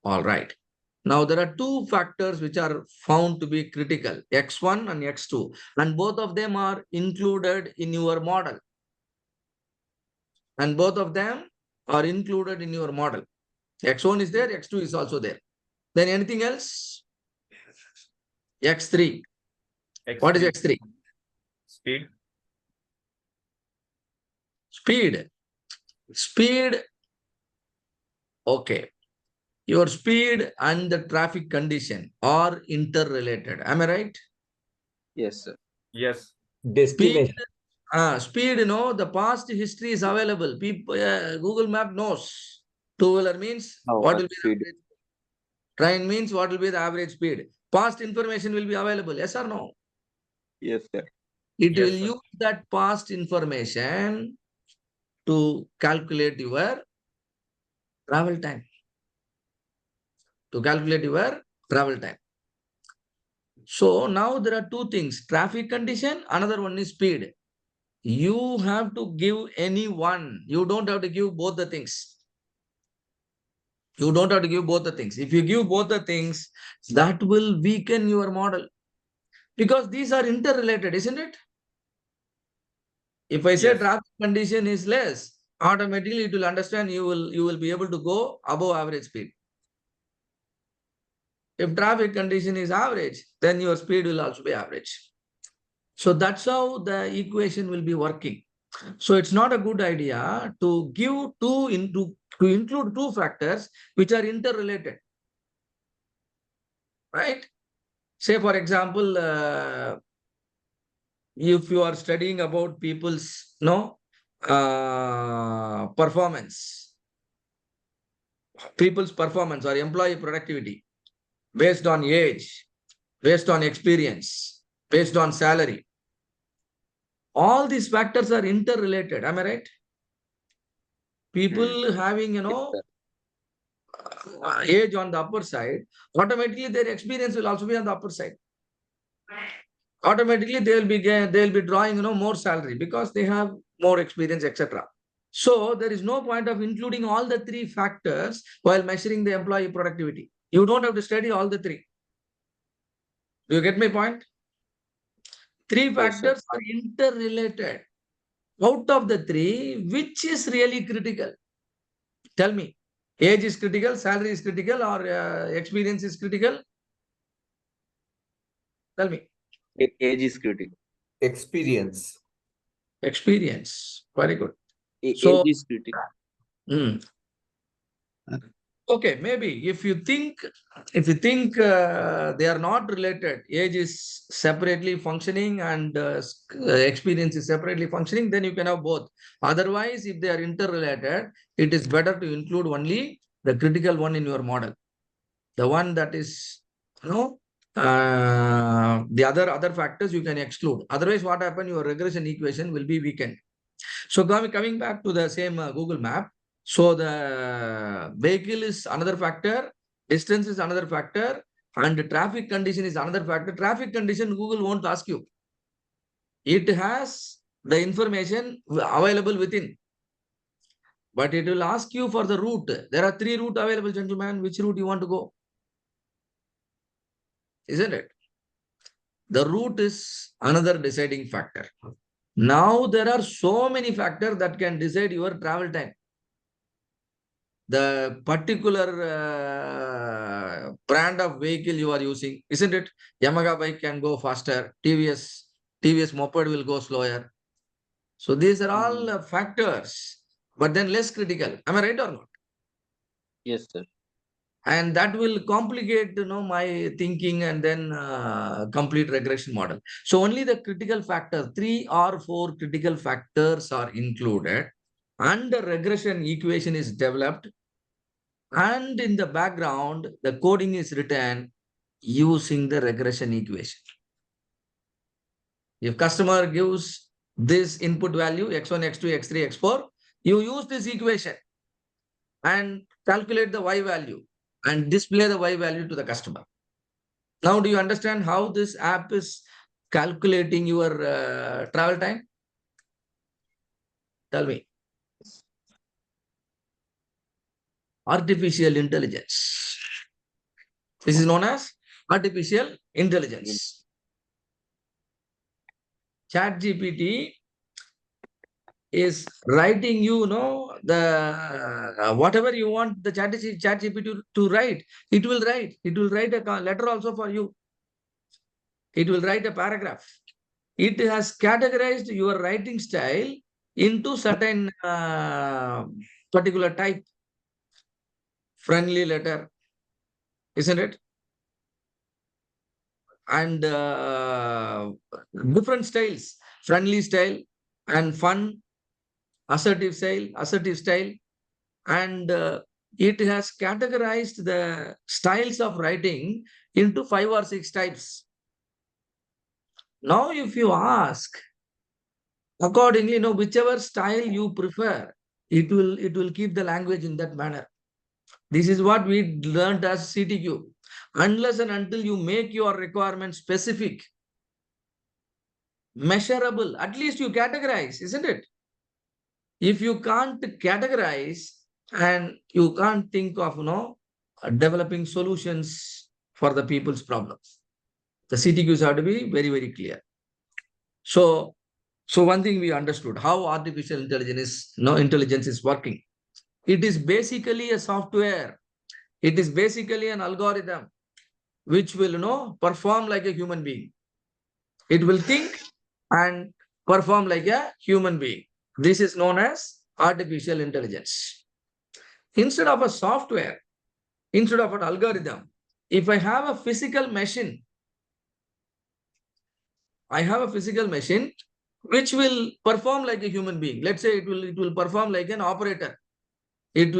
All right. Now, there are 2 factors which are found to be critical, X1 and X2, and both of them are included in your model. And both of them are included in your model. X1 is there, X2 is also there. Then anything else? X3. What is X3? Speed. Speed. Speed. Okay. Your speed and the traffic condition are interrelated. Am I right? Yes, sir. Yes. Speed, speed, the past history is available. People, Google Map knows. Two-wheeler means How what much will be the speed? average. Train means what will be the average speed. Past information will be available. Yes or no? Yes, sir. It Yes, will sir. use that past information to calculate your travel time. To calculate your travel time. So now there are 2 things, traffic condition, another one is speed. You have to give any one. You don't have to give both the things. You don't have to give both the things. If you give both the things, that will weaken your model because these are interrelated, isn't it? If I say Yes. traffic condition is less, automatically it will understand you will be able to go above average speed. If traffic condition is average, then your speed will also be average. So that's how the equation will be working. So it's not a good idea to give to include two factors which are interrelated, right? Say for example, if you are studying about people's people's performance or employee productivity based on age, based on experience, based on salary. All these factors are interrelated. Am I right? People having, age on the upper side, automatically their experience will also be on the upper side. Automatically they'll be drawing, more salary because they have more experience, etc. So there is no point of including all the three factors while measuring the employee productivity. You don't have to study all the three. Do you get my point? Three factors are interrelated. Out of the three, which is really critical? Tell me. Age is critical, salary is critical, or experience is critical? Tell me. Age is critical. Experience. Experience. Very good. Age So, is critical. Okay, maybe if you think they are not related, age is separately functioning and experience is separately functioning, then you can have both. Otherwise, if they are interrelated, it is better to include only the critical one in your model. The one that is, the other factors you can exclude. Otherwise, what happen? Your regression equation will be weakened. So coming back to the same Google map. So the vehicle is another factor, distance is another factor, and the traffic condition is another factor. Traffic condition, Google won't ask you. It has the information available within, but it will ask you for the route. There are 3 routes available, gentlemen. Which route you want to go? Isn't it? The route is another deciding factor. Now there are so many factors that can decide your travel time. The particular brand of vehicle you are using, isn't it? Yamaha bike can go faster, TVS moped will go slower. So these are all factors, but then less critical. Am I right or not? Yes, sir. And that will complicate, my thinking and then complete regression model. So only the critical factor, 3 or 4 critical factors are included, and the regression equation is developed. And in the background, the coding is written using the regression equation. If customer gives this input value, x1, x2, x3, x4, you use this equation and calculate the y value and display the y value to the customer. Now, do you understand how this app is calculating your travel time? Tell me. Artificial intelligence. This is known as artificial intelligence. ChatGPT is writing the whatever you want the ChatGPT to write. It will write. It will write a letter also for you. It will write a paragraph. It has categorized your writing style into certain particular type. Friendly letter, isn't it? And different styles, friendly style and fun, assertive style, and it has categorized the styles of writing into 5 or 6 types. Now, if you ask, accordingly, whichever style you prefer, it will keep the language in that manner. This is what we learned as CTQ. Unless and until you make your requirement specific, measurable, at least you categorize, isn't it? If you can't categorize, and you can't think of, developing solutions for the people's problems. The CTQs have to be very, very clear. So, one thing we understood how artificial intelligence is, intelligence is working. It is basically a software. It is basically an algorithm which will, perform like a human being. It will think and perform like a human being. This is known as artificial intelligence. Instead of a software, instead of an algorithm, if I have a physical machine, which will perform like a human being. Let's say it will perform like an operator. It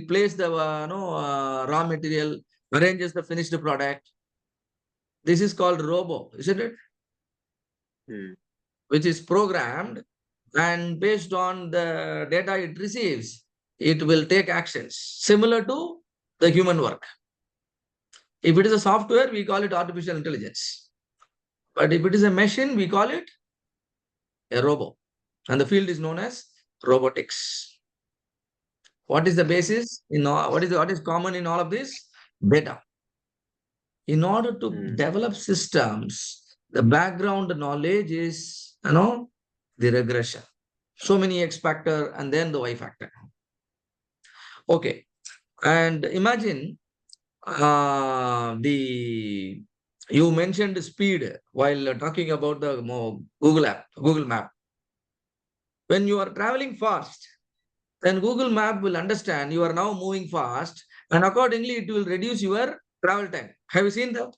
plays the raw material, arranges the finished product. This is called robo, isn't it? Which is programmed, and based on the data it receives, it will take actions similar to the human work. If it is a software, we call it artificial intelligence. But if it is a machine, we call it a robo. And the field is known as robotics. What is the basis in all, what is common in all of this? Data. In order to develop systems, the background knowledge is, the regression. So many X factor and then the Y factor. Okay. And imagine you mentioned speed while talking about the Google Map. When you are traveling fast, then Google Map will understand you are now moving fast, and accordingly it will reduce your travel time. Have you seen that?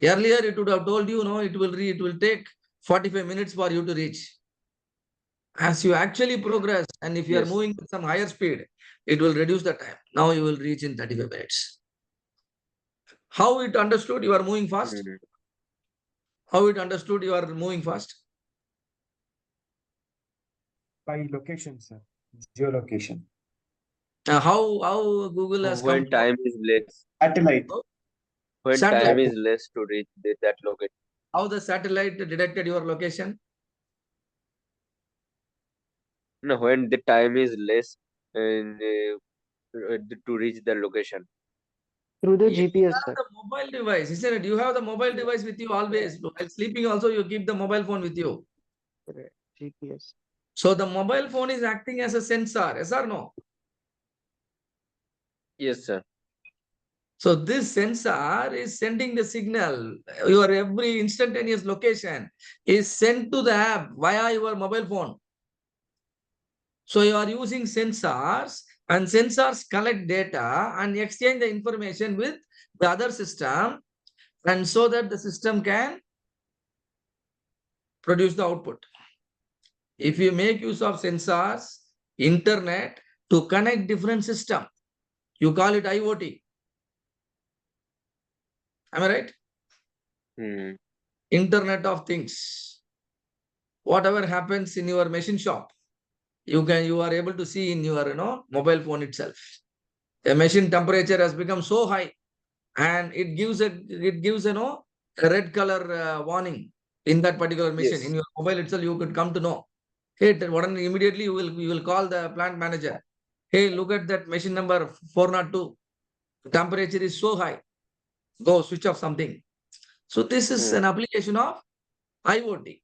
Earlier it would have told you, it will take 45 minutes for you to reach. As you actually progress, and if you are moving with some higher speed, it will reduce the time. Now you will reach in 35 minutes. How it understood you are moving fast? How it understood you are moving fast? By location, sir. Geolocation. How Google has come When time is less. Satellite. When time Satellite. is less to reach that location. How the satellite detected your location? No, when the time is less and to reach the location. Through the You GPS, have sir. the mobile device, isn't it? You have the mobile device with you always. While sleeping also, you keep the mobile phone with you. Correct. GPS. So the mobile phone is acting as a sensor, yes or no? Yes, sir. So this sensor is sending the signal. Your every instantaneous location is sent to the app via your mobile phone. So you are using sensors, and sensors collect data and exchange the information with the other system, and so that the system can produce the output. If you make use of sensors, internet to connect different systems, you call it IoT. Am I right? Internet of Things. Whatever happens in your machine shop, you are able to see in your mobile phone itself. The machine temperature has become so high, and it gives a red color warning in that particular machine. In your mobile itself, you could come to know. Hey, immediately you will call the plant manager. Hey, look at that machine number 402. The temperature is so high. Go switch off something. So this is an application of IoT.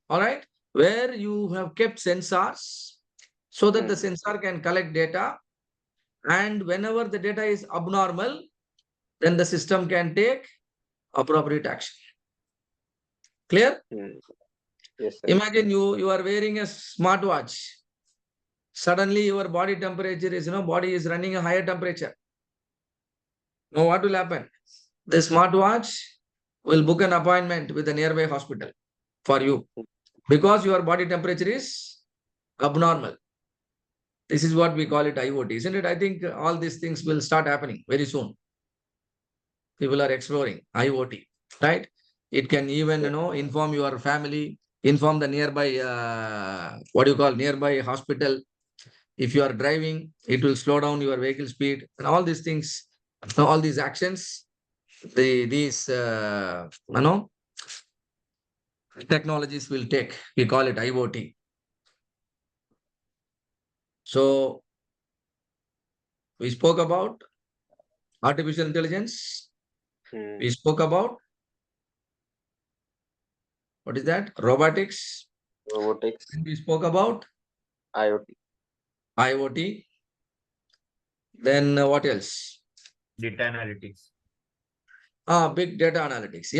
All right, where you have kept sensors so that the sensor can collect data, and whenever the data is abnormal, then the system can take appropriate action. Clear? Yes, sir. Imagine you are wearing a smartwatch. Suddenly your body temperature is, body is running a higher temperature. Now what will happen? The smartwatch will book an appointment with a nearby hospital for you because your body temperature is abnormal. This is what we call it IoT, isn't it? I think all these things will start happening very soon. People are exploring IoT, right? It can even, inform your family, inform the nearby, nearby hospital. If you are driving, it will slow down your vehicle speed, and all these things, all these actions, these technologies will take. We call it IoT. So we spoke about artificial intelligence. We spoke about what is that? Robotics. Robotics, And we spoke about IoT, IoT. Then what else? Data analytics. Big data analytics.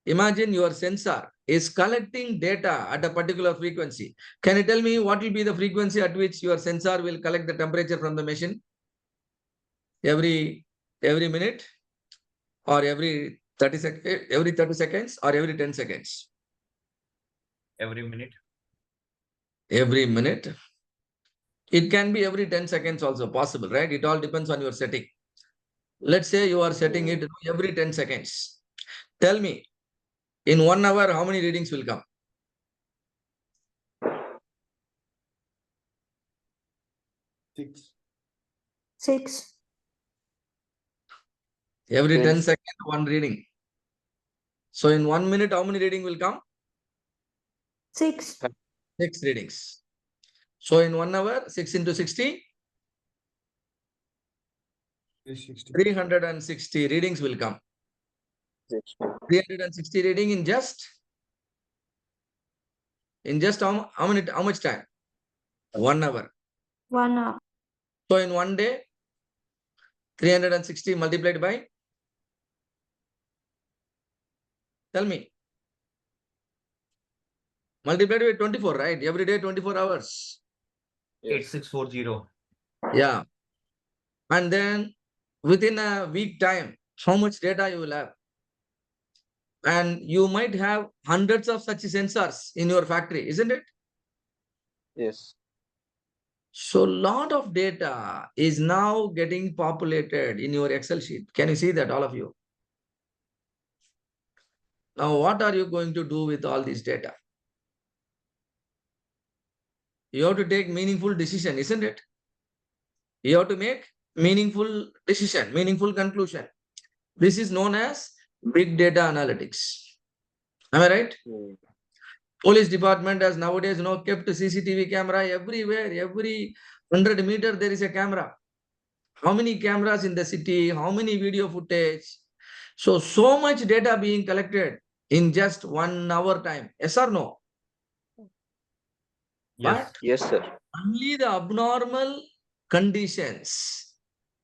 Imagine your sensor is collecting data at a particular frequency. Can you tell me what will be the frequency at which your sensor will collect the temperature from the machine? Every minute or every 30 seconds or every 10 seconds? Every minute. Every minute. It can be every 10 seconds also possible, right? It all depends on your setting. Let's say you are setting it every 10 seconds. Tell me, in 1 hour, how many readings will come? Six. Every 10 10. seconds, one reading. So in 1 minute, how many reading will come? Six. 6 readings. So in 1 hour, 6 into 60, 360 readings will come. 360 reading in just how much time? 1 hour. 1 hour. So in 1 day, 360 multiplied by, tell me, multiplied by 24, right? Every day 24 hours. 8640. Yeah. And then within a week time, how much data you will have? And you might have hundreds of such sensors in your factory, isn't it? Yes. So lot of data is now getting populated in your Excel sheet. Can you see that, all of you? Now, what are you going to do with all this data? You have to take meaningful decision, isn't it? You have to make meaningful decision, meaningful conclusion. This is known as big data analytics. Am I right? Police department has nowadays kept CCTV camera everywhere. Every 100 meter there is a camera. How many cameras in the city? How many video footage? So much data being collected in just 1 hour time. Yes or no? But Yes, sir. only the abnormal conditions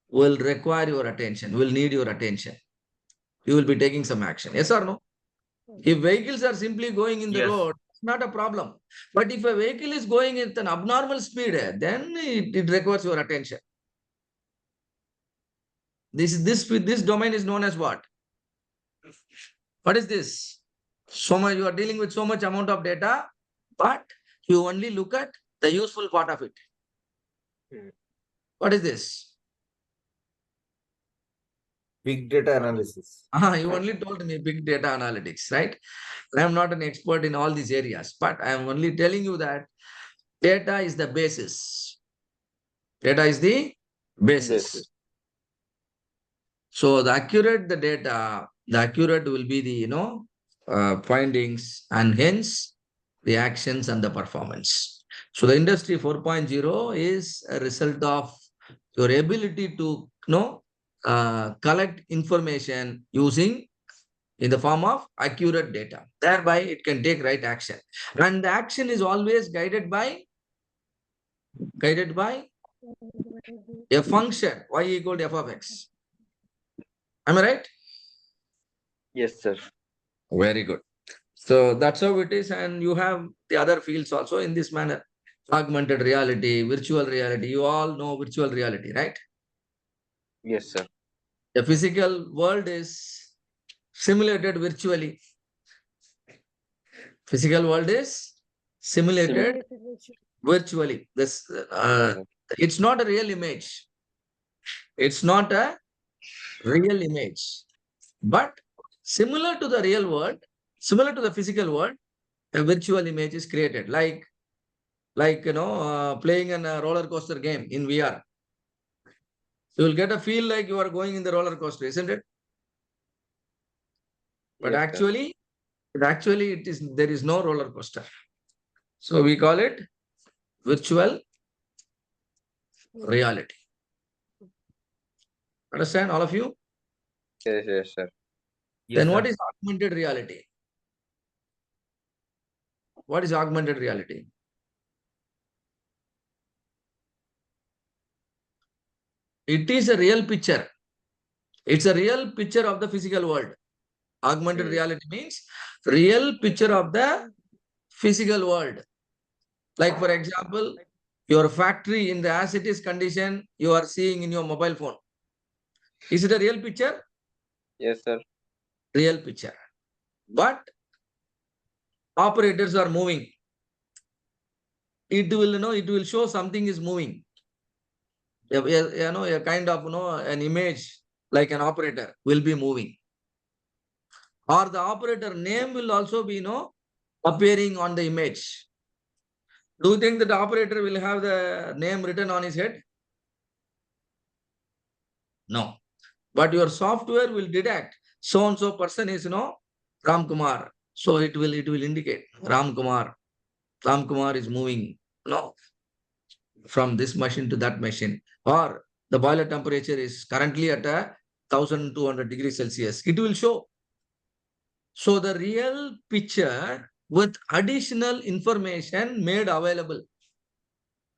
will require your attention, will need your attention. You will be taking some action. Yes or no? If vehicles are simply going in the Yes. road, it's not a problem. But if a vehicle is going at an abnormal speed, then it requires your attention. This domain is known as what? What is this? So much you are dealing with so much amount of data, but you only look at the useful part of it. What is this? Big data analysis. You only told me big data analytics, right? I am not an expert in all these areas, but I am only telling you that data is the basis. Data is the basis. So the accurate the data, the accurate will be the findings, and hence the actions and the performance. So the industry 4.0 is a result of your ability to collect information using in the form of accurate data. Thereby, it can take right action. And the action is always guided by a function, y equal to f of x. Am I right? Yes, sir. Very good. So that's how it is. And you have the other fields also in this manner. Augmented reality, virtual reality. You all know virtual reality, right? Yes, sir. The physical world is simulated virtually. Physical world is simulated virtually. It's not a real image. It's not a real image. But similar to the real world, similar to the physical world, a virtual image is created. Like playing a roller coaster game in VR. You will get a feel like you are going in the roller coaster, isn't it? But Yes, sir. actually, there is no roller coaster. So we call it virtual reality. Understand, all of you? Yes, sir. Then what is augmented reality? What is augmented reality? It is a real picture. It's a real picture of the physical world. Augmented reality means real picture of the physical world. Like for example, your factory in the as it is condition you are seeing in your mobile phone. Is it a real picture? Yes, sir. Real picture. But operators are moving. It will, it will show something is moving. A kind of, an image like an operator will be moving. Or the operator name will also be, appearing on the image. Do you think that the operator will have the name written on his head? No. But your software will detect so and so person is, Ram Kumar. So it will indicate Ram Kumar. Ram Kumar is moving, from this machine to that machine. Or the boiler temperature is currently at 1200 degrees Celsius. It will show. So the real picture with additional information made available,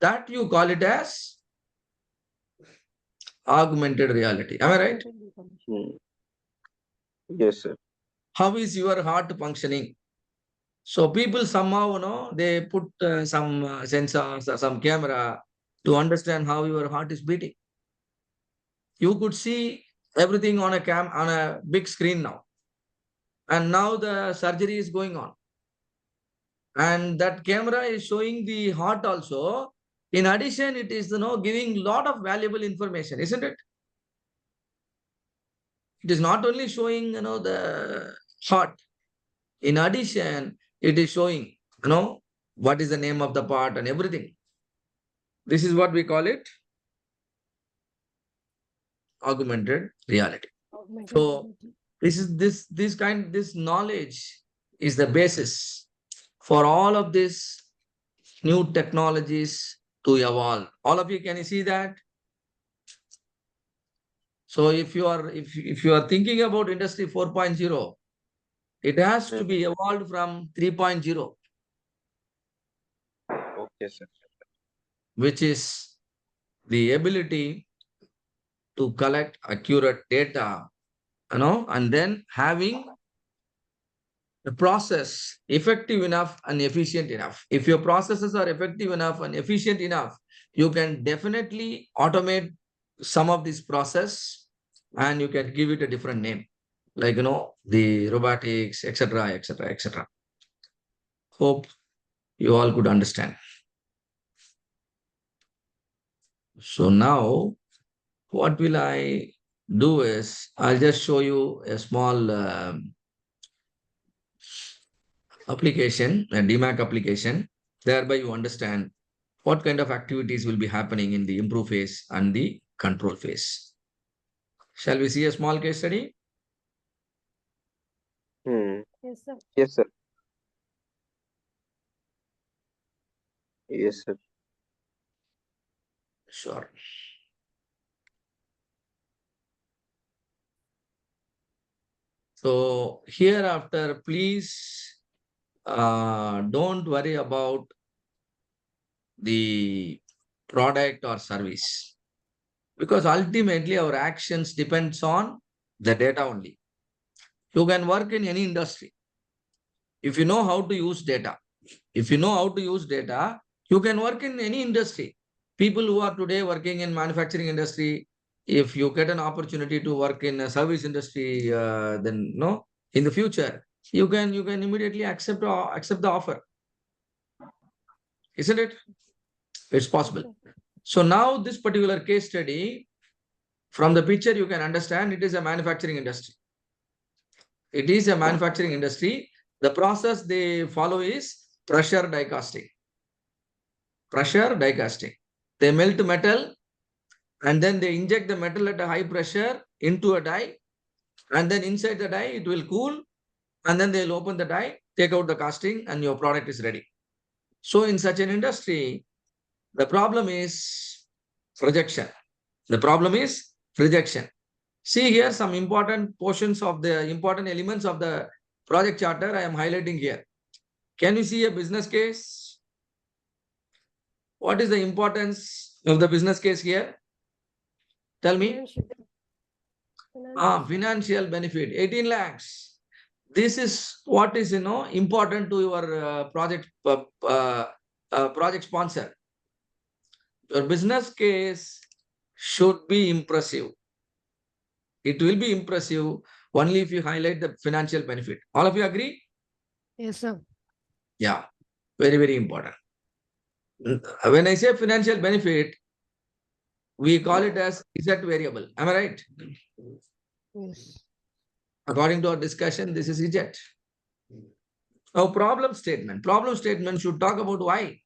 that you call it as augmented reality. Am I right? Yes, sir. How is your heart functioning? So people somehow, they put some sensors or some camera to understand how your heart is beating. You could see everything on a big screen now. And now the surgery is going on. And that camera is showing the heart also. In addition, it is, giving a lot of valuable information, isn't it? It is not only showing, the heart. In addition, it is showing, what is the name of the part and everything. This is what we call it augmented reality. So this knowledge is the basis for all of this new technologies to evolve. All of you, can you see that? So if you are thinking about industry 4.0, it has to be evolved from 3.0. Okay, sir. Which is the ability to collect accurate data, and then having the process effective enough and efficient enough. If your processes are effective enough and efficient enough, you can definitely automate some of this process and you can give it a different name, like, the robotics, etc., etc., etc. Hope you all could understand. So now, what will I do is, I'll just show you a small application, a Dmaic application. Thereby you understand what kind of activities will be happening in the improve phase and the control phase. Shall we see a small case study? Yes, sir. Yes, sir. Yes, sir. Sure. So hereafter, please don't worry about the product or service, because ultimately our actions depends on the data only. You can work in any industry. If you know how to use data, you can work in any industry. People who are today working in manufacturing industry, if you get an opportunity to work in a service industry, then no, in the future, you can immediately accept the offer. Isn't it? It's possible. So now this particular case study, from the picture, you can understand it is a manufacturing industry. It is a manufacturing industry. The process they follow is pressure die casting. Pressure die casting. They melt metal and then they inject the metal at a high pressure into a die, and then inside the die it will cool, and then they'll open the die, take out the casting, and your product is ready. So in such an industry, The problem is rejection. The problem is rejection. See here some important portions of the important elements of the project charter I am highlighting here. Can you see a business case? What is the importance of the business case here? Tell me. Financial benefit, 18 lakhs. This is what is, important to your project sponsor. Your business case should be impressive. It will be impressive only if you highlight the financial benefit. All of you agree? Yes, sir. Yeah, very, very important. When I say financial benefit, we call it as Z variable. Am I right? Yes. According to our discussion, this is Z. Now, problem statement. Problem statement should talk about why.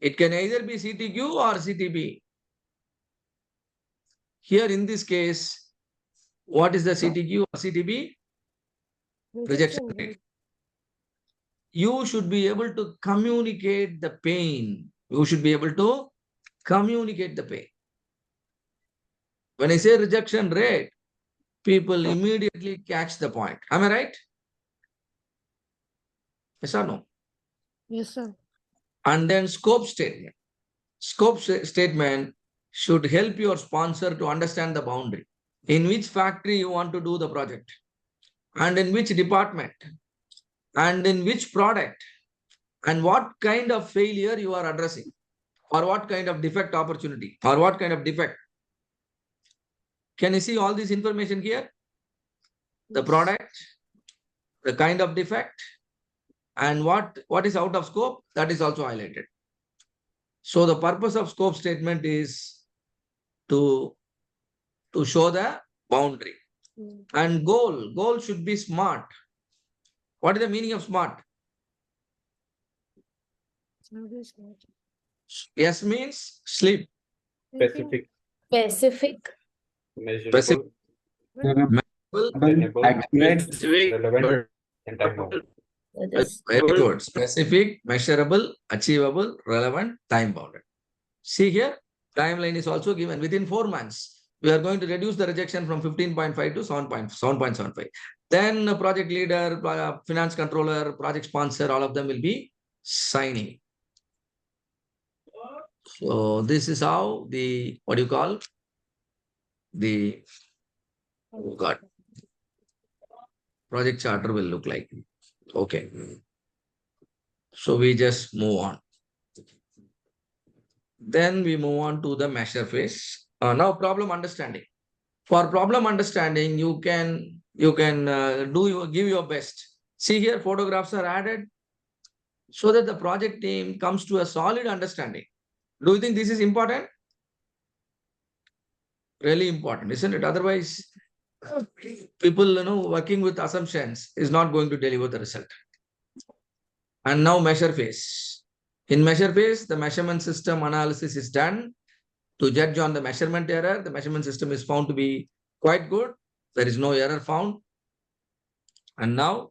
It can either be CTQ or CTB. Here in this case, what is the CTQ or CTB? Rejection rate. You should be able to communicate the pain. You should be able to communicate the pain. When I say rejection rate, people immediately catch the point. Am I right? Yes or no? Yes, sir. And then scope statement. Scope statement should help your sponsor to understand the boundary. In which factory you want to do the project, and in which department, and in which product, and what kind of failure you are addressing, or what kind of defect opportunity, or what kind of defect. Can you see all this information here? The product, the kind of defect, and what is out of scope, that is also highlighted. So the purpose of scope statement is to show the boundary. And goal should be SMART. What is the meaning of SMART? S means sleep. Specific, Specific, measurable, Measurable, accurate, relevant, and time bound. that is very good. Specific, measurable, achievable, relevant, time bounded. See here, timeline is also given within 4 months. We are going to reduce the rejection from 15.5 to 7.75. Then the project leader, finance controller, project sponsor, all of them will be signing. So this is how the, what do you call? The project charter will look like. Okay. So we just move on. Then we move on to the measure phase. Now problem understanding. For problem understanding, you can give your best. See here, photographs are added so that the project team comes to a solid understanding. Do you think this is important? Really important, isn't it? Otherwise, people working with assumptions is not going to deliver the result. And now measure phase. In measure phase, the measurement system analysis is done to judge on the measurement error. The measurement system is found to be quite good. There is no error found. And now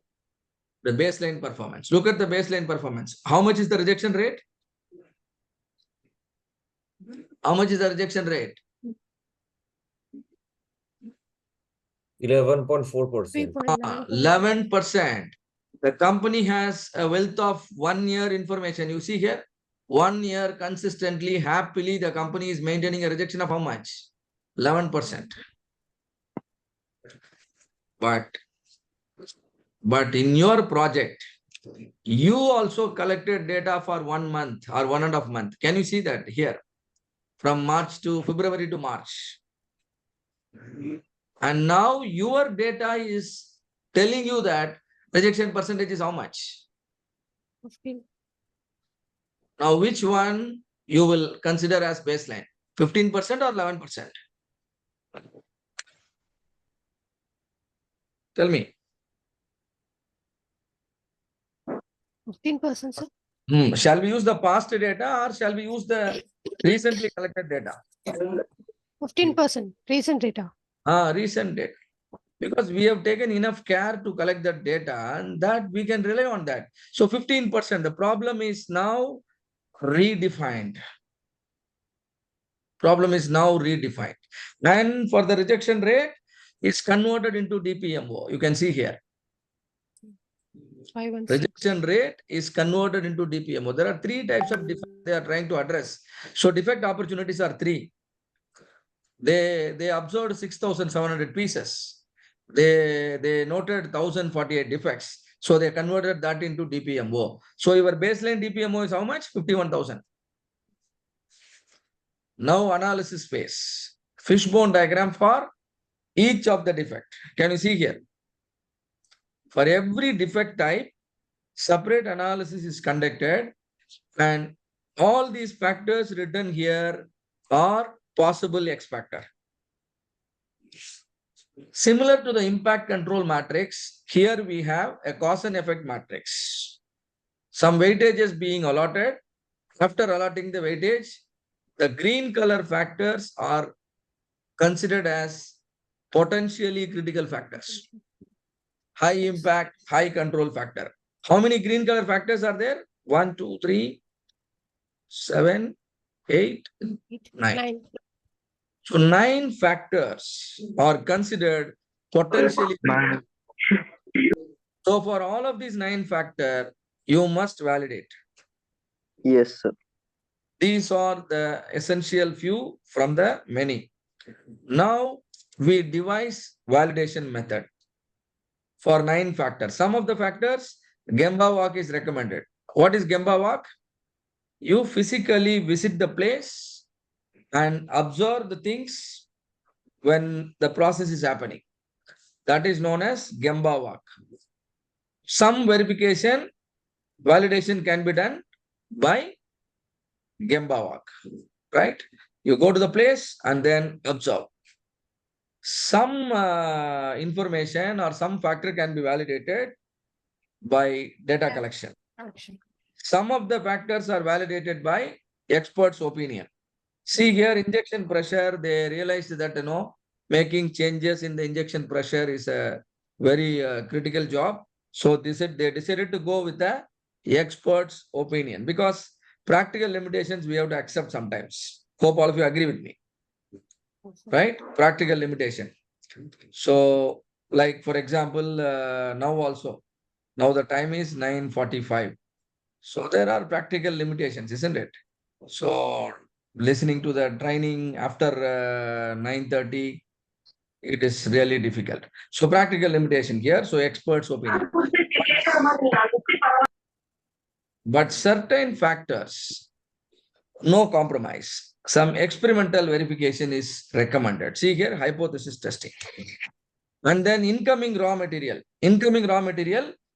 the baseline performance. Look at the baseline performance. How much is the rejection rate? How much is the rejection rate? 11.4%. 11%. The company has a wealth of 1 year information. You see here, 1 year consistently, happily, the company is maintaining a rejection of how much? 11%. But in your project, you also collected data for 1 month or 1.5 months. Can you see that here? From March to February to March. And now your data is telling you that rejection percentage is how much? 15. Now, which one you will consider as baseline? 15% or 11%? Tell me. 15%, sir. Shall we use the past data or shall we use the recently collected data? 15%. Recent data. Recent data. Because we have taken enough care to collect that data and that we can rely on that. So 15%. The problem is now redefined. Problem is now redefined. And for the rejection rate, it's converted into DPMO. You can see here. 5 and 6. Rejection rate is converted into DPMO. There are three types of defects they are trying to address. So defect opportunities are three. They observed 6,700 pieces. They noted 1,048 defects. So they converted that into DPMO. So your baseline DPMO is how much? 51,000. Now analysis phase. Fishbone diagram for each of the defect. Can you see here? For every defect type, separate analysis is conducted, and all these factors written here are possible X factor. Similar to the impact control matrix, here we have a cause and effect matrix. Some weightages being allotted. After allotting the weightage, the green color factors are considered as potentially critical factors. High impact, high control factor. How many green color factors are there? 1, 2, 3, 7, 8, 9. So 9 factors are considered potentially. So for all of these 9 factors, you must validate. Yes, sir. These are the essential few from the many. Now we devise validation method for 9 factors. Some of the factors, Gemba walk is recommended. What is Gemba walk? You physically visit the place and observe the things when the process is happening. That is known as Gemba walk. Some verification, validation can be done by Gemba walk, right? You go to the place and then observe. Some information or some factor can be validated by data collection. Some of the factors are validated by experts' opinion. See here, injection pressure, they realized that, making changes in the injection pressure is a very critical job. So they decided to go with the expert's opinion, because practical limitations we have to accept sometimes. Hope all of you agree with me. Right? Practical limitation. So, like for example, now the time is 9:45. So there are practical limitations, isn't it? So listening to the training after 9:30, it is really difficult. So practical limitation here. So experts' opinion. But certain factors, no compromise. Some experimental verification is recommended. See here, hypothesis testing. And then incoming raw material,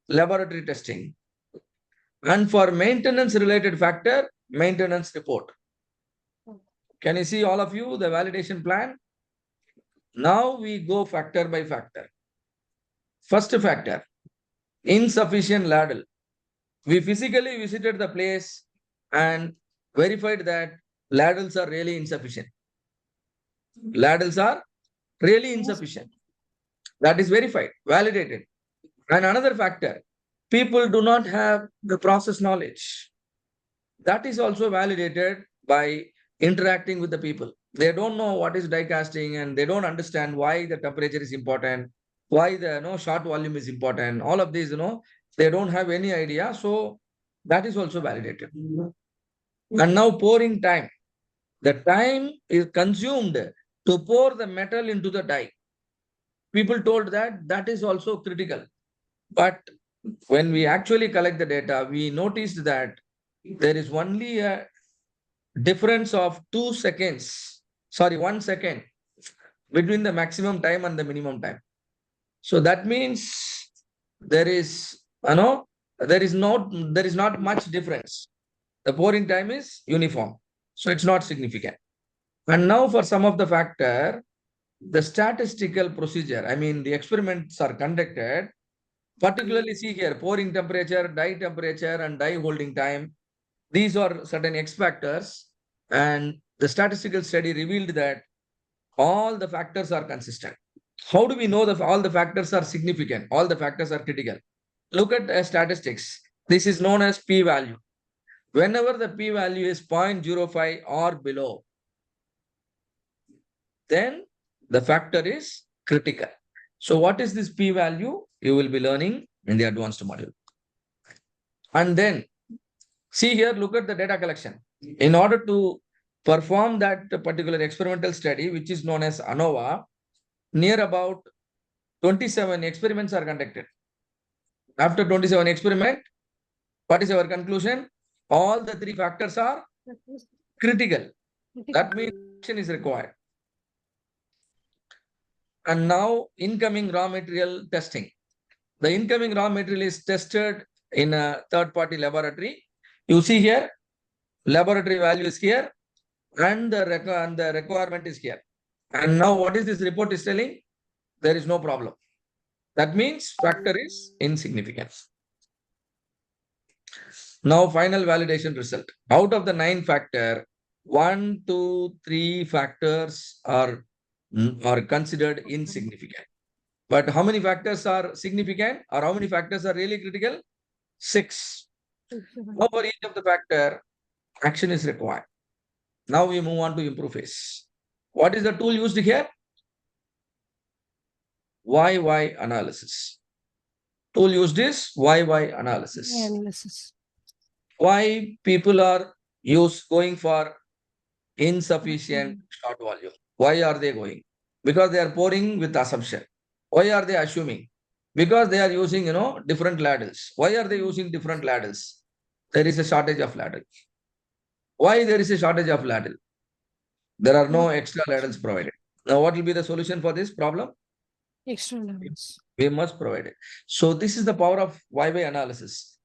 laboratory testing. And for maintenance related factor, maintenance report. Can you see all of you the validation plan? Now we go factor by factor. First factor, insufficient ladle. We physically visited the place and verified that ladles are really insufficient. Ladles are really insufficient. That is verified, validated. And another factor, people do not have the process knowledge. That is also validated by interacting with the people. They don't know what is die casting, and they don't understand why the temperature is important, why the short volume is important. All of these, they don't have any idea. So that is also validated. And now pouring time. The time is consumed to pour the metal into the die. People told that is also critical. But when we actually collect the data, we noticed that there is only a difference of 1 second between the maximum time and the minimum time. So that means there is not much difference. The pouring time is uniform. So it's not significant. And now for some of the factor, the statistical procedure, the experiments are conducted, particularly see here, pouring temperature, die temperature, and die holding time. These are certain X factors, and the statistical study revealed that all the factors are consistent. How do we know that all the factors are significant? All the factors are critical. Look at statistics. This is known as p-value. Whenever the p-value is 0.05 or below, then the factor is critical. So what is this p-value? You will be learning in the advanced module. And then see here, look at the data collection. In order to perform that particular experimental study, which is known as ANOVA, near about 27 experiments are conducted. After 27 experiment, what is our conclusion? All the three factors are critical. That means action is required. And now incoming raw material testing. The incoming raw material is tested in a third-party laboratory. You see here, laboratory value is here, and the requirement is here. And now what is this report is telling? There is no problem. That means factor is insignificant. Now final validation result. Out of the 9 factor, 1, 2, 3 factors are considered insignificant. But how many factors are significant, or how many factors are really critical? 6. Now for each of the factor, action is required. Now we move on to improve phase. What is the tool used here? YY analysis. Tool used is YY analysis. Why people are going for insufficient short volume? Why are they going? Because they are pouring with assumption. Why are they assuming? Because they are using, different ladles. Why are they using different ladles? There is a shortage of ladle. Why there is a shortage of ladle? There are no extra ladles provided. Now, what will be the solution for this problem? Extra levels. We must provide it. So this is the power of YY analysis.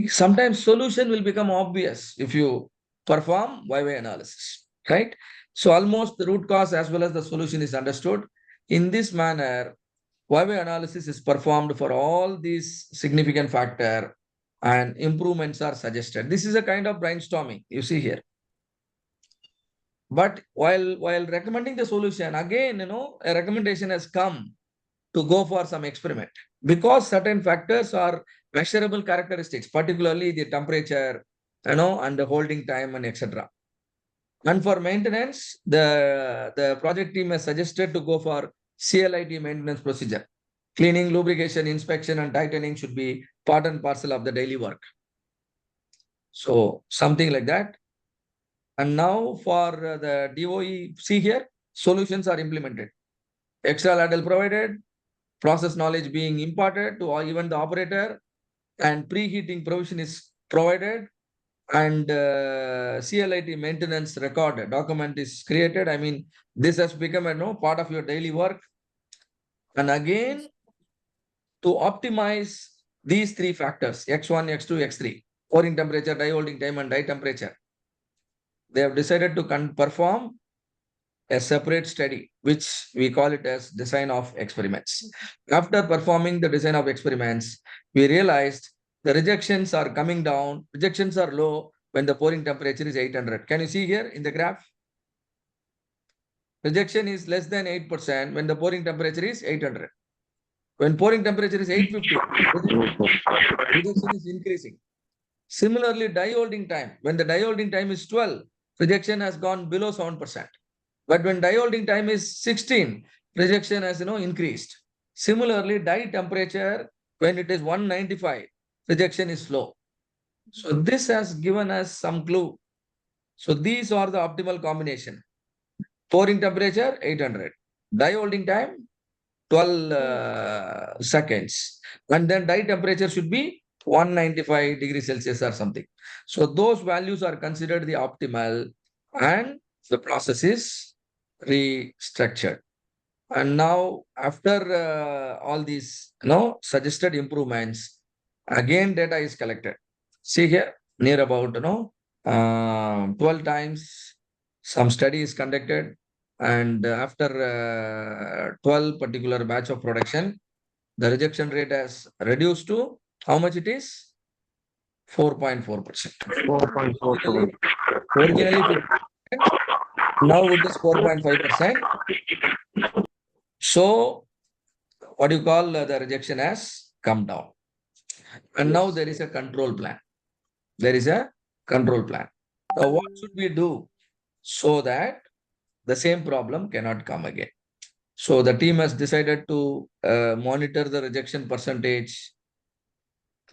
Sometimes solution will become obvious if you perform YY analysis, right? So almost the root cause as well as the solution is understood. In this manner, YY analysis is performed for all these significant factor and improvements are suggested. This is a kind of brainstorming you see here. But while recommending the solution, again, a recommendation has come to go for some experiment because certain factors are measurable characteristics, particularly the temperature, and the holding time and etc. And for maintenance, the project team has suggested to go for CLIT maintenance procedure. Cleaning, lubrication, inspection, and tightening should be part and parcel of the daily work. So something like that. And now for the DOE, see here, solutions are implemented. Extra ladle provided, process knowledge being imparted to even the operator, and preheating provision is provided, and CLIT maintenance record document is created. I mean, this has become a part of your daily work. And again, to optimize these 3 factors, X1, X2, X3, pouring temperature, die holding time, and die temperature, they have decided to perform a separate study, which we call it as design of experiments. After performing the design of experiments, we realized the rejections are coming down. Rejections are low when the pouring temperature is 800. Can you see here in the graph? Rejection is less than 8% when the pouring temperature is 800. When pouring temperature is 850, rejection is increasing. Similarly, die holding time. When the die holding time is 12, rejection has gone below 7%. But when die holding time is 16, rejection has increased. Similarly, die temperature, when it is 195, rejection is low. So this has given us some clue. So these are the optimal combination. Pouring temperature 800, die holding time 12 seconds, and then die temperature should be 195 degrees Celsius or something. So those values are considered the optimal, and the process is restructured. And now after all these suggested improvements, again data is collected. See here, near about 12 times some study is conducted, and after 12 particular batch of production, the rejection rate has reduced to how much it is? 4.4%. 4.47. Originally 50%, now it is 4.5%. So what you call the rejection has come down. And now there is a control plan. There is a control plan. Now, what should we do so that the same problem cannot come again? So the team has decided to monitor the rejection percentage.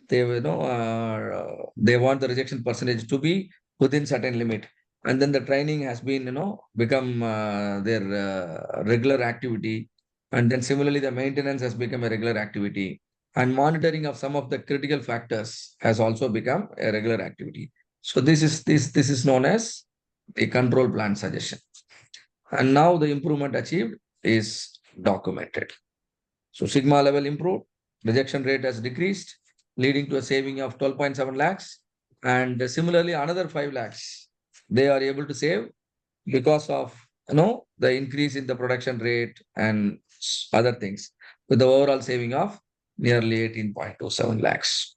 They want the rejection percentage to be within certain limit, and then the training has been become their regular activity, and then similarly the maintenance has become a regular activity, and monitoring of some of the critical factors has also become a regular activity. So this is known as the control plan suggestion, and now the improvement achieved is documented. So sigma level improved, rejection rate has decreased, leading to a saving of 12.7 lakhs. And similarly, another 5 lakhs they are able to save because of the increase in the production rate and other things, with the overall saving of nearly 18.27 lakhs.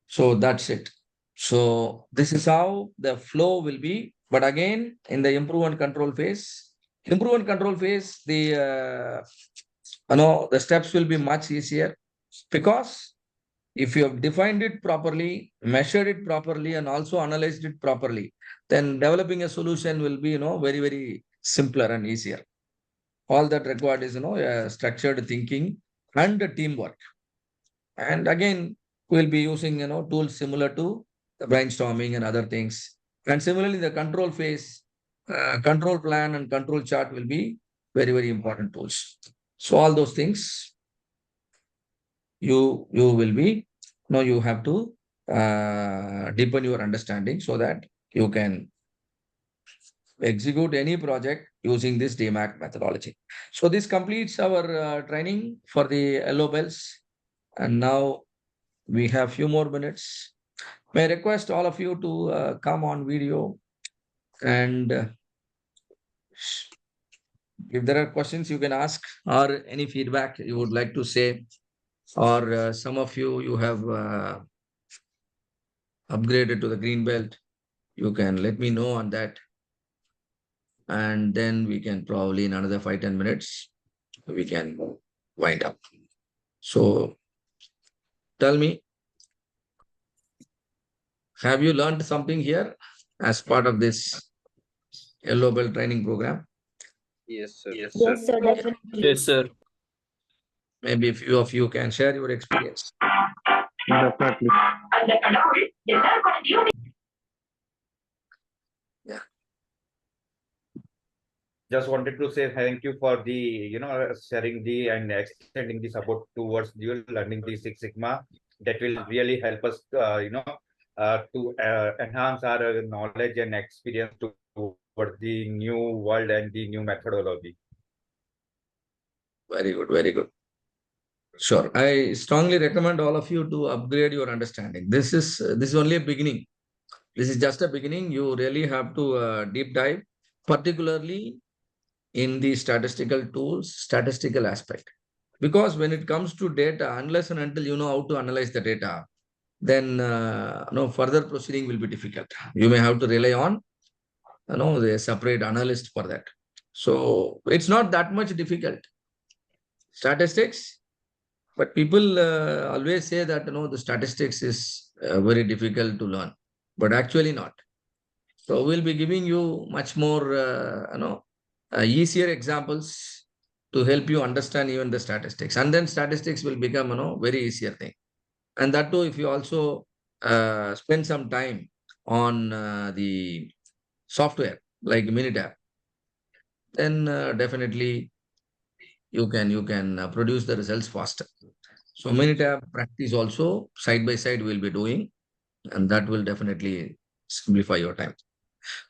So that's it. So this is how the flow will be. But again, in the improve and control phase, the steps will be much easier, because if you have defined it properly, measured it properly, and also analyzed it properly, then developing a solution will be very, very simpler and easier. All that required is structured thinking and teamwork. And again, we'll be using tools similar to the brainstorming and other things. And similarly, the control phase, control plan and control chart will be very, very important tools. So all those things you will be you have to deepen your understanding so that you can execute any project using this Dmaic methodology. So this completes our training for the yellow bells, and now we have few more minutes. May I request all of you to come on video, and if there are questions you can ask, or any feedback you would like to say, or some of you have upgraded to the green belt, you can let me know on that. And then we can probably in another 5-10 minutes, we can wind up. So tell me, have you learned something here as part of this yellow belt training program? Yes, sir. Yes, sir, definitely. Yes, sir. Maybe a few of you can share your experience. Definitely. Yeah. Just wanted to say thank you for the sharing the and extending the support towards you learning the Six Sigma. That will really help us to enhance our knowledge and experience towards the new world and the new methodology. Very good, very good. Sure. I strongly recommend all of you to upgrade your understanding. This is only a beginning. This is just a beginning. You really have to deep dive, particularly in the statistical tools, statistical aspect. Because when it comes to data, unless and until you know how to analyze the data, then no further proceeding will be difficult. You may have to rely on the separate analyst for that. So it's not that much difficult. Statistics, but people always say that the statistics is very difficult to learn, but actually not. So we'll be giving you much more easier examples to help you understand even the statistics, and then statistics will become very easier thing. And that too, if you also spend some time on the software like Minitab, then definitely you can produce the results faster. So Minitab practice also side by side we'll be doing, and that will definitely simplify your time.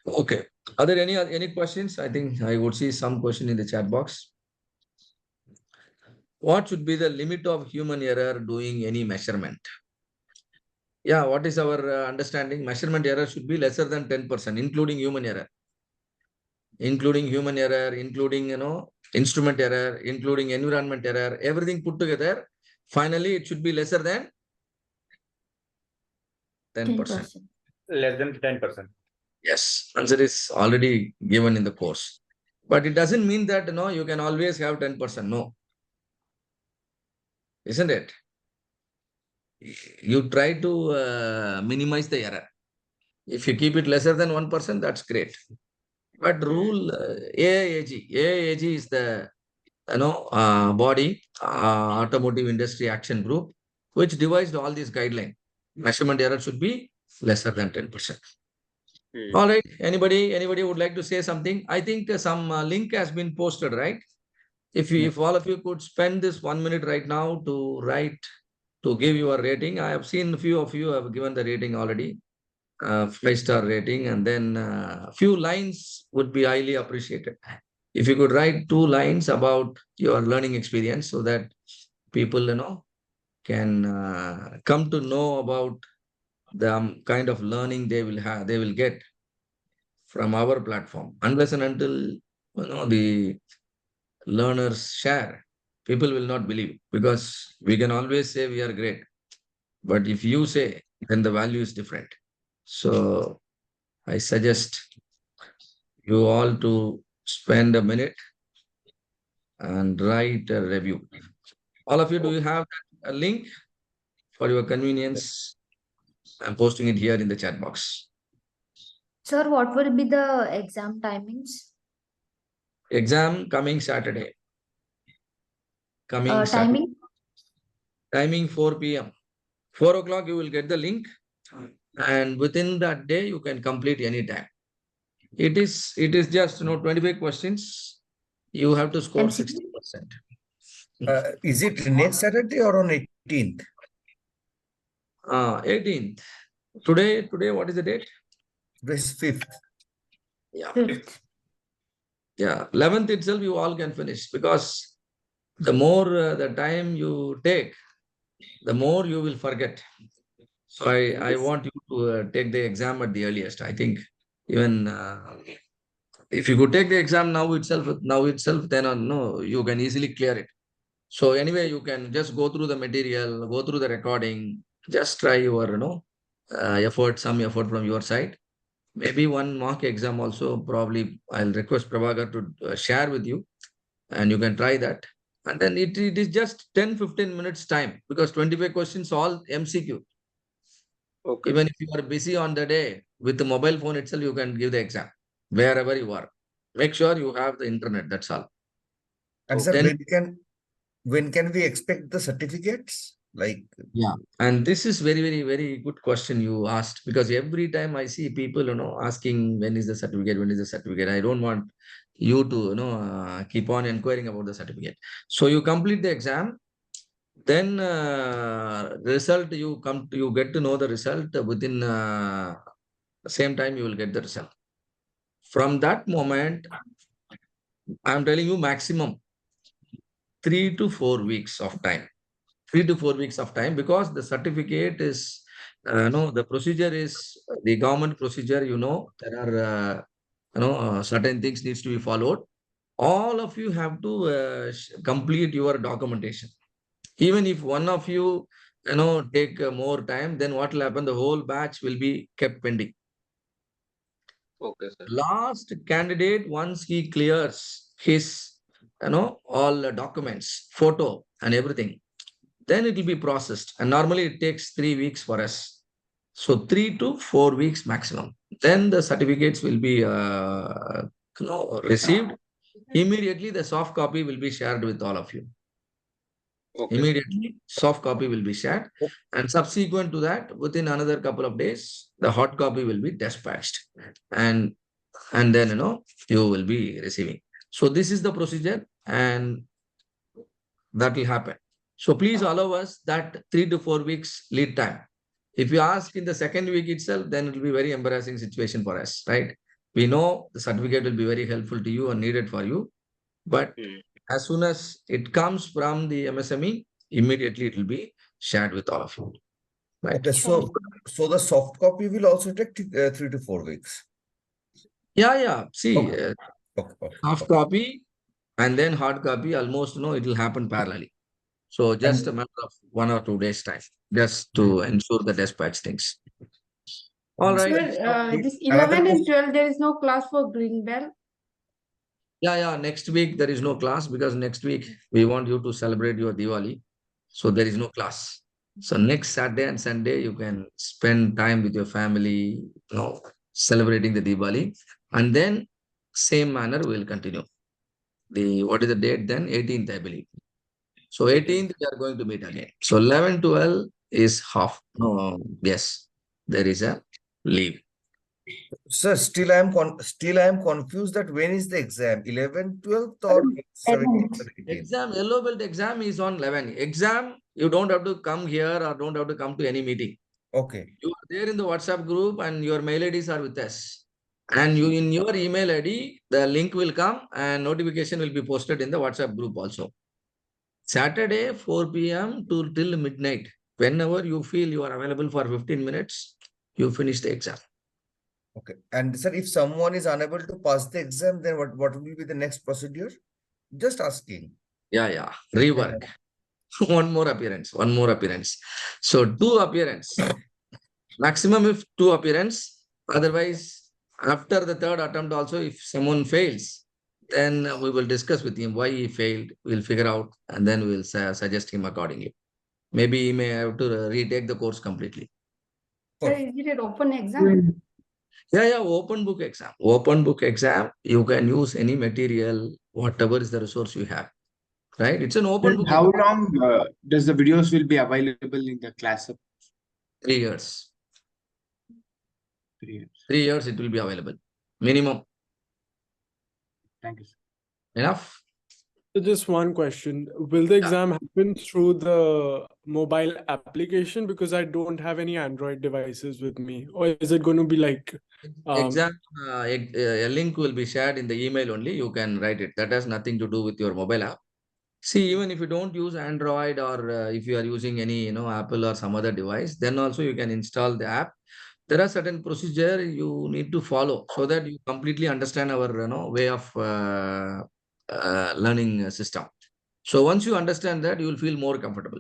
Okay. Are there any questions? I think I would see some question in the chat box. What should be the limit of human error doing any measurement? Yeah, what is our understanding? Measurement error should be lesser than 10%, including human error. Including human error, including instrument error, including environment error, everything put together. Finally, it should be lesser than 10%. Less than 10%. Yes, answer is already given in the course. But it doesn't mean that you can always have 10%. No. Isn't it? You try to minimize the error. If you keep it lesser than 1%, that's great. But rule AIAG is the body, automotive industry action group, which devised all these guidelines. Measurement error should be lesser than 10%. All right. Anybody would like to say something? I think some link has been posted, right? If all of you could spend this 1 minute right now to write, to give your rating. I have seen a few of you have given the rating already, 5-star rating, and then a few lines would be highly appreciated. If you could write 2 lines about your learning experience so that people, can come to know about the kind of learning they will get from our platform. Unless and until, the learners share, people will not believe, because we can always say we are great. But if you say, then the value is different. So I suggest you all to spend a minute and write a review. All of you, do you have a link? For your convenience, I'm posting it here in the chat box. Sir, what will be the exam timings? Exam coming Saturday. Coming Saturday. Timing 4 p.m. 4 o'clock you will get the link, and within that day you can complete any time. It is just 25 questions. You have to score 60%. Is it next Saturday or on 18th? 18th. Today, what is the date? Today's 5th. Yeah. 5th. Yeah. 11th itself you all can finish, because the more the time you take, the more you will forget. So I want you to take the exam at the earliest. I think even if you could take the exam now itself, then no, you can easily clear it. So anyway, you can just go through the material, go through the recording, just try your, some effort from your side. Maybe one mock exam also, probably I'll request Prabhakar to share with you, and you can try that. And then it is just 10-15 minutes time, because 25 questions all MCQ. Okay. Even if you are busy on the day with the mobile phone itself, you can give the exam wherever you are. Make sure you have the internet. That's all. And sir, when can we expect the certificates? Yeah, and this is very, very, very good question you asked, because every time I see people, asking when is the certificate, I don't want you to, keep on inquiring about the certificate. So you complete the exam, then result you get to know the result within the same time you will get the result. From that moment, I'm telling you maximum 3 to 4 weeks of time. 3 to 4 weeks of time, because the certificate is, the procedure is the government procedure, there are, certain things needs to be followed. All of you have to complete your documentation. Even if one of you, take more time, then what will happen? The whole batch will be kept pending. Okay, sir. Last candidate, once he clears his, all the documents, photo and everything, then it will be processed. And normally it takes 3 weeks for us. So 3 to 4 weeks maximum. Then the certificates will be received. Immediately the soft copy will be shared with all of you. Okay. Immediately soft copy will be shared. And subsequent to that, within another couple of days, the hot copy will be dispatched. And then, you will be receiving. So this is the procedure, and that will happen. So please allow us that 3 to 4 weeks lead time. If you ask in the second week itself, then it will be very embarrassing situation for us, right? We know the certificate will be very helpful to you and needed for you. But as soon as it comes from the MSME, immediately it will be shared with all of you. Right? Okay, so the soft copy will also take 3 to 4 weeks. Yeah. See, soft copy and then hard copy, almost, it will happen parallelly. So just a matter of 1 or 2 days time, just to ensure the dispatch things. All right. Sir, this 11 and 12, there is no class for Green Bell. Yeah. Next week, there is no class, because next week we want you to celebrate your Diwali. So there is no class. So next Saturday and Sunday, you can spend time with your family, celebrating the Diwali. And then same manner we will continue. What is the date then? 18th, I believe. So 18th, we are going to meet again. So 11, 12 is half. No, yes, there is a leave. Sir, still I am confused that when is the exam? 11th, 12th or 17th or 18th? Exam, yellow belt exam is on 11. Exam, you don't have to come here or don't have to come to any meeting. Okay. You are there in the WhatsApp group and your mail IDs are with us. And you in your email ID, the link will come and notification will be posted in the WhatsApp group also. Saturday, 4 p.m. to till midnight. Whenever you feel you are available for 15 minutes, you finish the exam. Okay. And sir, if someone is unable to pass the exam, then what will be the next procedure? Just asking. Yeah. Rework. One more appearance. So 2 appearance. Maximum if 2 appearance. Otherwise, after the 3rd attempt also, if someone fails, then we will discuss with him why he failed. We'll figure out and then we'll suggest him accordingly. Maybe he may have to retake the course completely. Sir, is it an open exam? Yeah, open book exam. Open book exam, you can use any material, whatever is the resource you have. Right? It's an open book How exam. long does the videos will be available in the class? 3 years. 3 years. 3 years it will be available. Minimum. Thank you, sir. Enough? So just one question. Will the exam happen through the mobile application? Because I don't have any Android devices with me. Or is it going to be like Exam, a link will be shared in the email only. You can write it. That has nothing to do with your mobile app. See, even if you don't use Android or if you are using any, Apple or some other device, then also you can install the app. There are certain procedure you need to follow so that you completely understand our, way of learning system. So once you understand that, you will feel more comfortable,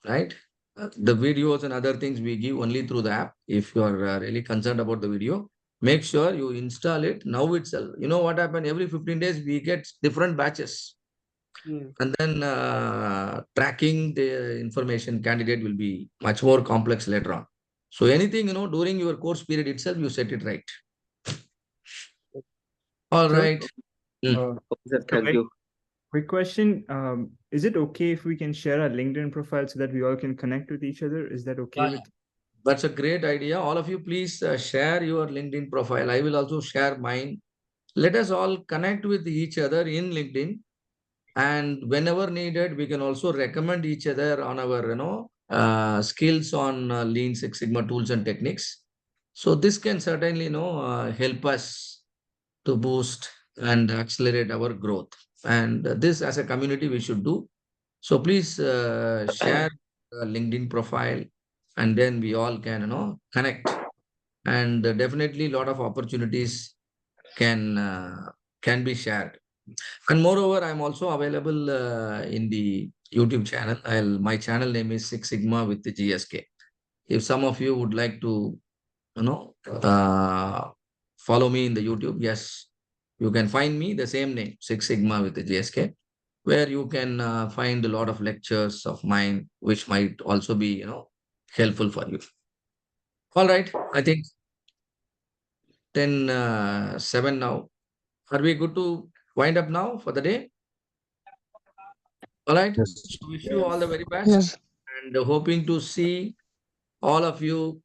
right? The videos and other things we give only through the app. If you are really concerned about the video, make sure you install it now itself. You know what happened? Every 15 days, we get different batches. And then tracking the information candidate will be much more complex later on. So anything, during your course period itself, you set it right. All Sir, right. Sir, thank very you. quick question. Is it okay if we can share our LinkedIn profile so that we all can connect with each other? Is that okay with? That's a great idea. All of you, please share your LinkedIn profile. I will also share mine. Let us all connect with each other in LinkedIn. And whenever needed, we can also recommend each other on our, skills on Lean Six Sigma tools and techniques. So this can certainly, help us to boost and accelerate our growth. And this as a community we should do. So please share LinkedIn profile and then we all can, connect. And definitely a lot of opportunities can be shared. And moreover, I'm also available in the YouTube channel. My channel name is Six Sigma with the GSK. If some of you would like to, follow me in the YouTube, yes, you can find me the same name, Six Sigma with the GSK, where you can find a lot of lectures of mine, which might also be, helpful for you. All right, I think 10:07 now. Are we good to wind up now for the day? All right. So wish you all the very best. Yes. And hoping to see all of you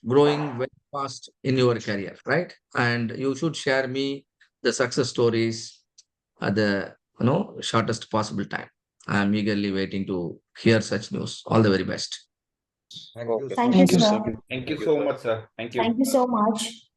growing very fast in your career, right? And you should share me the success stories at the shortest possible time. I'm eagerly waiting to hear such news. All the very best. Thank you. Thank you, sir. Thank you so much, sir. Thank you. Thank you so much.